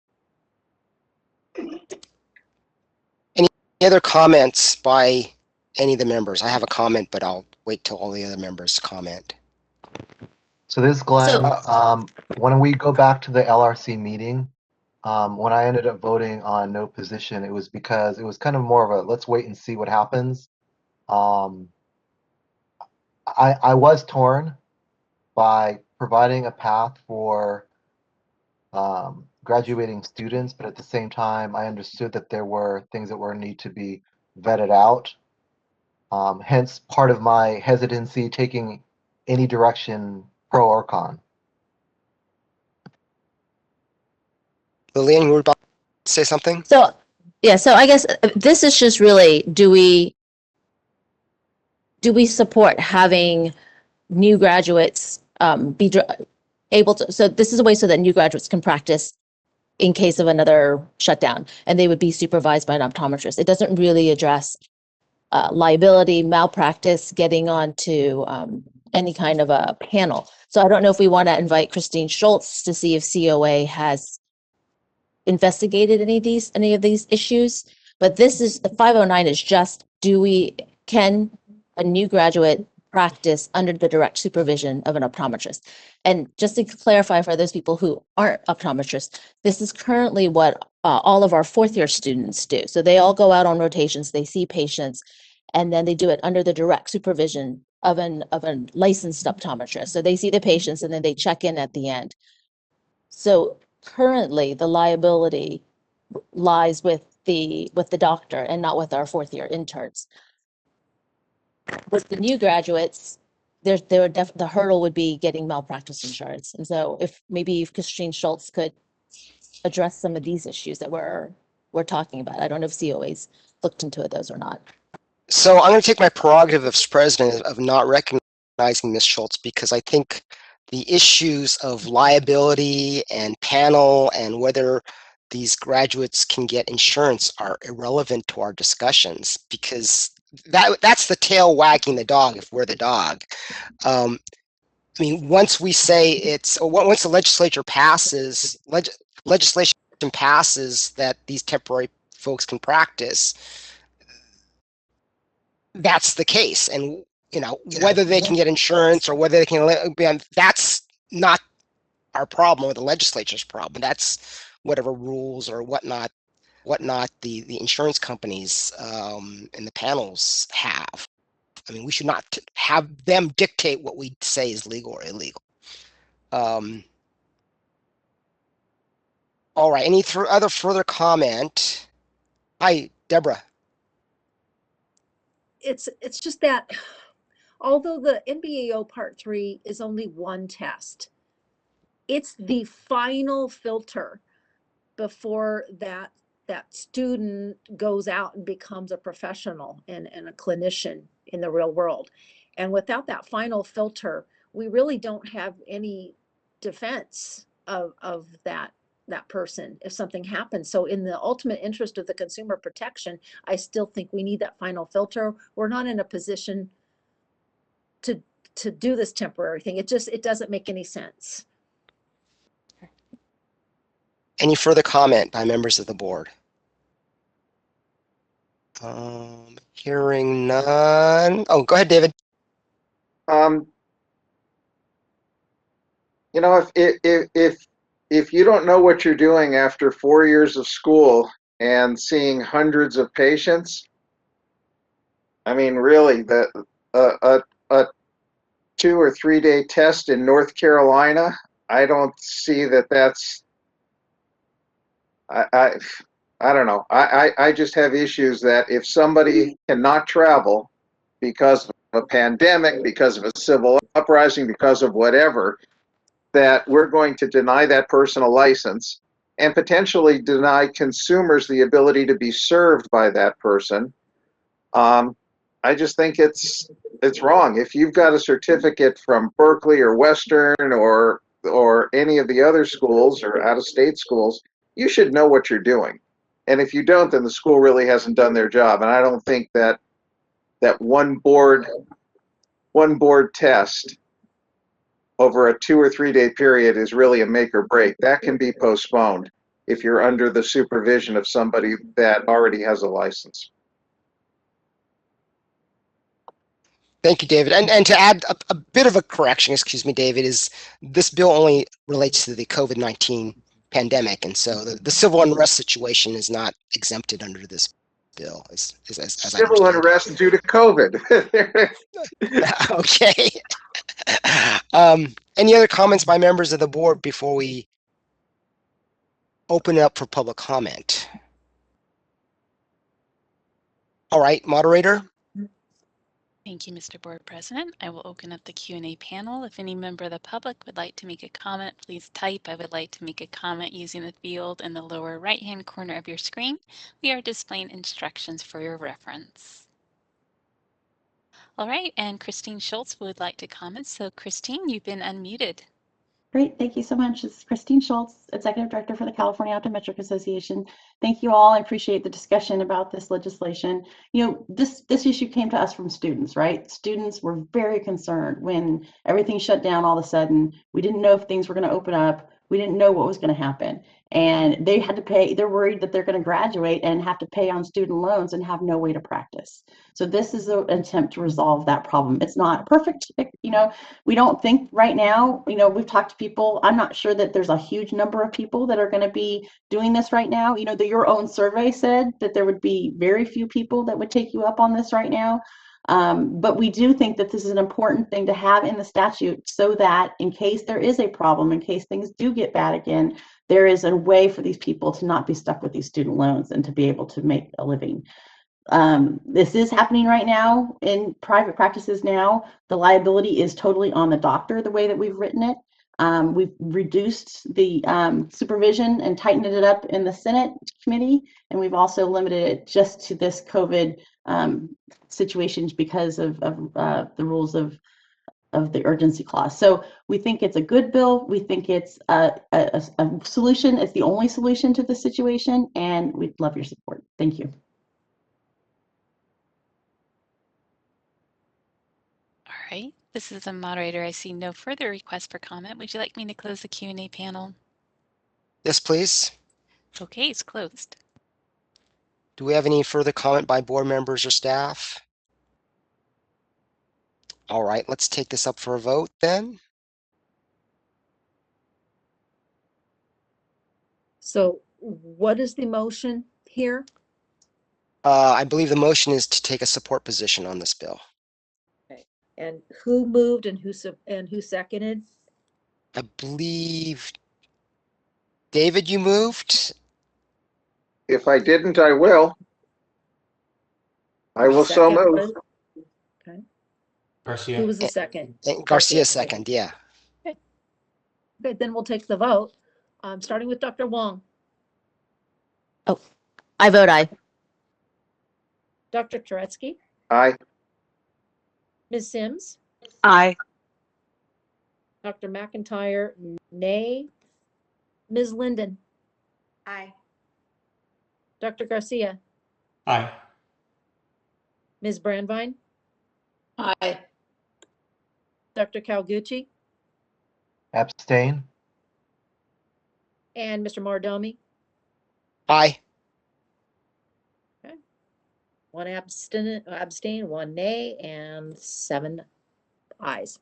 Any other comments by any of the members? I have a comment, but I'll wait till all the other members comment. So this, Glenn, when we go back to the LRC meeting, when I ended up voting on no position, it was because it was kind of more of a let's wait and see what happens. I was torn by providing a path for graduating students, but at the same time, I understood that there were things that were need to be vetted out. Hence, part of my hesitancy taking any direction, pro or con. Lillian, you were about to say something? So, yeah, so I guess this is just really, do we support having new graduates be able to, so this is a way so that new graduates can practice in case of another shutdown, and they would be supervised by an optometrist. It doesn't really address liability, malpractice, getting onto any kind of a panel. So I don't know if we want to invite Christine Schultz to see if COA has investigated any of these issues, but this is the 509 is just, can a new graduate practice under the direct supervision of an optometrist? And just to clarify for those people who aren't optometrists, this is currently what all of our fourth year students do. So they all go out on rotations, they see patients, and then they do it under the direct supervision of a licensed optometrist. So they see the patients and then they check in at the end. So currently the liability lies with the doctor and not with our fourth year interns. With the new graduates, the hurdle would be getting malpractice insurance. And so if Christine Schultz could address some of these issues that we're talking about. I don't know if COA's looked into those or not. So I'm going to take my prerogative as president of not recognizing Ms. Schultz, because I think the issues of liability and panel and whether these graduates can get insurance are irrelevant to our discussions, because that's the tail wagging the dog if we're the dog. I mean, once we say once the legislature passes, legislation passes that these temporary folks can practice, that's the case. And, whether they can get insurance or whether they can, that's not our problem or the legislature's problem. That's whatever rules or whatnot the insurance companies and the panels have. I mean, we should not have them dictate what we say is legal or illegal. All right. Any other further comment? Hi, Deborah. It's just that although the NBAO Part 3 is only one test, it's the final filter before that student goes out and becomes a professional and a clinician in the real world. And without that final filter, we really don't have any defense of that that person if something happens. So in the ultimate interest of the consumer protection, I still think we need that final filter. We're not in a position to do this temporary thing. It doesn't make any sense. Any further comment by members of the board? Hearing none. Oh, go ahead, David. You know, if you don't know what you're doing after 4 years of school and seeing hundreds of patients, I mean, really, a 2 or 3 day test in North Carolina, I don't see that's. I don't know. I just have issues that if somebody cannot travel because of a pandemic, because of a civil uprising, because of whatever, that we're going to deny that person a license and potentially deny consumers the ability to be served by that person. I just think it's wrong. If you've got a certificate from Berkeley or Western or any of the other schools or out-of-state schools, you should know what you're doing. And if you don't, then the school really hasn't done their job. And I don't think that one board test over a 2 or 3 day period is really a make or break. That can be postponed if you're under the supervision of somebody that already has a license. Thank you, David. And to add a bit of a correction, excuse me, David, is this bill only relates to the COVID-19 pandemic, and so the civil unrest situation is not exempted under this bill, as Civil unrest due to COVID. Okay. Any other comments by members of the board before we open it up for public comment? All right, moderator. Thank you, Mr. Board President. I will open up the Q&A panel. If any member of the public would like to make a comment, please type "I would like to make a comment" using the field in the lower right-hand corner of your screen. We are displaying instructions for your reference. All right, and Christine Schultz would like to comment. So Christine, you've been unmuted. Great, thank you so much. This is Christine Schultz, Executive Director for the California Optometric Association. Thank you all. I appreciate the discussion about this legislation. You know, this issue came to us from students, right? Students were very concerned when everything shut down all of a sudden. We didn't know if things were going to open up. We didn't know what was going to happen. And they had to pay, they're worried that they're going to graduate and have to pay on student loans and have no way to practice. So this is an attempt to resolve that problem. It's not perfect, you know, we don't think right now, you know, we've talked to people. I'm not sure that there's a huge number of people that are going to be doing this right now. You know, your own survey said that there would be very few people that would take you up on this right now. But we do think that this is an important thing to have in the statute so that in case there is a problem, in case things do get bad again, there is a way for these people to not be stuck with these student loans and to be able to make a living. This is happening right now in private practices now. The liability is totally on the doctor, the way that we've written it. We've reduced the supervision and tightened it up in the Senate committee, and we've also limited it just to this COVID situations because of the rules of the urgency clause. So we think it's a good bill. We think it's a solution. It's the only solution to the situation, and we'd love your support. Thank you. All right, this is the moderator. I see no further requests for comment. Would you like me to close the Q&A panel? Yes, please. Okay, it's closed. Do we have any further comment by board members or staff? All right, let's take this up for a vote then. So what is the motion here? I believe the motion is to take a support position on this bill. Okay. And who moved and who seconded? I believe, David, you moved? If I didn't, I will. I will so move. Okay. Garcia. Who was the second? Garcia second, yeah. Okay. Okay, then we'll take the vote. Starting with Dr. Wong. Oh, I vote aye. Dr. Turetsky. Aye. Ms. Sims. Aye. Dr. McIntyre, nay. Ms. Linden. Aye. Dr. Garcia, Aye. Ms. Brandvine, Aye. Dr. Calgucci, Abstain? and Mr. Mordomi. Aye. One abstain, one nay, and 7 ayes.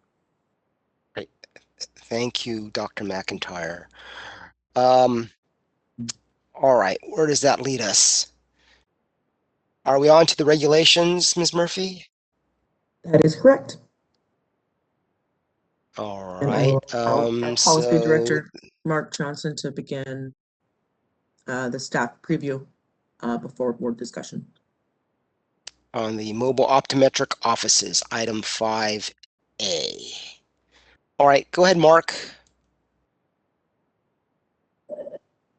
Great. Thank you, Dr. McIntyre. All right, where does that lead us? Are we on to the regulations, Ms. Murphy? That is correct. All And I right. will allow our policy So director, Mark Johnson, to begin the staff preview before board discussion. on the mobile optometric offices, item 5A. All right, go ahead, Mark.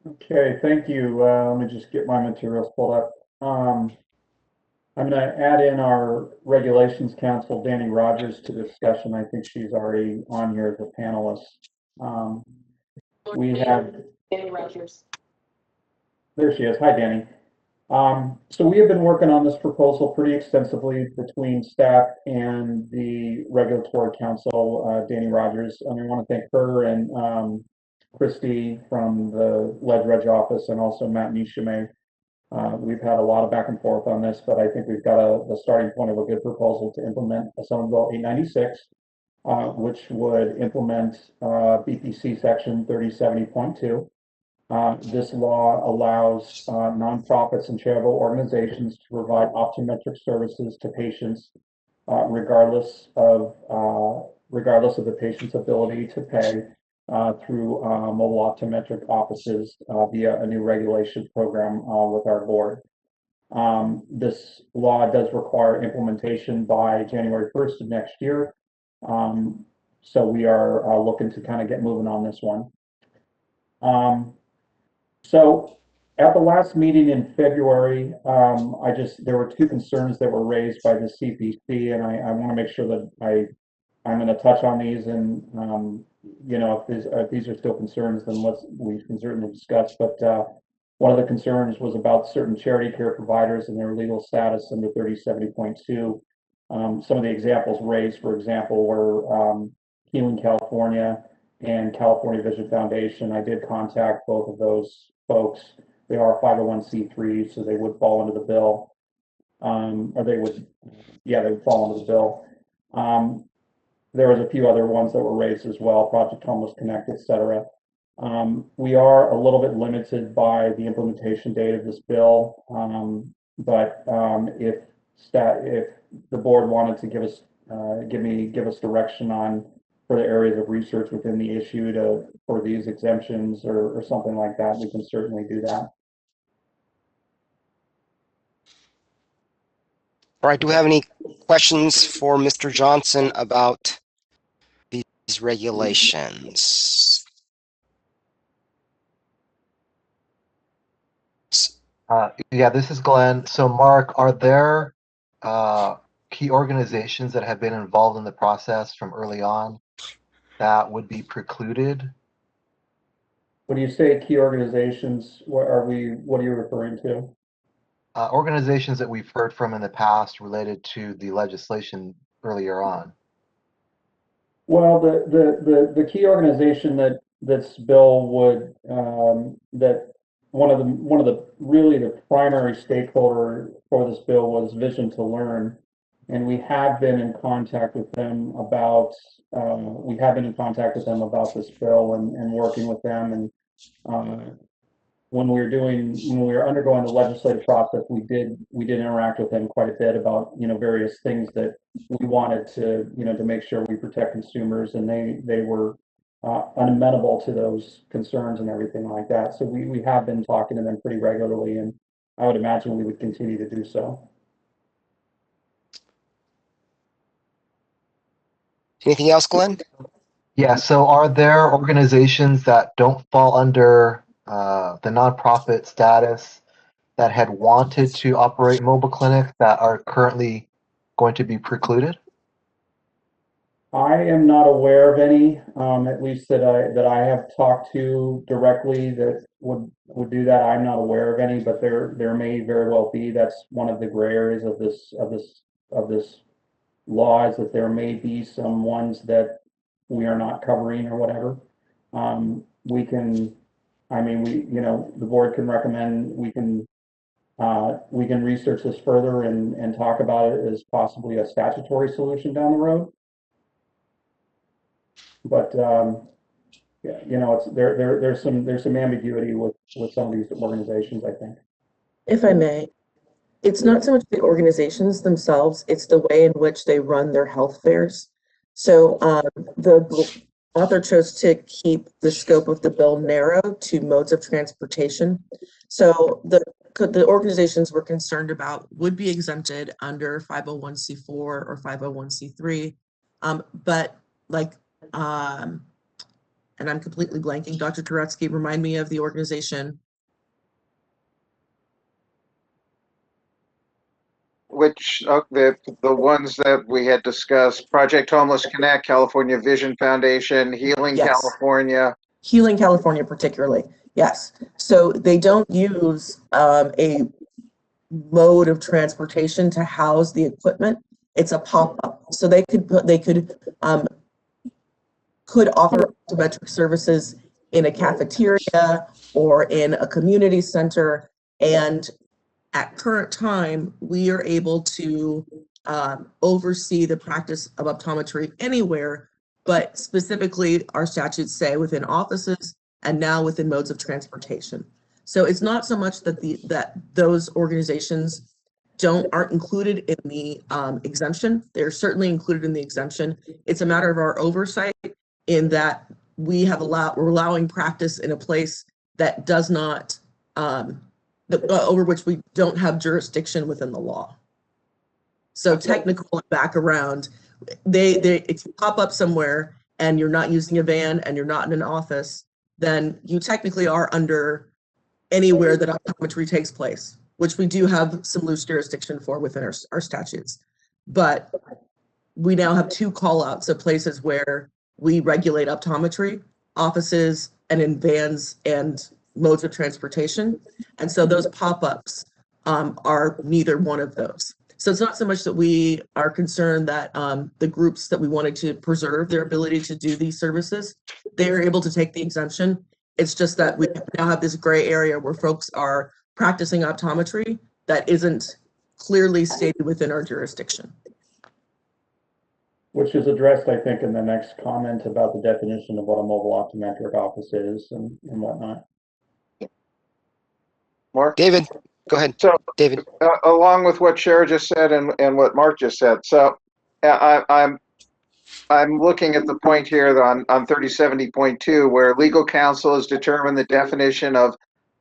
Okay, thank you. Let me just get my materials pulled up. I'm going to add in our regulations counsel, Danny Rogers, to discussion. I think she's already on here as a panelist. We have Danny Rogers. There she is. Hi, Danny. So we have been working on this proposal pretty extensively between staff and the regulatory counsel, Danny Rogers. And I want to thank her and Christy from the Ledge office and also Matt Nishime. We've had a lot of back and forth on this, but I think we've got the starting point of a good proposal to implement Assembly Bill 896, which would implement BPC section 3070.2. This law allows nonprofits and charitable organizations to provide optometric services to patients regardless of the patient's ability to pay through mobile optometric offices via a new regulation program with our board. This law does require implementation by January 1st of next year. So we are looking to kind of get moving on this one. So at the last meeting in February, there were 2 concerns that were raised by the CPC, and I want to make sure that I'm going to touch on these, and if these are still concerns, then we can certainly discuss. But one of the concerns was about certain charity care providers and their legal status under 3070.2. Some of the examples raised, for example, were Healing California and California Vision Foundation. I did contact both of those folks. They are 501c3, so they would fall under the bill. They would fall under the bill. There was a few other ones that were raised as well, Project Homeless Connect, et cetera. We are a little bit limited by the implementation date of this bill, but if the board wanted to give us direction on further areas of research within the issue for these exemptions or something like that, we can certainly do that. All right, do we have any questions for Mr. Johnson about these regulations? Yeah, this is Glenn. So Mark, are there key organizations that have been involved in the process from early on that would be precluded? When you say key organizations, what are you referring to? Organizations that we've heard from in the past related to the legislation earlier on. Well, the key organization that this bill would that one of the really the primary stakeholder for this bill was Vision to Learn, and we have been in contact with them about this bill and working with them. And when we were undergoing the legislative process, we did interact with them quite a bit about various things that we wanted to make sure we protect consumers, and they were unamenable to those concerns and everything like that. So we have been talking to them pretty regularly, and I would imagine we would continue to do so. Anything else, Glenn? Yeah, so are there organizations that don't fall under the nonprofit status that had wanted to operate mobile clinics that are currently going to be precluded? I am not aware of any, at least that I have talked to directly that would do that. I'm not aware of any, but there may very well be. That's one of the gray areas of this law, is that there may be some ones that we are not covering or whatever. We can, I mean, the board can recommend, we can research this further and talk about it as possibly a statutory solution down the road. But yeah, there's some ambiguity with some of these organizations, I think. If I may, it's not so much the organizations themselves, it's the way in which they run their health fairs. So the author chose to keep the scope of the bill narrow to modes of transportation. So the organizations we're concerned about would be exempted under 501c4 or 501c3, but like and I'm completely blanking. Dr. Turetsky, remind me of the organization. Which the ones that we had discussed: Project Homeless Connect, California Vision Foundation, Healing Yes. California. Healing California particularly, yes. So they don't use a mode of transportation to house the equipment. It's a pop-up. So they could offer optometric services in a cafeteria or in a community center. And at current time, we are able to oversee the practice of optometry anywhere, but specifically our statutes say within offices and now within modes of transportation. So it's not so much that those organizations aren't included in the exemption. They're certainly included in the exemption. It's a matter of our oversight in that we're allowing practice in a place that does not over which we don't have jurisdiction within the law. So technical back around, if you pop up somewhere and you're not using a van and you're not in an office, then you technically are under anywhere that optometry takes place, which we do have some loose jurisdiction for within our statutes. But we now have two call outs of places where we regulate optometry: offices and in vans and modes of transportation. And so those pop-ups are neither one of those. So it's not so much that we are concerned that the groups that we wanted to preserve their ability to do these services, they're able to take the exemption. It's just that we now have this gray area where folks are practicing optometry that isn't clearly stated within our jurisdiction. Which is addressed, I think, in the next comment about the definition of what a mobile optometric office is and whatnot. Mark? David, go ahead. So, David. Along with what Shara just said and what Mark just said, so I'm looking at the point here on 3070.2, where legal counsel has determined the definition of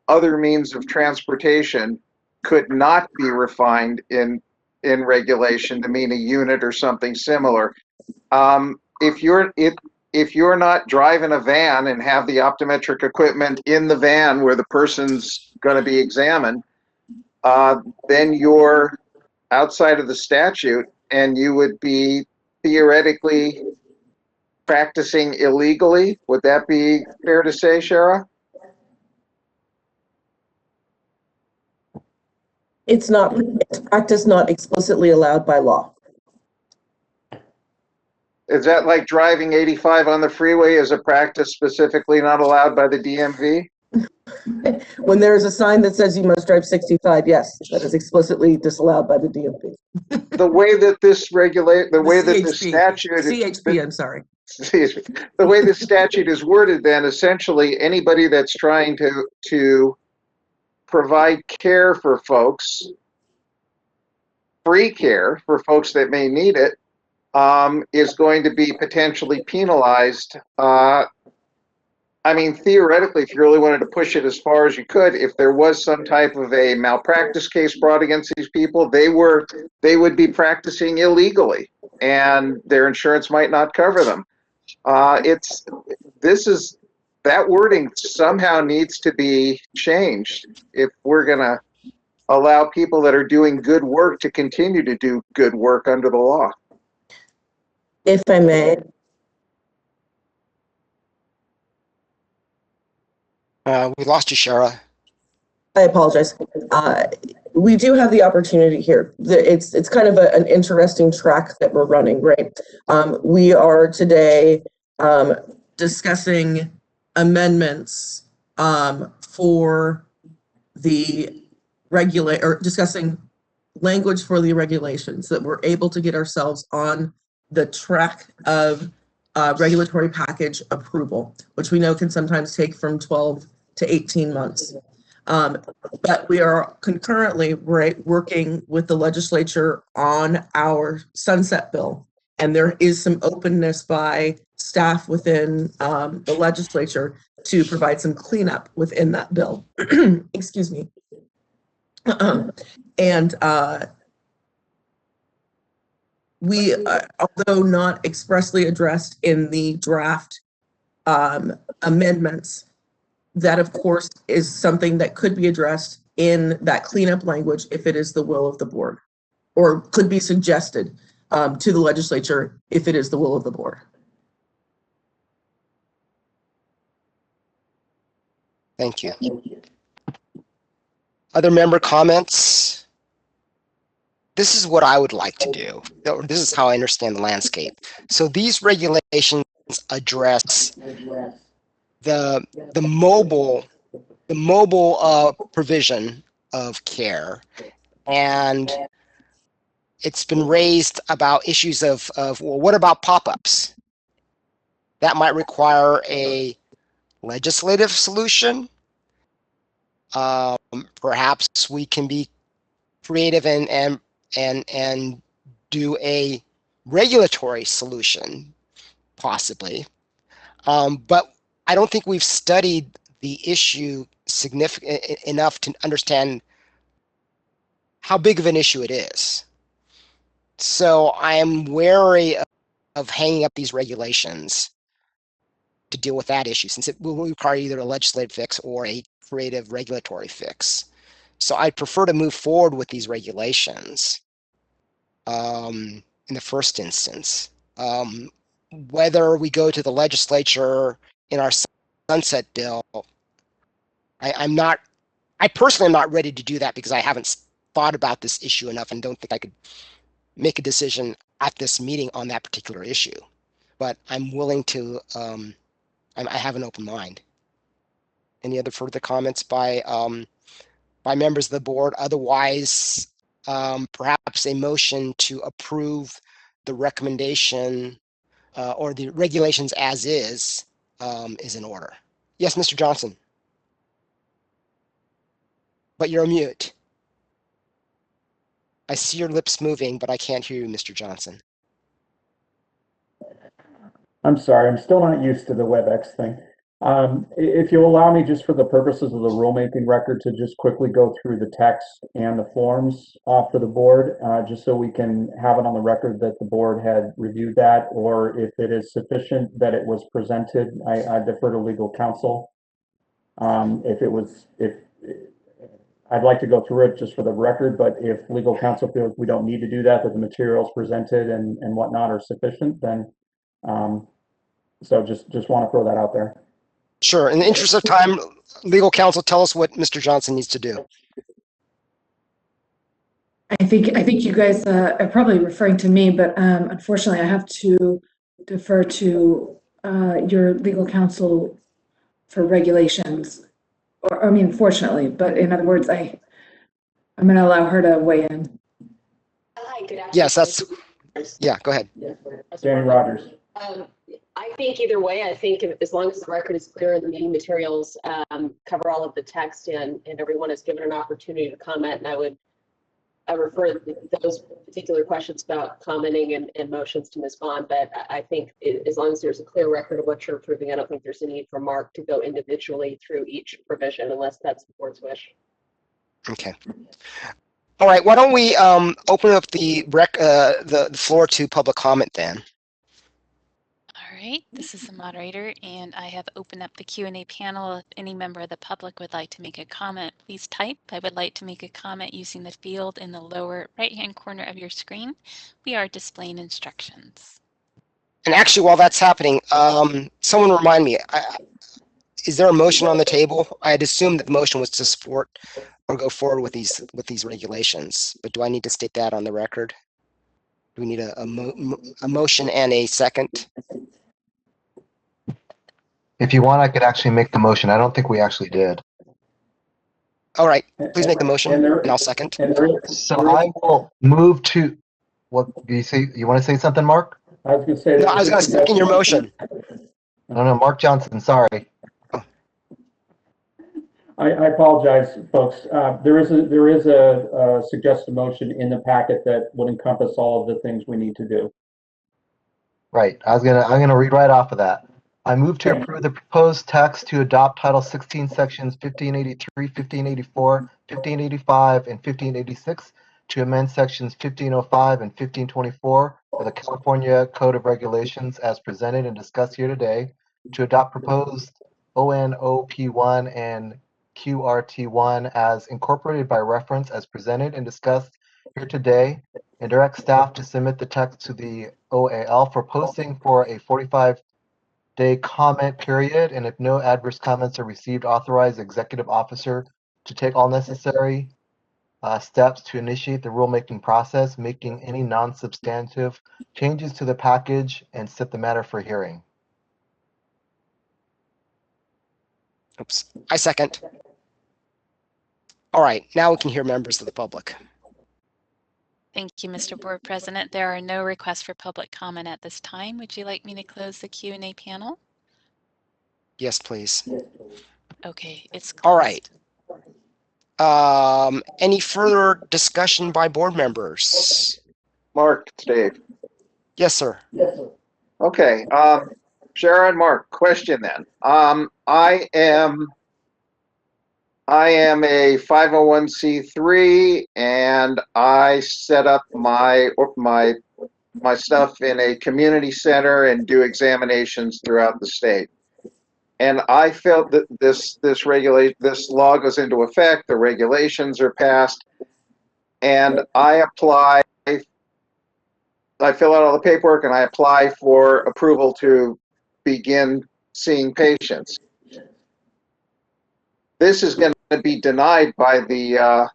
other means of transportation could not be refined in regulation to mean a unit or something similar. If you're not driving a van and have the optometric equipment in the van where the person's going to be examined, then you're outside of the statute, and you would be theoretically practicing illegally. Would that be fair to say, Shara? It's practice not explicitly allowed by law. Is that like driving 85 on the freeway as a practice specifically not allowed by the DMV? When there is a sign that says you must drive 65, yes, that is explicitly disallowed by the DMV. The way that this statute, CHP, I'm sorry. The way this statute is worded, then essentially anybody that's trying to provide care for folks, free care for folks that may need it, is going to be potentially penalized. I mean, theoretically, if you really wanted to push it as far as you could, if there was some type of a malpractice case brought against these people, they would be practicing illegally, and their insurance might not cover them. That wording somehow needs to be changed if we're going to allow people that are doing good work to continue to do good work under the law. If I may. We lost you, Shara. I apologize. We do have the opportunity here. It's kind of an interesting track that we're running, right? We are today discussing amendments for the discussing language for the regulations, that we're able to get ourselves on the track of regulatory package approval, which we know can sometimes take from 12 to 18 months. But we are concurrently working with the legislature on our sunset bill. And there is some openness by staff within the legislature to provide some cleanup within that bill. Excuse me. And we, although not expressly addressed in the draft amendments, that of course is something that could be addressed in that cleanup language if it is the will of the board, or could be suggested to the legislature if it is the will of the board. Thank you. Other member comments? This is what I would like to do. This is how I understand the landscape. So these regulations address the mobile provision of care, and it's been raised about issues of well, what about pop-ups? That might require a legislative solution. Perhaps we can be creative and do a regulatory solution, possibly. But I don't think we've studied the issue significant enough to understand how big of an issue it is. So I am wary of hanging up these regulations to deal with that issue, since it will require either a legislative fix or a creative regulatory fix. So I'd prefer to move forward with these regulations in the first instance. Whether we go to the legislature in our sunset bill, I personally am not ready to do that because I haven't thought about this issue enough and don't think I could make a decision at this meeting on that particular issue. But I'm willing to, I have an open mind. Any other further comments by members of the board? Otherwise, perhaps a motion to approve the recommendation or the regulations as is in order. Yes, Mr. Johnson. But you're on mute. I see your lips moving, but I can't hear you, Mr. Johnson. I'm sorry, I'm still not used to the WebEx thing. If you'll allow me, just for the purposes of the rulemaking record, to just quickly go through the text and the forms for the board, just so we can have it on the record that the board had reviewed that, or if it is sufficient that it was presented, I defer to legal counsel. If I'd like to go through it just for the record, but if legal counsel feels we don't need to do that, that the materials presented and whatnot are sufficient, then so just want to throw that out there. Sure. In the interest of time, legal counsel, tell us what Mr. Johnson needs to do. I think you guys are probably referring to me, but unfortunately, I have to defer to your legal counsel for regulations. Or I mean, fortunately, but in other words, I'm going to allow her to weigh in. Hi, good afternoon. Yes, yeah, go ahead. Danny Rogers. I think either way, I think as long as the record is clear and the meeting materials cover all of the text and everyone is given an opportunity to comment, and I refer those particular questions about commenting and motions to Ms. Bond, but I think as long as there's a clear record of what you're approving, I don't think there's a need for Mark to go individually through each provision unless that's the board's wish. Okay. All right, why don't we open up the floor to public comment then? All right, this is the moderator, and I have opened up the Q&A panel. If any member of the public would like to make a comment, please type. I would like to make a comment using the field in the lower right-hand corner of your screen. We are displaying instructions. And actually, while that's happening, someone remind me, is there a motion on the table? I had assumed that the motion was to support or go forward with these regulations, but do I need to state that on the record? Do we need a motion and a second? If you want, I could actually make the motion. I don't think we actually did. All right, please make the motion, And and I'll second. So I will move to, what, do you say, you want to say something, Mark? I was going to say. No, I was going to second your motion. No, Mark Johnson, sorry. I apologize, folks. There is a suggested motion in the packet that would encompass all of the things we need to do. Right, I'm gonna read right off of that. I move to approve the proposed text to adopt Title 16, Sections 1583, 1584, 1585, and 1586 to amend Sections 1505 and 1524 of the California Code of Regulations as presented and discussed here today, to adopt proposed ONOP1 and QRT1 as incorporated by reference as presented and discussed here today, and direct staff to submit the text to the OAL for posting for a 45-day comment period, and if no adverse comments are received, authorize the executive officer to take all necessary steps to initiate the rulemaking process, making any non-substantive changes to the package, and set the matter for hearing. Oops, I second. All right, now we can hear members of the public. Thank you, Mr. Board President. There are no requests for public comment at this time. Would you like me to close the Q&A panel? Yes, please. Okay, it's closed. All right. Any further discussion by board members? Mark, it's Dave. Yes, sir. Okay, Sharon, Mark, question then. I am a 501c3 and I set up my stuff in a community center and do examinations throughout the state. And I felt that this law goes into effect, the regulations are passed, and I fill out all the paperwork and I apply for approval to begin seeing patients. This is going to be denied by the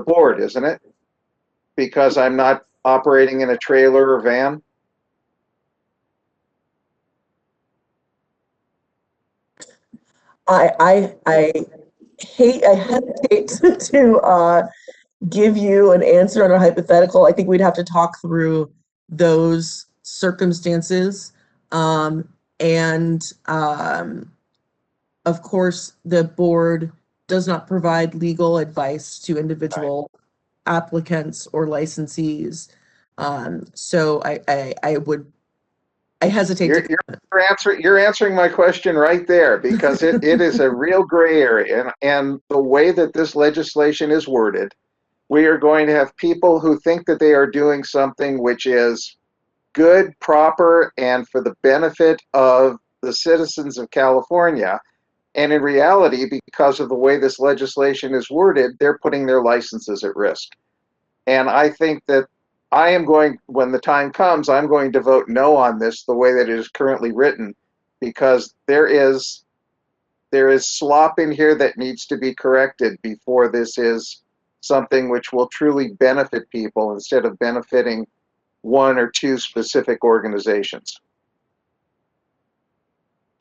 board, isn't it? Because I'm not operating in a trailer or van. I hesitate to give you an answer on a hypothetical. I think we'd have to talk through those circumstances. Of course, the board does not provide legal advice to individual applicants or licensees. So I hesitate You're answering my question right there, because it is a real gray area, and the way that this legislation is worded, we are going to have people who think that they are doing something which is good, proper, and for the benefit of the citizens of California. And in reality, because of the way this legislation is worded, they're putting their licenses at risk. And I think that when the time comes, I'm going to vote no on this the way that it is currently written, because there is slop in here that needs to be corrected before this is something which will truly benefit people instead of benefiting one or two specific organizations.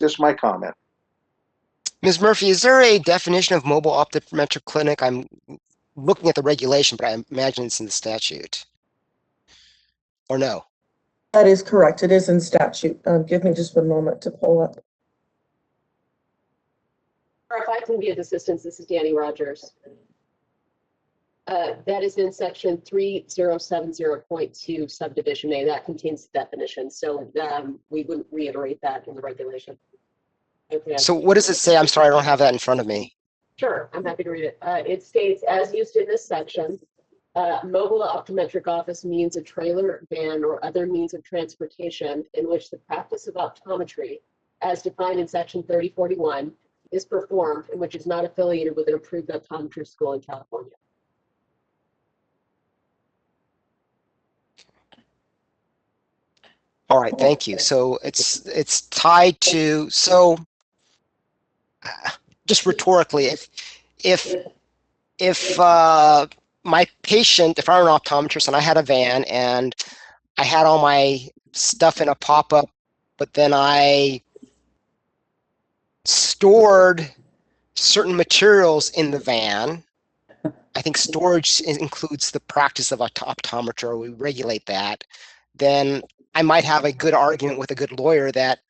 Just my comment. Ms. Murphy, is there a definition of mobile optometric clinic? I'm looking at the regulation, but I imagine it's in the statute. Or no? That is correct. It is in statute. Give me just 1 moment to pull up. Or if I can be of assistance, this is Danny Rogers. That is in section 3070.2 subdivision A. That contains the definition. So we wouldn't reiterate that in the regulation. Okay. So what does it say? I'm sorry, I don't have that in front of me. Sure, I'm happy to read it. It states, as used in this section, mobile optometric office means a trailer, van, or other means of transportation in which the practice of optometry, as defined in section 3041, is performed and which is not affiliated with an approved optometry school in California. All right, thank you. So it's tied to, so just rhetorically, if my patient, if I were an optometrist and I had a van and I had all my stuff in a pop-up, but then I stored certain materials in the van. I think storage includes the practice of optometry, we regulate that. Then I might have a good argument with a good lawyer that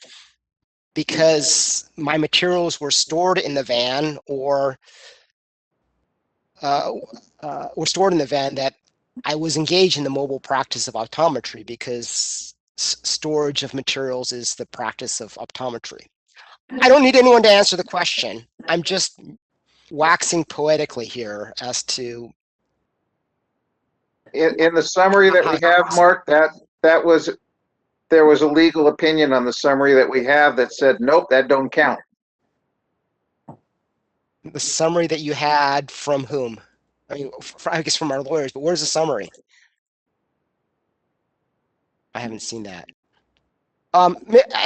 because my materials were stored in the van or stored in the van, that I was engaged in the mobile practice of optometry because storage of materials is the practice of optometry. I don't need anyone to answer the question. I'm just waxing poetically here as to In the summary that we have, Mark, that was, there was a legal opinion on the summary that we have that said, nope, that don't count. the summary that you had from whom? I mean, I guess from our lawyers, but where's the summary? I haven't seen that. And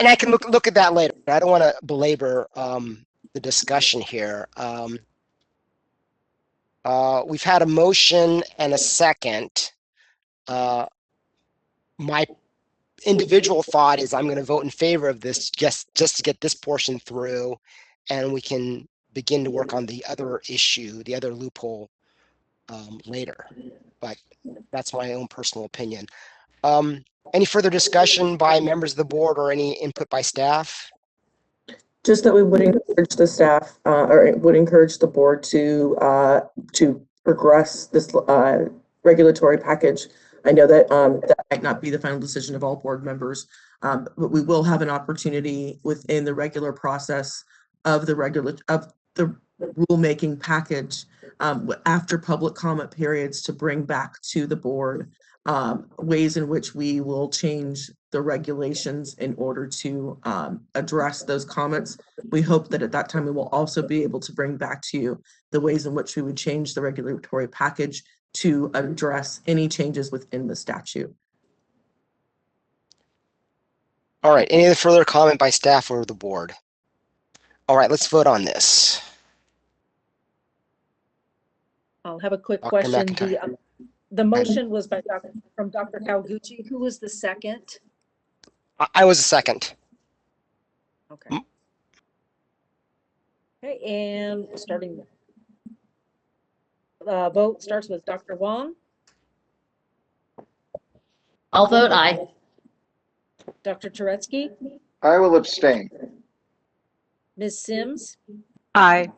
I can look at that later. I don't want to belabor the discussion here. We've had a motion and a second. My individual thought is I'm going to vote in favor of this just to get this portion through, and we can begin to work on the other issue, the other loophole later. But that's my own personal opinion. Any further discussion by members of the board or any input by staff? Just that we would encourage the staff, or would encourage the board to progress this regulatory package. I know that that might not be the final decision of all board members, but we will have an opportunity within the regular process of the rulemaking package after public comment periods to bring back to the board ways in which we will change the regulations in order to address those comments. We hope that at that time we will also be able to bring back to you the ways in which we would change the regulatory package to address any changes within the statute. All right, any further comment by staff or the board? All right, let's vote on this. I'll have a quick Dr. question. McIntyre. The motion was from Dr. Kawaguchi. Who was the second? I was a second. Okay. Okay, and starting vote starts with Dr. Wong. I'll vote aye. Dr. Turetsky. I will abstain. Ms. Sims. Aye.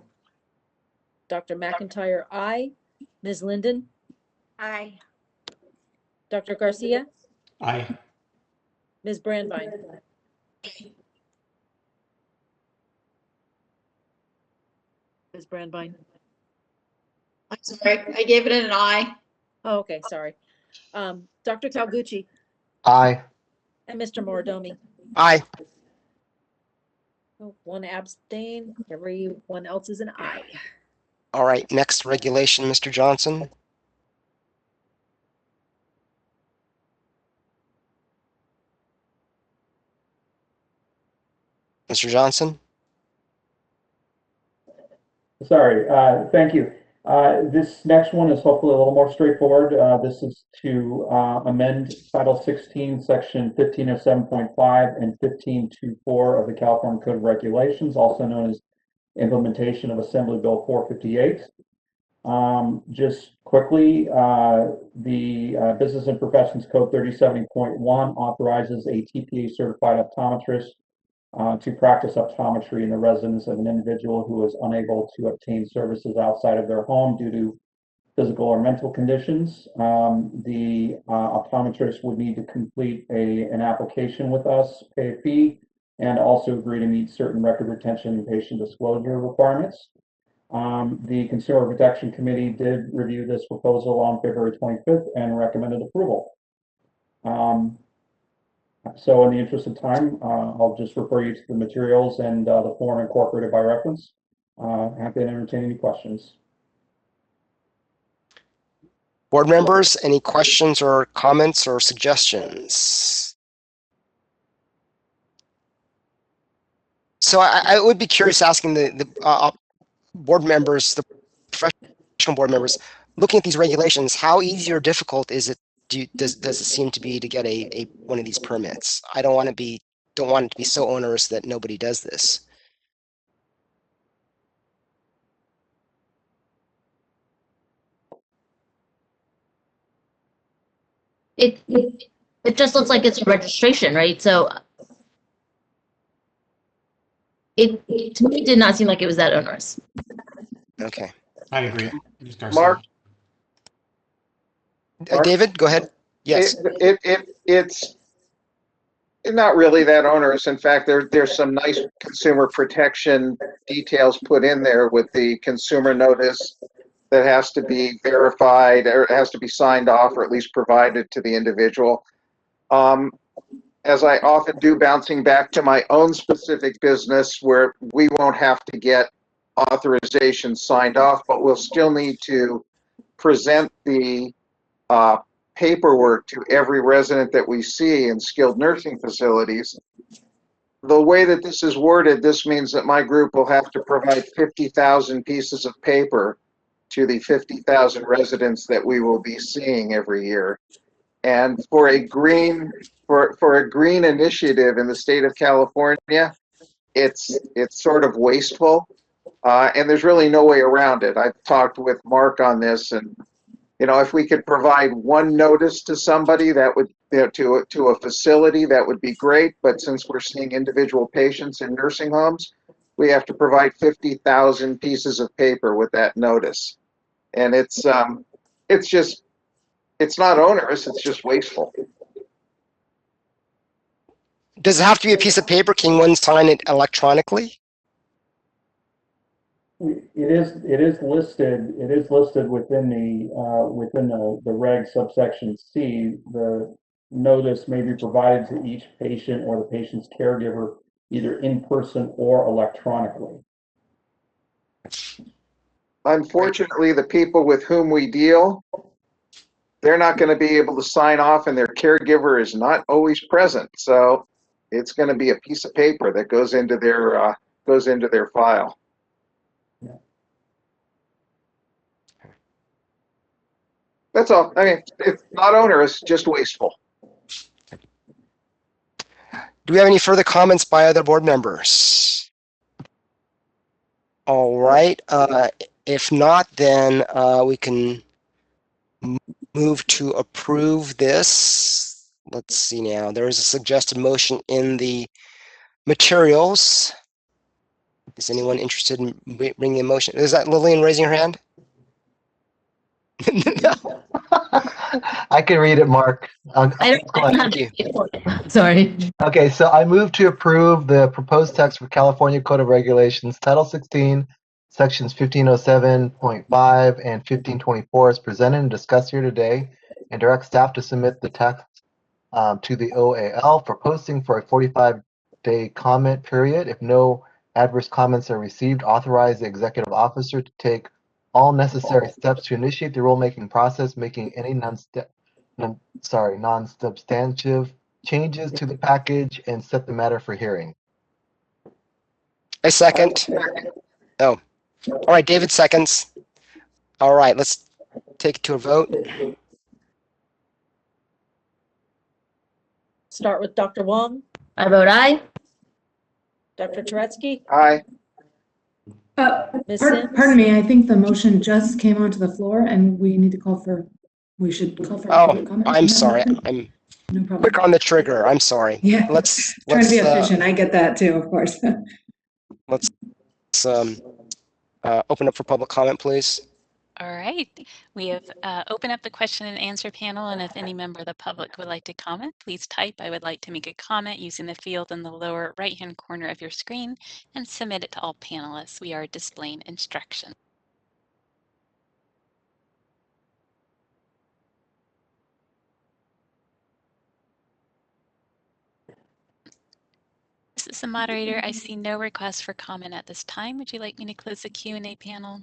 Dr. McIntyre, aye. Ms. Linden. Aye. Dr. Garcia. Aye. Ms. Brandvine. Ms. Brandvine. I'm sorry, I gave it an aye. Oh, okay, sorry. Dr. Kawaguchi. Aye. And Mr. Morodomi. Aye. Oh, one abstain. Everyone else is an aye. All right, next regulation, Mr. Johnson. Mr. Johnson? Sorry, thank you. This next one is hopefully a little more straightforward. This is to amend Title 16, Section 1507.5 and 1524 of the California Code of Regulations, also known as Implementation of Assembly Bill 458. Just quickly, the Business and Professions Code 3070.1 authorizes a TPA certified optometrist to practice optometry in the residence of an individual who is unable to obtain services outside of their home due to physical or mental conditions. The optometrist would need to complete an application with us, pay a fee, and also agree to meet certain record retention and patient disclosure requirements. The Consumer Protection Committee did review this proposal on February 25th and recommended approval. So in the interest of time, I'll just refer you to the materials and the form incorporated by reference. Happy to entertain any questions. Board members, any questions or comments or suggestions? So I would be curious asking the board members, the professional board members, looking at these regulations, how easy or difficult is it? Does it seem to be to get a one of these permits? I don't want it to be so onerous that nobody does this. It just looks like it's a registration, right? So it to me did not seem like it was that onerous. Okay. I agree. Okay. Mark, David, go ahead. Yes. It's not really that onerous. In fact, there's some nice consumer protection details put in there with the consumer notice that has to be verified or it has to be signed off or at least provided to the individual. As I often do, bouncing back to my own specific business where we won't have to get authorization signed off, but we'll still need to present the paperwork to every resident that we see in skilled nursing facilities. The way that this is worded, this means that my group will have to provide 50,000 pieces of paper to the 50,000 residents that we will be seeing every year. And for a green initiative in the state of California, it's sort of wasteful, and there's really no way around it. I've talked with Mark on this, and if we could provide one notice to somebody that would, to a facility, that would be great. But since we're seeing individual patients in nursing homes, we have to provide 50,000 pieces of paper with that notice, and it's not onerous. It's just wasteful. Does it have to be a piece of paper? Can one sign it electronically? It is listed. It is listed within the reg subsection C. The notice may be provided to each patient or the patient's caregiver, either in person or electronically. Unfortunately, the people with whom we deal, they're not going to be able to sign off, and their caregiver is not always present. So it's going to be a piece of paper that goes into their file. That's all. I mean, it's not onerous, just wasteful. Do we have any further comments by other board members? All right. If not, then we can move to approve this. Let's see now. There is a suggested motion in the materials. Is anyone interested in bringing a motion? Is that Lillian raising her hand? No. I can read it, Mark. Thank you. Sorry. Okay, so I move to approve the proposed text for California Code of Regulations, Title 16, Sections 1507.5 and 1524 as presented and discussed here today, and direct staff to submit the text to the OAL for posting for a 45-day comment period. If no adverse comments are received, authorize the executive officer to take all necessary steps to initiate the rulemaking process, making any non-substantive changes to the package and set the matter for hearing. I second. Oh, all right. David seconds. All right. Let's take it to a vote. Start with Dr. Wong. I vote aye. Dr. Turetsky. Aye. Ms. Sims? Pardon me, I think the motion just came onto the floor and we should call for public comment. I'm sorry. I'm no problem. quick on the trigger. I'm sorry. Yeah. Let's Trying to be efficient. I get that too, of course. let's open up for public comment, please. All right, we have opened up the question and answer panel, and if any member of the public would like to comment, please type "I would like to make a comment" using the field in the lower right-hand corner of your screen and submit it to all panelists. We are displaying instructions. This is the moderator. I see no requests for comment at this time. Would you like me to close the Q&A panel?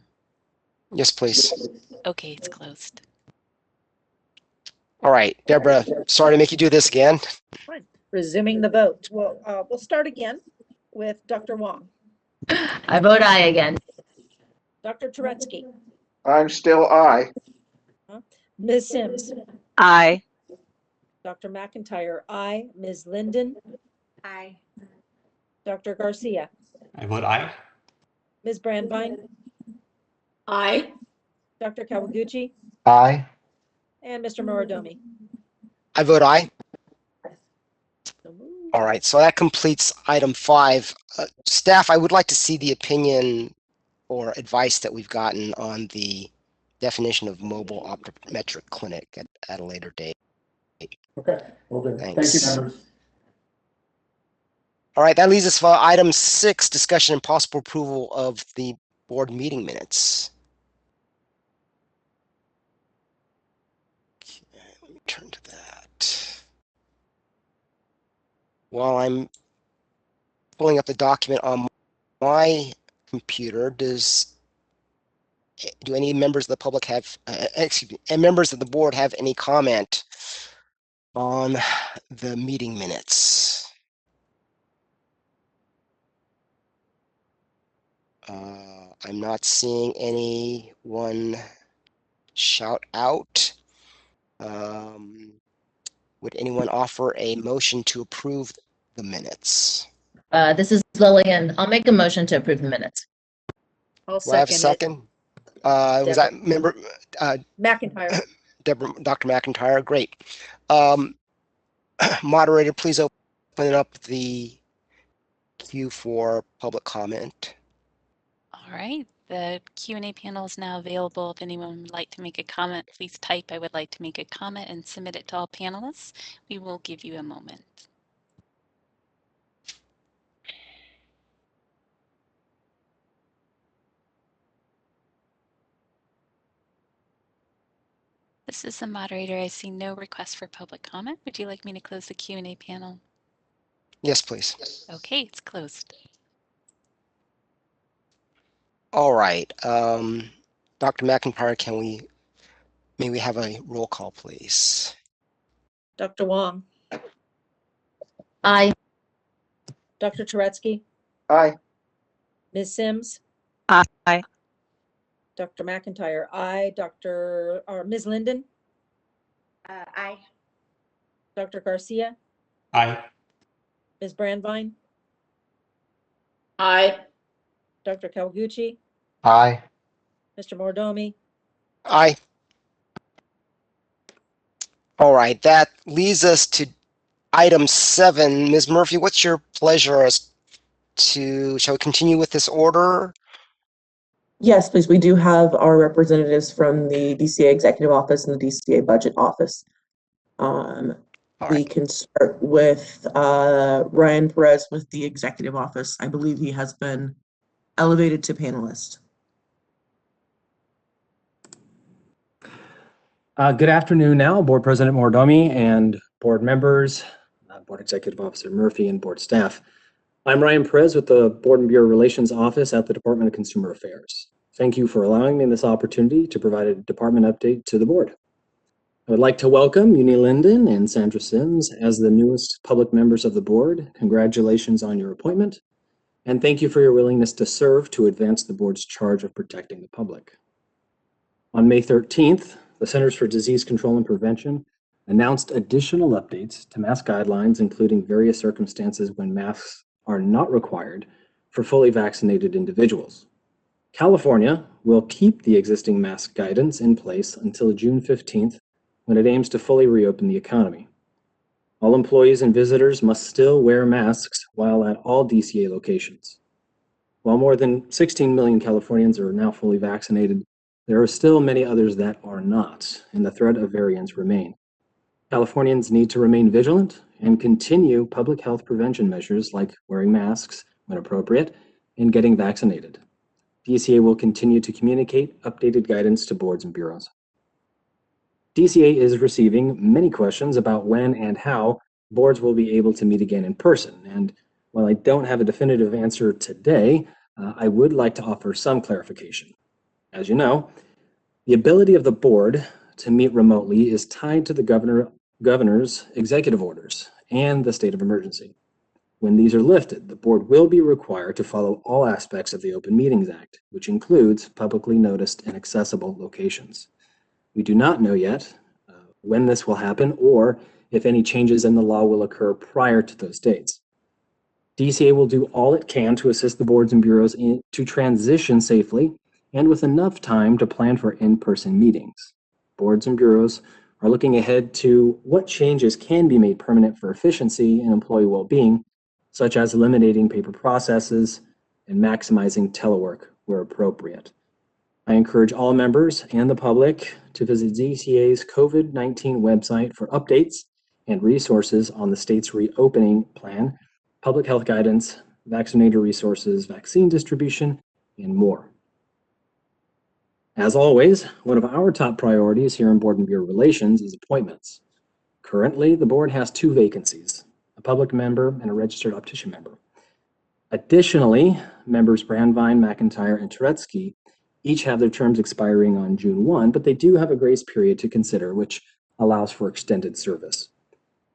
Yes, please. Okay, it's closed. All right, Deborah, sorry to make you do this again. Fine. Resuming the vote. We'll start again. with Dr. Wong, I vote aye again. Dr. Turetsky, I'm still aye. Ms. Sims, Aye. Dr. McIntyre, aye. Ms. Linden, Aye. Dr. Garcia, I vote aye. Ms. Brandvine, Aye. Dr. Kawaguchi, Aye. and Mr. Muradomi. I vote aye. So moved. All right, so that completes item 5. Staff, I would like to see the opinion or advice that we've gotten on the definition of mobile optometric clinic at a later date. Okay, will do. Thank you, Thanks. members. All right, that leads us for item 6, discussion and possible approval of the board meeting minutes. Okay, let me turn to that. While I'm pulling up the document on my computer, do any members of the public have, excuse me, and members of the board have any comment on the meeting minutes? I'm not seeing anyone shout out. Would anyone offer a motion to approve the minutes? This is Lillian. I'll make a motion to approve the minutes. I'll Do I have a second second? Was Deborah. that member McIntyre. Deborah, Dr. McIntyre? Great. Moderator, please open up the queue for public comment. All right, the Q&A panel is now available. If anyone would like to make a comment, please type "I would like to make a comment" and submit it to all panelists. We will give you a moment. This is the moderator. I see no request for public comment. Would you like me to close the Q&A panel? Yes, please. Okay, it's closed. All right. Dr. McIntyre, may we have a roll call, please? Dr. Wong, Aye. Dr. Turetsky, Aye. Ms. Sims, Aye. Dr. McIntyre, aye. Ms. Linden, Aye. Dr. Garcia, Aye. Ms. Brandvine, Aye. Dr. Kawaguchi, Aye. Mr. Mordomi. Aye. All right, that leads us to item 7. Ms. Murphy, what's your pleasure shall we continue with this order? Yes, please. We do have our representatives from the DCA Executive Office and the DCA Budget Office. We can start with Ryan Perez with the Executive Office. I believe he has been elevated to panelist. Good afternoon now, Board President Mordomi and board members, Board Executive Officer Murphy, and board staff. I'm Ryan Perez with the Board and Bureau Relations Office at the Department of Consumer Affairs. Thank you for allowing me this opportunity to provide a department update to the board. I would like to welcome Uni Linden and Sandra Sims as the newest public members of the board. Congratulations on your appointment, and thank you for your willingness to serve to advance the board's charge of protecting the public. On May 13th, the Centers for Disease Control and Prevention announced additional updates to mask guidelines, including various circumstances when masks are not required for fully vaccinated individuals. California will keep the existing mask guidance in place until June 15th, when it aims to fully reopen the economy. All employees and visitors must still wear masks while at all DCA locations. While more than 16 million Californians are now fully vaccinated, there are still many others that are not, and the threat of variants remain. Californians need to remain vigilant and continue public health prevention measures like wearing masks when appropriate and getting vaccinated. DCA will continue to communicate updated guidance to boards and bureaus. DCA is receiving many questions about when and how boards will be able to meet again in person. And while I don't have a definitive answer today, I would like to offer some clarification. As you know, the ability of the board to meet remotely is tied to the governor's executive orders and the state of emergency. When these are lifted, the board will be required to follow all aspects of the Open Meetings Act, which includes publicly noticed and accessible locations. We do not know yet when this will happen or if any changes in the law will occur prior to those dates. DCA will do all it can to assist the boards and bureaus to transition safely and with enough time to plan for in-person meetings. Boards and bureaus are looking ahead to what changes can be made permanent for efficiency and employee well-being, such as eliminating paper processes and maximizing telework where appropriate. I encourage all members and the public to visit DCA's COVID-19 website for updates and resources on the state's reopening plan, public health guidance, vaccinator resources, vaccine distribution, and more. As always, one of our top priorities here in Board and Bureau Relations is appointments. Currently, the board has 2 vacancies, a public member and a registered optician member. Additionally, members Brandvine, McIntyre, and Turetsky each have their terms expiring on June 1, but they do have a grace period to consider, which allows for extended service.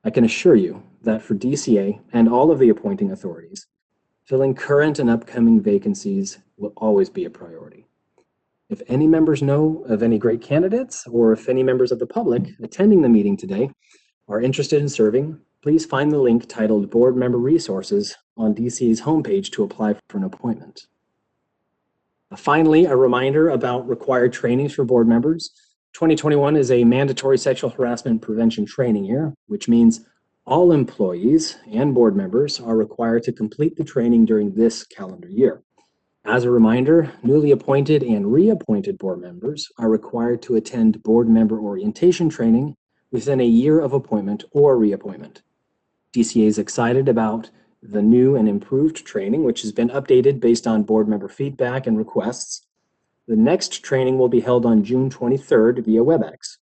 I can assure you that for DCA and all of the appointing authorities, filling current and upcoming vacancies will always be a priority. If any members know of any great candidates, or if any members of the public attending the meeting today are interested in serving, please find the link titled Board Member Resources on DCA's homepage to apply for an appointment. Finally, a reminder about required trainings for board members. 2021 is a mandatory sexual harassment prevention training year, which means all employees and board members are required to complete the training during this calendar year. As a reminder, newly appointed and reappointed board members are required to attend board member orientation training within a year of appointment or reappointment. DCA is excited about the new and improved training, which has been updated based on board member feedback and requests. The next training will be held on June 23rd via WebEx,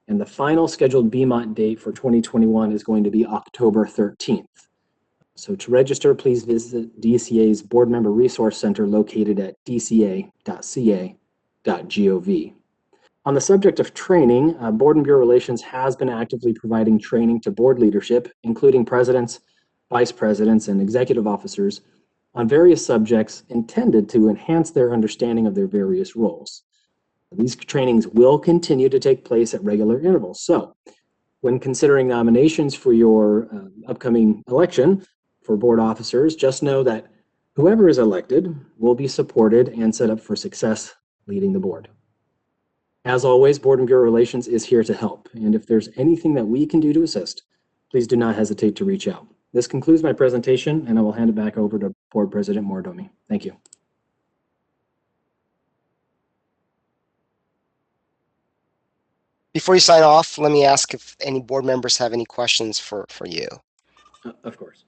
and the final scheduled BMOT date for 2021 is going to be October 13th. So to register, please visit DCA's Board Member Resource Center located at dca.ca.gov. On the subject of training, Board and Bureau Relations has been actively providing training to board leadership, including presidents, vice presidents, and executive officers on various subjects intended to enhance their understanding of their various roles. These trainings will continue to take place at regular intervals. So when considering nominations for your upcoming election for board officers, just know that whoever is elected will be supported and set up for success leading the board. As always, Board and Bureau Relations is here to help, and if there's anything that we can do to assist, please do not hesitate to reach out. This concludes my presentation, and I will hand it back over to Board President Morodomi. Thank you. Before you sign off, let me ask if any board members have any questions for you. Of course.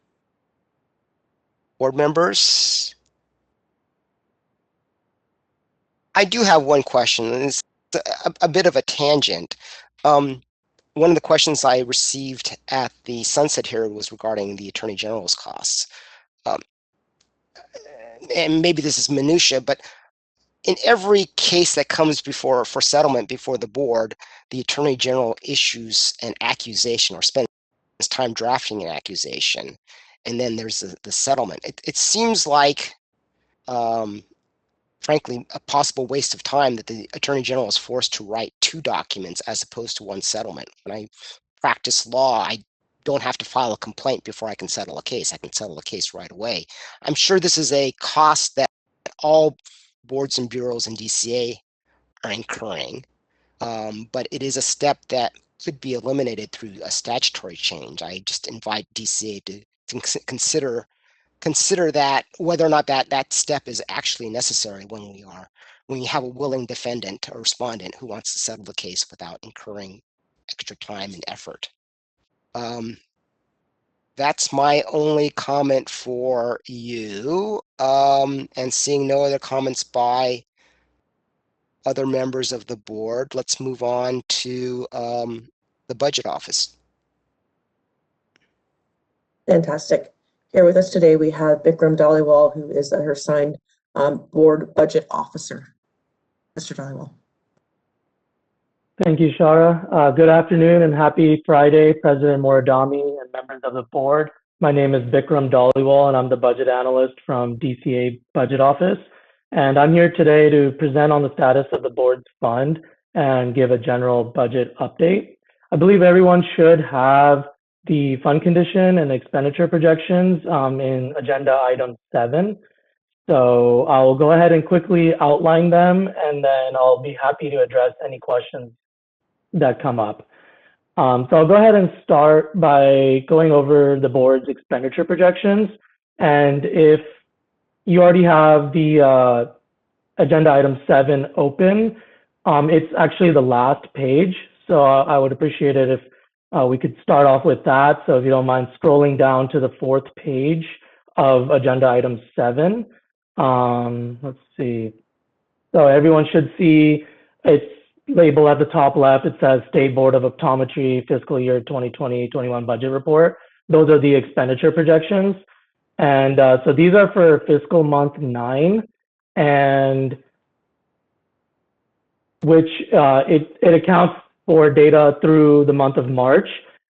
Board members? I do have one question, and it's a bit of a tangent. One of the questions I received at the sunset hearing was regarding the Attorney General's costs. And maybe this is minutia, but in every case that comes for settlement before the board, the Attorney General issues an accusation or spends time drafting an accusation, and then there's the settlement. It seems like, frankly, a possible waste of time that the Attorney General is forced to write 2 documents as opposed to 1 settlement. When I practice law, I don't have to file a complaint before I can settle a case. I can settle a case right away. I'm sure this is a cost that all boards and bureaus in DCA are incurring, but it is a step that could be eliminated through a statutory change. I just invite DCA to consider that, whether or not that step is actually necessary when you have a willing defendant or respondent who wants to settle the case without incurring extra time and effort. That's my only comment for you. And seeing no other comments by other members of the board, let's move on to the budget office. Fantastic. Here with us today, we have Bikram Dhaliwal, who is her assigned board budget officer. Mr. Dhaliwal. Thank you, Shara. Good afternoon and happy Friday, President Morodomi and members of the board. My name is Bikram Dhaliwal, and I'm the budget analyst from DCA Budget Office. And I'm here today to present on the status of the board's fund and give a general budget update. I believe everyone should have the fund condition and expenditure projections in agenda item 7. So I'll go ahead and quickly outline them, and then I'll be happy to address any questions that come up. So I'll go ahead and start by going over the board's expenditure projections. And if you already have the agenda item 7 open, it's actually the last page. So I would appreciate it if we could start off with that. So if you don't mind scrolling down to the 4th page of agenda item 7. Let's see. So everyone should see it's label at the top left. It says State Board of Optometry Fiscal Year 2020-21 Budget Report. Those are the expenditure projections. And so these are for fiscal month 9, and which it accounts for data through the month of March.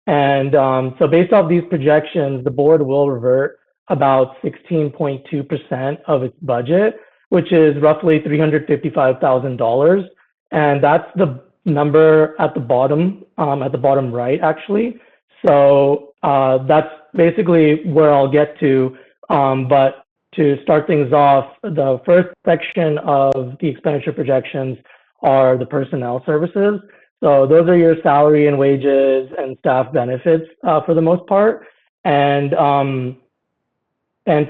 And so based off these projections, the board will revert about 16.2% of its budget, which is roughly $355,000. And that's the number at the bottom right, actually. So that's basically where I'll get to. But to start things off, the first section of the expenditure projections are the personnel services. So those are your salary and wages and staff benefits for the most part. And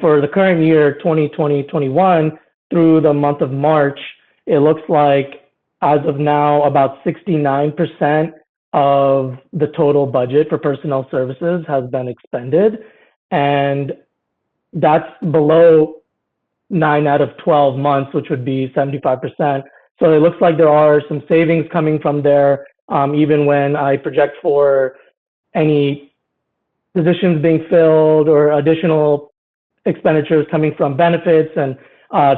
for the current year, 2020-21, through the month of March, it looks like as of now, about 69% of the total budget for personnel services has been expended. And that's below 9 out of 12 months, which would be 75%. So it looks like there are some savings coming from there, even when I project for any positions being filled or additional expenditures coming from benefits and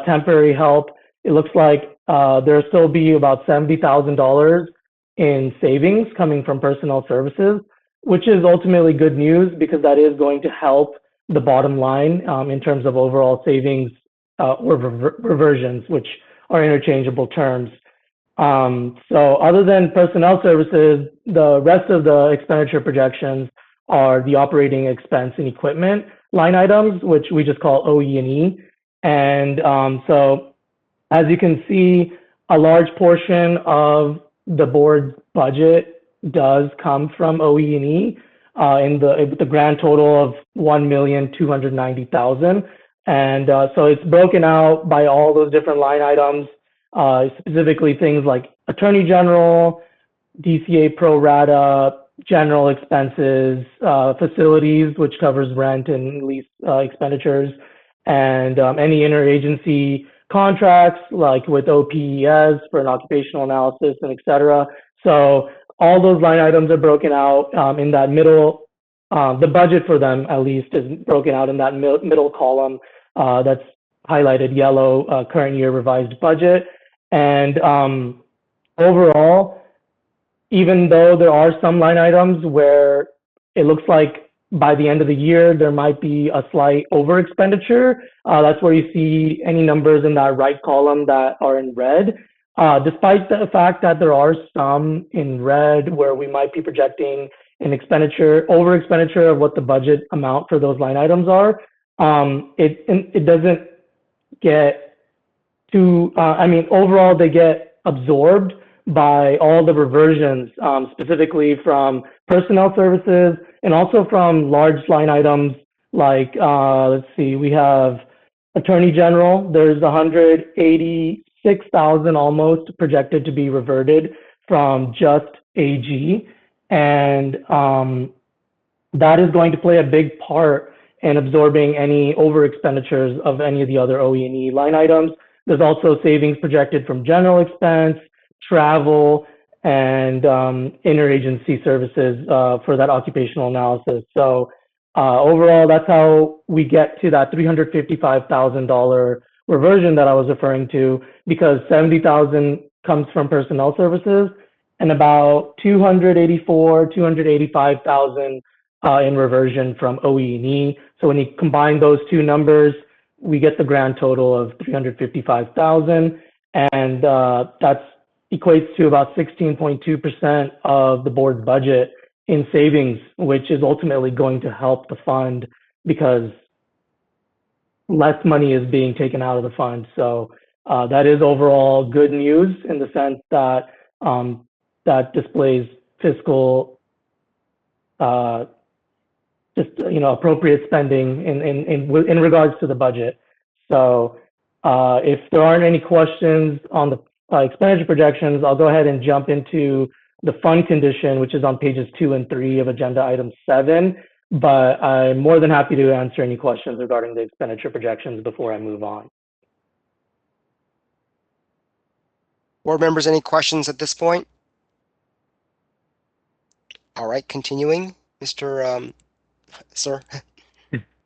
temporary help. It looks like there'll still be about $70,000 in savings coming from personnel services, which is ultimately good news because that is going to help the bottom line in terms of overall savings or reversions, which are interchangeable terms. So other than personnel services, the rest of the expenditure projections are the operating expense and equipment line items, which we just call OE&E. And so as you can see, a large portion of the board's budget does come from OE&E in the grand total of $1,290,000. And so it's broken out by all those different line items, specifically things like Attorney General, DCA pro rata, general expenses, facilities, which covers rent and lease expenditures, and any interagency contracts like with OPES for an occupational analysis and et cetera. So all those line items are broken out in that middle, the budget for them at least is broken out in that middle column that's highlighted yellow, current year revised budget. And overall, even though there are some line items where it looks like by the end of the year, there might be a slight over expenditure. That's where you see any numbers in that right column that are in red. Despite the fact that there are some in red where we might be projecting an over expenditure of what the budget amount for those line items are, it doesn't get too, overall they get absorbed by all the reversions, specifically from personnel services and also from large line items like, let's see, we have Attorney General. There's 186,000 almost projected to be reverted from just AG. And that is going to play a big part in absorbing any over expenditures of any of the other OE&E line items. There's also savings projected from general expense, travel, and interagency services for that occupational analysis. So overall, that's how we get to that $355,000 reversion that I was referring to, because $70,000 comes from personnel services and about $285,000 in reversion from OE&E. So when you combine those two numbers, we get the grand total of 355,000, and that's equates to about 16.2% of the board's budget in savings, which is ultimately going to help the fund because less money is being taken out of the fund. So that is overall good news in the sense that that displays fiscal, appropriate spending in regards to the budget. So if there aren't any questions on the expenditure projections, I'll go ahead and jump into the fund condition, which is on pages 2 and 3 of agenda item 7. But I'm more than happy to answer any questions regarding the expenditure projections before I move on. Board members, any questions at this point? All right, continuing, Mr. Sir.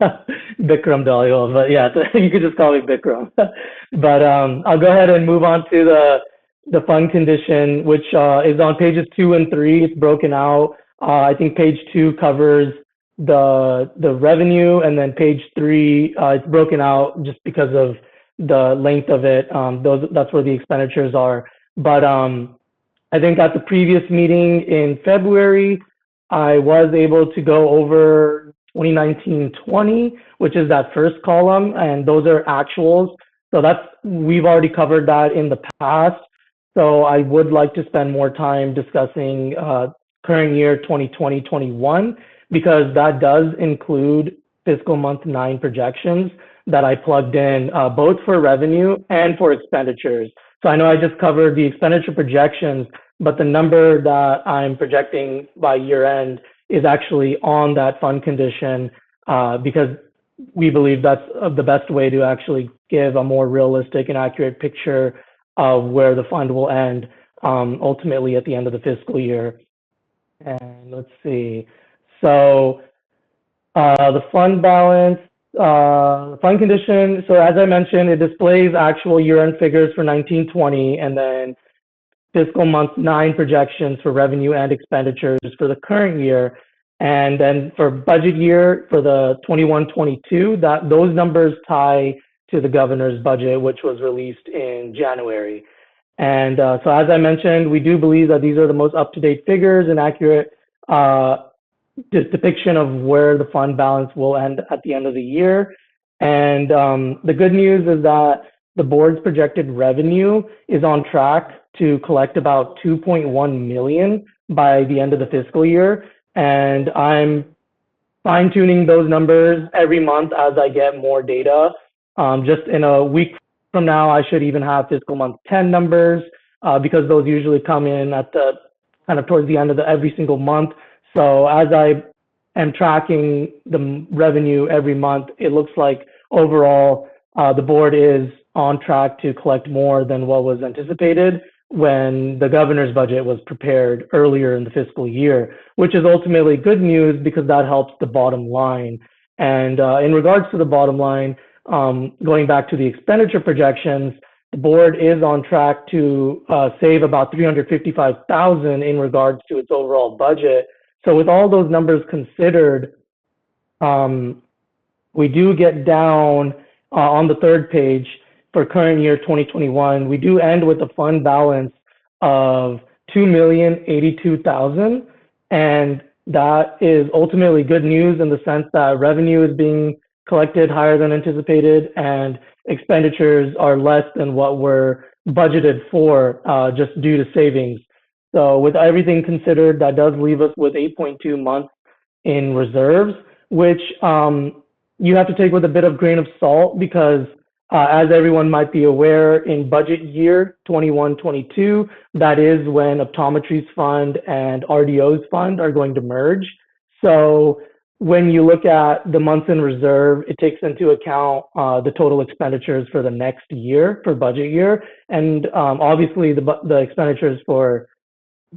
Bikram Dalio, but yeah, you could just call me Bikram. But I'll go ahead and move on to the fund condition, which is on pages 2 and 3. It's broken out. I think page 2 covers the revenue, and then page 3 it's broken out just because of the length of it. That's where the expenditures are. But I think at the previous meeting in February, I was able to go over 2019-20, which is that first column, and those are actuals. So we've already covered that in the past. So I would like to spend more time discussing current year 2020-21 because that does include fiscal month 9 projections that I plugged in both for revenue and for expenditures. So I know I just covered the expenditure projections, but the number that I'm projecting by year end is actually on that fund condition because we believe that's the best way to actually give a more realistic and accurate picture of where the fund will end ultimately at the end of the fiscal year. And let's see. So the fund balance, fund condition. So as I mentioned, it displays actual year-end figures for 1920 and then fiscal month 9 projections for revenue and expenditures for the current year. And then for budget year for the 21-22, those numbers tie to the governor's budget, which was released in January. And so as I mentioned, we do believe that these are the most up-to-date figures and accurate depiction of where the fund balance will end at the end of the year. And the good news is that the board's projected revenue is on track to collect about 2.1 million by the end of the fiscal year. And I'm fine-tuning those numbers every month as I get more data. Just in a week from now, I should even have fiscal month 10 numbers because those usually come in at the kind of towards the end of every single month. So as I am tracking the revenue every month, it looks like overall the board is on track to collect more than what was anticipated when the governor's budget was prepared earlier in the fiscal year, which is ultimately good news because that helps the bottom line. And in regards to the bottom line, going back to the expenditure projections, the board is on track to save about 355,000 in regards to its overall budget. So with all those numbers considered, we do get down on the third page for current year 2021. We do end with a fund balance of 2,082,000, and that is ultimately good news in the sense that revenue is being collected higher than anticipated and expenditures are less than what were budgeted for just due to savings. So with everything considered, that does leave us with 8.2 months in reserves, which you have to take with a bit of grain of salt because as everyone might be aware, in budget year 21-22, that is when Optometry's fund and RDO's fund are going to merge. So when you look at the months in reserve, it takes into account the total expenditures for the next year, for budget year. And obviously the expenditures for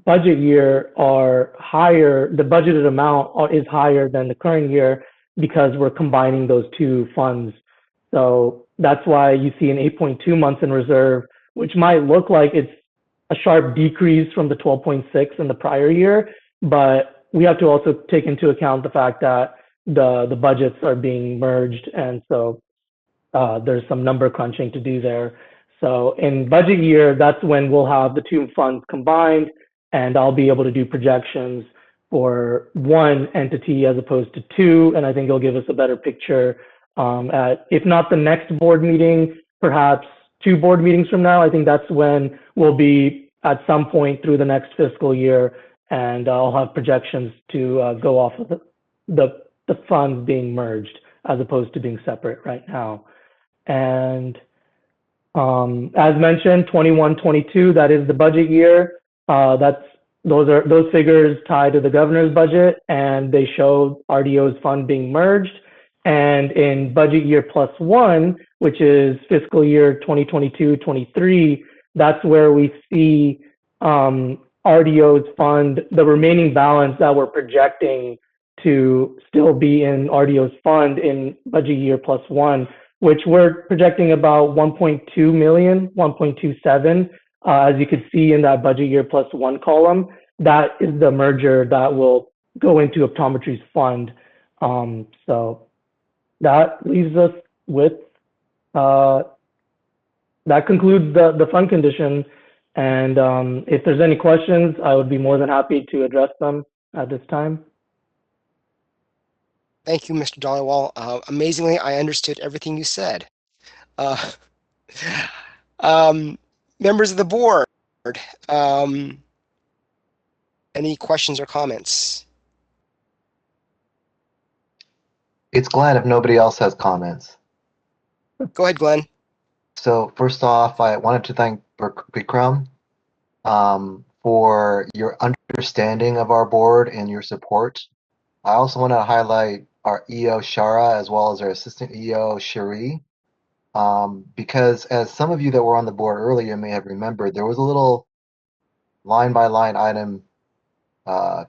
budget year are higher, the budgeted amount is higher than the current year because we're combining those two funds. So that's why you see an 8.2 months in reserve, which might look like it's a sharp decrease from the 12.6 in the prior year, but we have to also take into account the fact that the budgets are being merged, and so there's some number crunching to do there. So in budget year, that's when we'll have the two funds combined, and I'll be able to do projections for one entity as opposed to two, and I think it'll give us a better picture at, if not the next board meeting, perhaps 2 board meetings from now. I think that's when we'll be at some point through the next fiscal year, and I'll have projections to go off of the funds being merged as opposed to being separate right now. And as mentioned, 21-22, that is the budget year. Those figures tied to the governor's budget, and they show RDO's fund being merged. And in budget year +1, which is fiscal year 2022-23, that's where we see RDO's fund, the remaining balance that we're projecting to still be in RDO's fund in budget year +1, which we're projecting about 1.2 million, 1.27. As you could see in that budget year +1 column, that is the merger that will go into Optometry's fund. So that leaves us with, that concludes the fund condition. And if there's any questions, I would be more than happy to address them at this time. Thank you, Mr. Dollywall. Amazingly, I understood everything you said. Members of the board, any questions or comments? It's Glenn if nobody else has comments. Go ahead, Glenn. So first off, I wanted to thank Bikram for your understanding of our board and your support. I also want to highlight our EO Shara as well as our assistant EO Cherie, because as some of you that were on the board earlier may have remembered, there was a little line by line item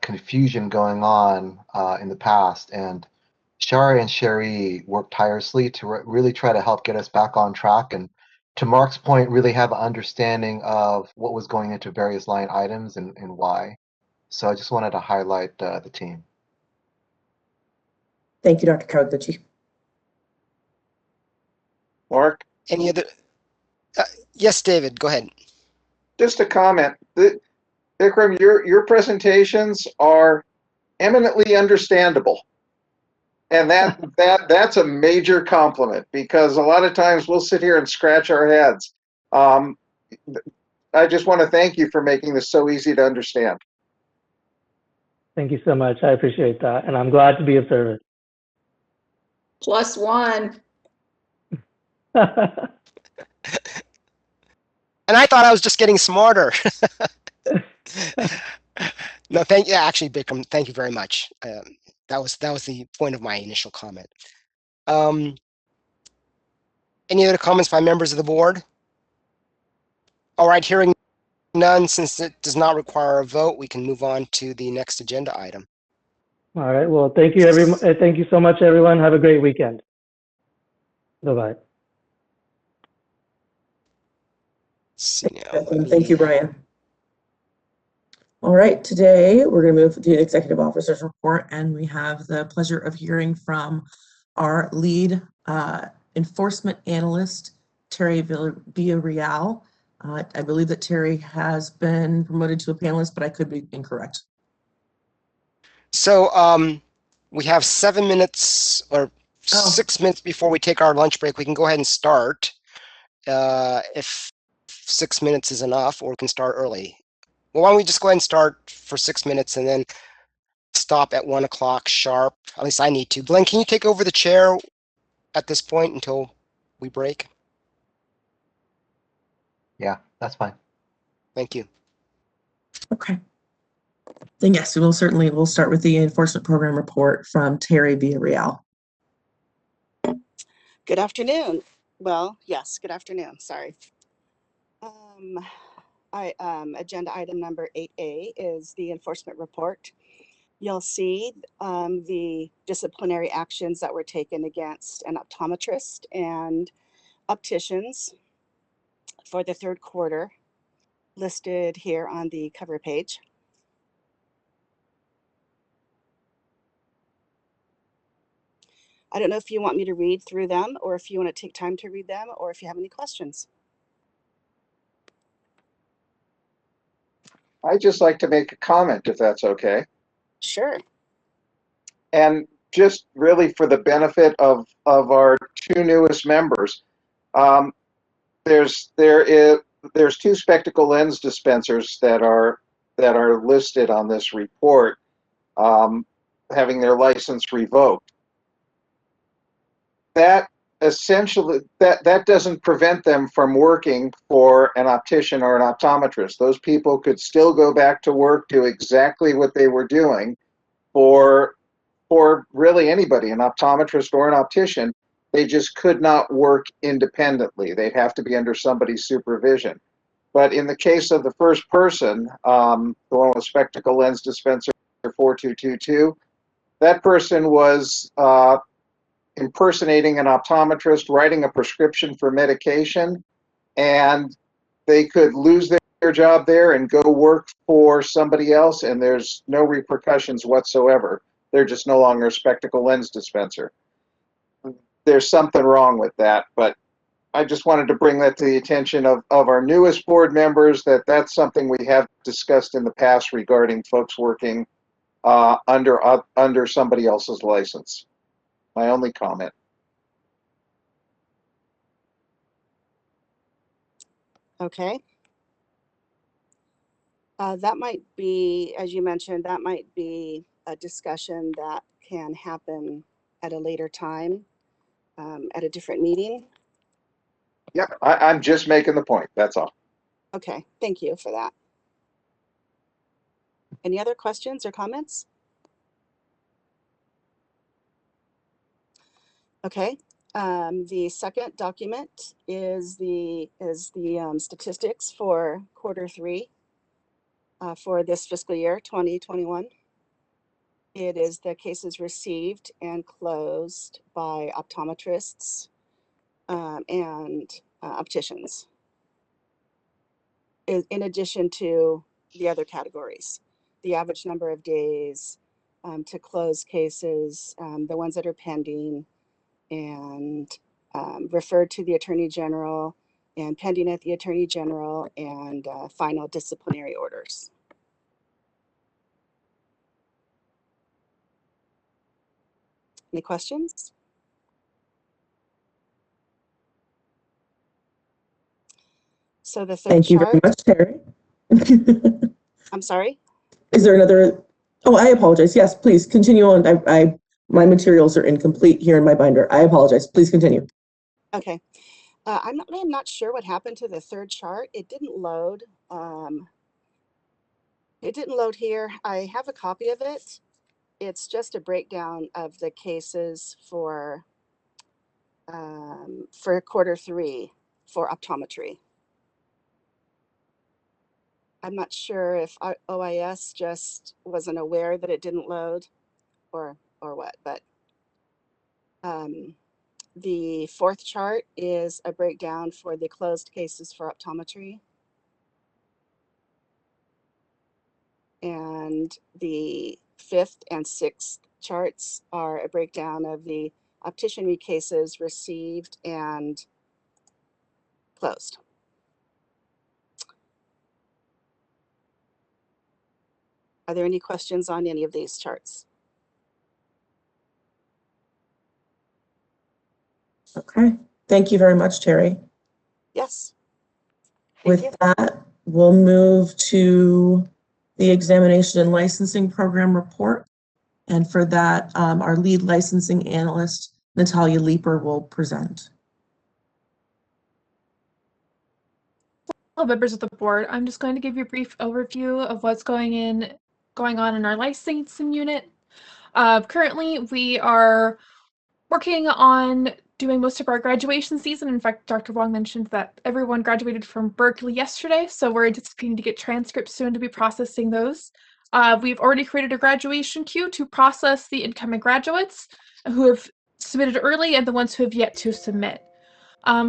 confusion going on in the past, and Shari and Cherie worked tirelessly to really try to help get us back on track, and to Mark's point, really have an understanding of what was going into various line items and why. So I just wanted to highlight the team. Thank you, Dr. Kawaguchi. Mark? Any other? Yes, David, go ahead. Just a comment. Vikram, your presentations are eminently understandable. And that's a major compliment, because a lot of times we'll sit here and scratch our heads. I just want to thank you for making this so easy to understand. Thank you so much. I appreciate that. And I'm glad to be of service. +1. And I thought I was just getting smarter. No, thank you. Actually, Bikram, thank you very much. That was the point of my initial comment. Any other comments by members of the board? All right, hearing none, since it does not require a vote, we can move on to the next agenda item. All right. Well, thank you, everyone. Thank you so much, everyone. Have a great weekend. Bye-bye. See now. Thank you, Brian. All right, today we're going to move to the executive officer's report, and we have the pleasure of hearing from our lead enforcement analyst, Terry Villarreal. I believe that Terry has been promoted to a panelist, but I could be incorrect. So we have 7 minutes or 6 minutes before we take our lunch break. We can go ahead and start if 6 minutes is enough, or we can start early. Well, why don't we just go ahead and start for 6 minutes and then stop at 1 o'clock sharp? At least I need to. Glenn, can you take over the chair at this point until we break? Yeah, that's fine. Thank you. Okay. Then yes, we'll start with the enforcement program report from Terry Villarreal. Good afternoon. Well, yes, good afternoon. Sorry. Agenda item number 8A is the enforcement report. You'll see the disciplinary actions that were taken against an optometrist and opticians for the third quarter, listed here on the cover page. I don't know if you want me to read through them or if you want to take time to read them or if you have any questions. I'd just like to make a comment if that's okay. Sure. And just really for the benefit of our two newest members, there's two spectacle lens dispensers that are listed on this report, having their license revoked. That essentially that doesn't prevent them from working for an optician or an optometrist. Those people could still go back to work, do exactly what they were doing for really anybody, an optometrist or an optician. They just could not work independently. They'd have to be under somebody's supervision. But in the case of the first person, the one with spectacle lens dispenser 4222, that person was impersonating an optometrist, writing a prescription for medication, and they could lose their job there and go work for somebody else, and there's no repercussions whatsoever. They're just no longer a spectacle lens dispenser. There's something wrong with that, but I just wanted to bring that to the attention of our newest board members, that's something we have discussed in the past regarding folks working under somebody else's license. My only comment. Okay. That might be, as you mentioned, that might be a discussion that can happen at a later time, at a different meeting. Yep, I'm just making the point, that's all. Okay, thank you for that. Any other questions or comments? Okay, the second document is the statistics for Q3 for this fiscal year 2021. It is the cases received and closed by optometrists and opticians, in addition to the other categories, the average number of days to close cases, the ones that are pending, and referred to the Attorney General and pending at the Attorney General, and final disciplinary orders. Any questions? So the third Thank you very chart. much, Terry. I'm sorry? Is there another? Oh, I apologize. Yes, please continue on. My materials are incomplete here in my binder. I apologize. Please continue. Okay. I'm not sure what happened to the third chart. It didn't load. It didn't load here. I have a copy of it. It's just a breakdown of the cases for Q3 for optometry. I'm not sure if OIS just wasn't aware that it didn't load or what, but the fourth chart is a breakdown for the closed cases for optometry. And the fifth and sixth charts are a breakdown of the opticianry cases received and closed. Are there any questions on any of these charts? Okay. Thank you very much, Terry. Yes. With that, we'll move to the examination and licensing program report. And for that, our lead licensing analyst, Natalia Leeper, will present. Hello, members of the board. I'm just going to give you a brief overview of what's going on in our licensing unit. Currently, we are working on doing most of our graduation season. In fact, Dr. Wong mentioned that everyone graduated from Berkeley yesterday, so we're anticipating to get transcripts soon to be processing those. We've already created a graduation queue to process the incoming graduates who have submitted early and the ones who have yet to submit.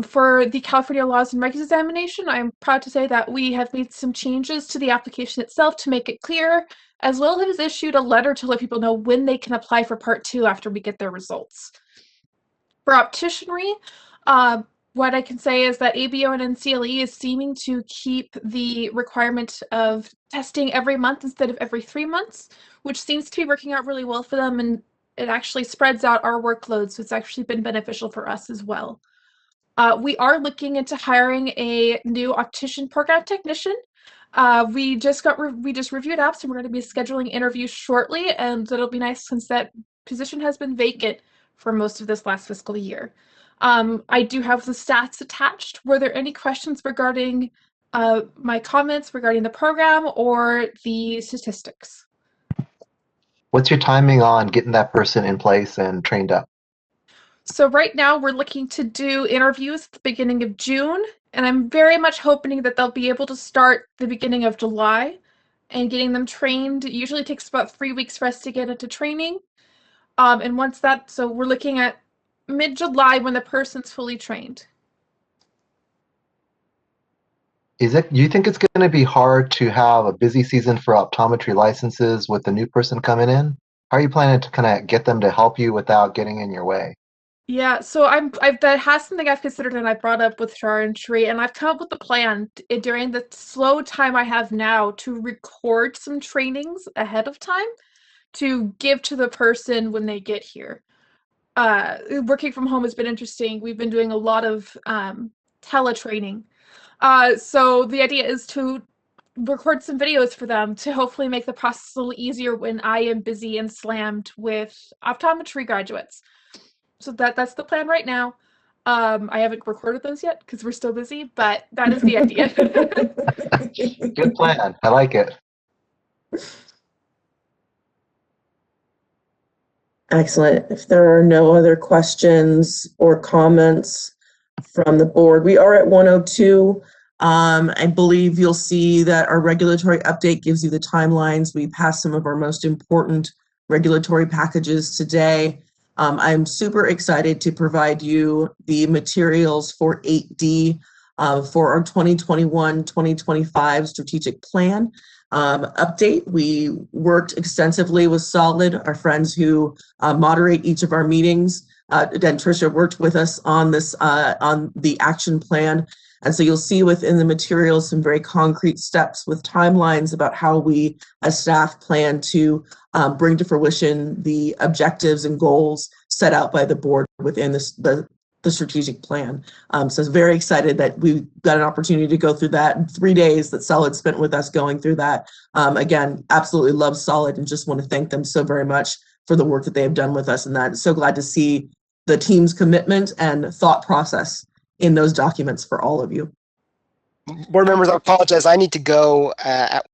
For the California Laws and Regs examination, I'm proud to say that we have made some changes to the application itself to make it clear, as well as issued a letter to let people know when they can apply for Part 2 after we get their results. For opticianry, what I can say is that ABO and NCLE is seeming to keep the requirement of testing every month instead of every 3 months, which seems to be working out really well for them, and it actually spreads out our workload, so it's actually been beneficial for us as well. We are looking into hiring a new optician program technician. We just reviewed apps, and we're going to be scheduling interviews shortly, and it'll be nice since that position has been vacant for most of this last fiscal year. I do have the stats attached. Were there any questions regarding my comments regarding the program or the statistics? What's your timing on getting that person in place and trained up? So right now we're looking to do interviews at the beginning of June, and I'm very much hoping that they'll be able to start the beginning of July. And getting them trained, it usually takes about 3 weeks for us to get into training. And once that, so we're looking at mid-July when the person's fully trained. Do you think it's going to be hard to have a busy season for optometry licenses with the new person coming in? How are you planning to kind of get them to help you without getting in your way? Yeah, so that has something I've considered and I brought up with Char and Tree, and I've come up with a plan during the slow time I have now to record some trainings ahead of time to give to the person when they get here. Working from home has been interesting. We've been doing a lot of teletraining. So the idea is to record some videos for them to hopefully make the process a little easier when I am busy and slammed with optometry graduates. So that's the plan right now. I haven't recorded those yet because we're still busy, but that is the idea. Good plan. I like it. Excellent. If there are no other questions or comments from the board, we are at 102. I believe you'll see that our regulatory update gives you the timelines. We passed some of our most important regulatory packages today. I'm super excited to provide you the materials for 8D for our 2021-2025 strategic plan update. We worked extensively with Solid, our friends who moderate each of our meetings. Again, Tricia worked with us on this, on the action plan. And so you'll see within the materials some very concrete steps with timelines about how we as staff plan to bring to fruition the objectives and goals set out by the board within the strategic plan. So I was very excited that we got an opportunity to go through that in 3 days that Solid spent with us going through that. Again, absolutely love Solid and just want to thank them so very much for the work that they have done with us in that. So glad to see the team's commitment and thought process in those documents for all of you. Board members, I apologize. I need to go at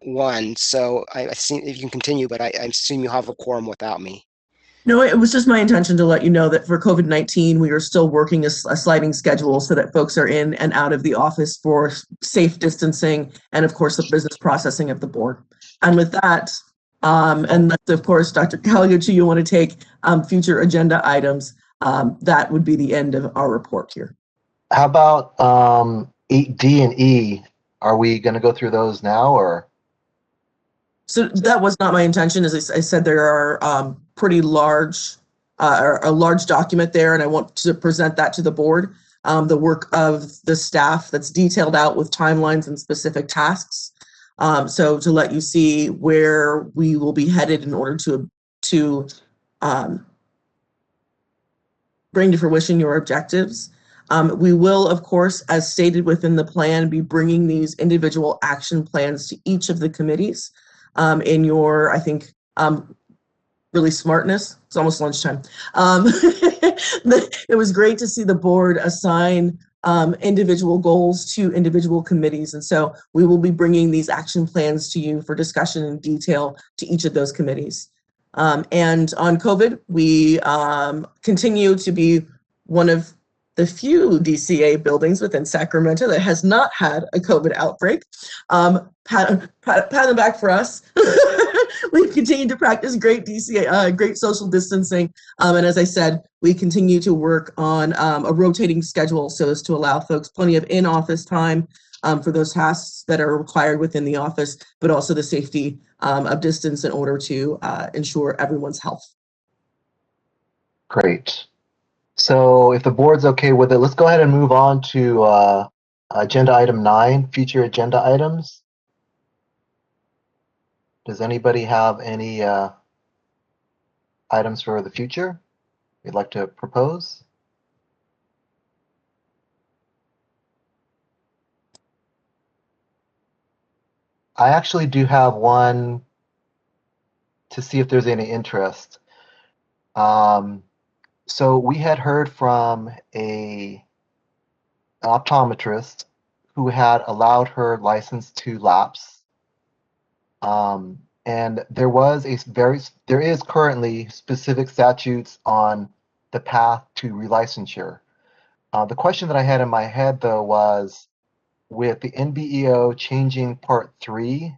1, so I see if you can continue, but I assume you have a quorum without me. No, it was just my intention to let you know that for COVID-19, we are still working a sliding schedule so that folks are in and out of the office for safe distancing and, of course, the business processing of the board. And with that, and of course, Dr. Calucci, you want to take future agenda items, that would be the end of our report here. How about 8D and E? Are we going to go through those now, or? So that was not my intention. As I said, there are pretty large, a large document there, and I want to present that to the board. The work of the staff that's detailed out with timelines and specific tasks. So to let you see where we will be headed in order to bring to fruition your objectives. We will, of course, as stated within the plan, be bringing these individual action plans to each of the committees. In your, I think, really smartness. It's almost lunchtime. It was great to see the board assign individual goals to individual committees. And so we will be bringing these action plans to you for discussion in detail to each of those committees. And on COVID, we continue to be one of the few DCA buildings within Sacramento that has not had a COVID outbreak. Pat on the back for us. We've continued to practice great DCA, great social distancing. And as I said, we continue to work on a rotating schedule so as to allow folks plenty of in-office time for those tasks that are required within the office, but also the safety of distance in order to ensure everyone's health. Great. So if the board's okay with it, let's go ahead and move on to agenda item 9, future agenda items. Does anybody have any items for the future you'd like to propose? I actually do have one to see if there's any interest. So we had heard from an optometrist who had allowed her license to lapse. And there is currently specific statutes on the path to relicensure. The question that I had in my head though was, with the NBEO changing part 3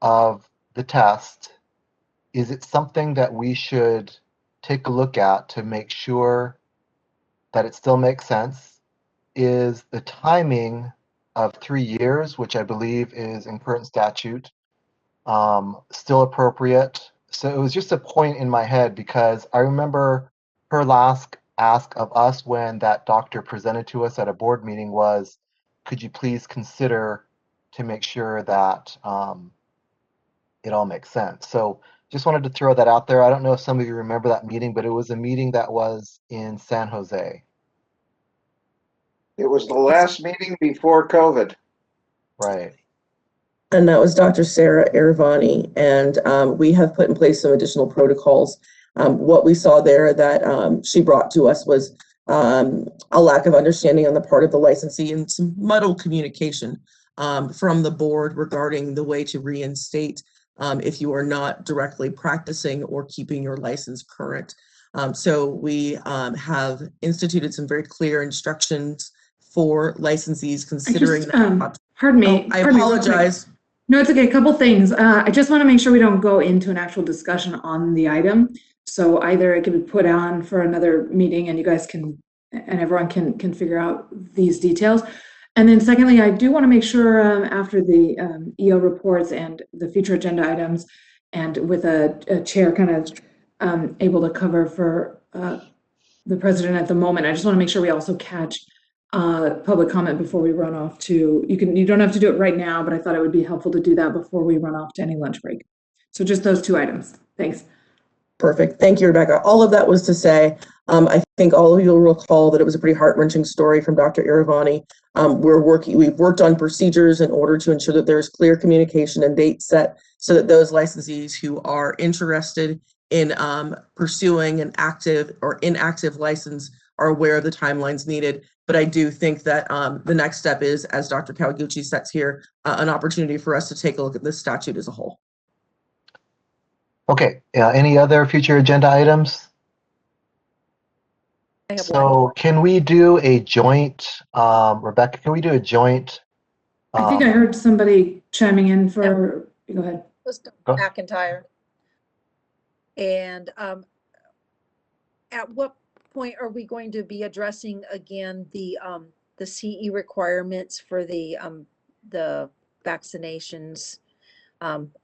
of the test, is it something that we should take a look at to make sure that it still makes sense? Is the timing of 3 years, which I believe is in current statute, still appropriate? So it was just a point in my head because I remember her last ask of us when that doctor presented to us at a board meeting was, could you please consider to make sure that it all makes sense? So just wanted to throw that out there. I don't know if some of you remember that meeting, but it was a meeting that was in San Jose. It was the last meeting before COVID. Right. And that was Dr. Sarah Aravani. And we have put in place some additional protocols. What we saw there that she brought to us was a lack of understanding on the part of the licensee and some muddled communication from the board regarding the way to reinstate if you are not directly practicing or keeping your license current. So we have instituted some very clear instructions for licensees considering that. Pardon me. I pardon me real quick. apologize. No, it's okay. A couple things. I just want to make sure we don't go into an actual discussion on the item. So either it can be put on for another meeting and you guys can, and everyone can figure out these details. And then secondly, I do want to make sure after the EO reports and the future agenda items and with a chair kind of able to cover for the president at the moment, I just want to make sure we also catch public comment before we run off to, you don't have to do it right now, but I thought it would be helpful to do that before we run off to any lunch break. So just those 2 items. Thanks. Perfect. Thank you, Rebecca. All of that was to say, I think all of you will recall that it was a pretty heart-wrenching story from Dr. Iravani. We've worked on procedures in order to ensure that there's clear communication and dates set so that those licensees who are interested in pursuing an active or inactive license are aware of the timelines needed. But I do think that the next step is, as Dr. Kawaguchi sets here, an opportunity for us to take a look at this statute as a whole. Okay, any other future agenda items? So can we do a joint, Rebecca, can we do a joint? I think I heard somebody chiming in for, go ahead. Go. McIntyre. And at what point are we going to be addressing again the CE requirements for the vaccinations?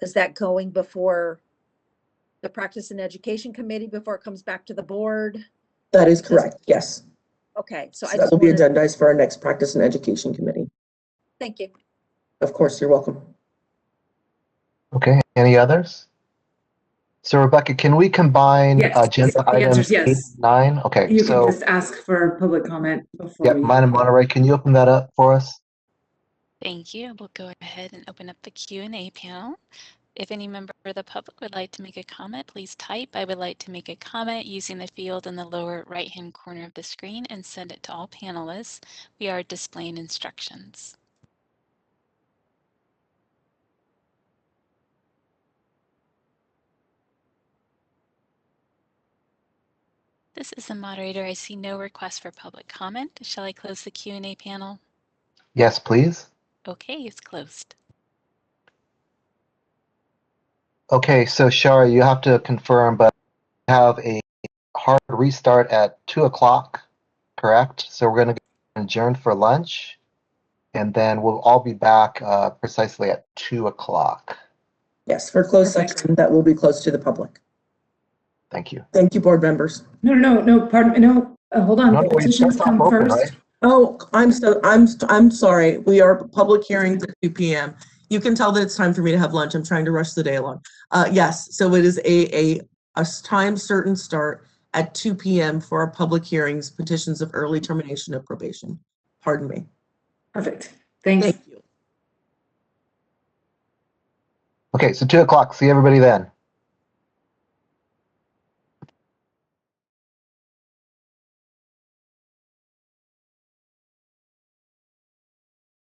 Is that going before the Practice and Education Committee before it comes back to the board? That is correct, yes. Okay, so that will be agendized for our next Practice and Education Committee. Thank you. Of course, you're welcome. Okay, any others? So Rebecca, can we combine agenda items 8 and 9? Okay, you can just ask for public comment before we. Mine and Monterey, can you open that up for us? Thank you. We'll go ahead and open up the Q&A panel. If any member of the public would like to make a comment, please type "I would like to make a comment" using the field in the lower right-hand corner of the screen and send it to all panelists. We are displaying instructions. This is the moderator. I see no request for public comment. Shall I close the Q&A panel? Yes, please. Okay, it's closed. Okay, so Shari, you have to confirm, but we have a hard restart at 2 o'clock, correct? So we're going to adjourn for lunch, and then we'll all be back precisely at 2 o'clock. Yes, for closed session that will be closed to the public. Thank you. Thank you, board members. No, pardon, no, hold on, No, no, it petitions starts off come open, first. right? Oh, I'm sorry. We are public hearings at 2 p.m. You can tell that it's time for me to have lunch. I'm trying to rush the day along. Yes, so it is a time certain start at 2 p.m. for our public hearings, petitions of early termination of probation. Pardon me. Perfect. Thanks. Thank you. Okay, so 2 o'clock. See everybody then.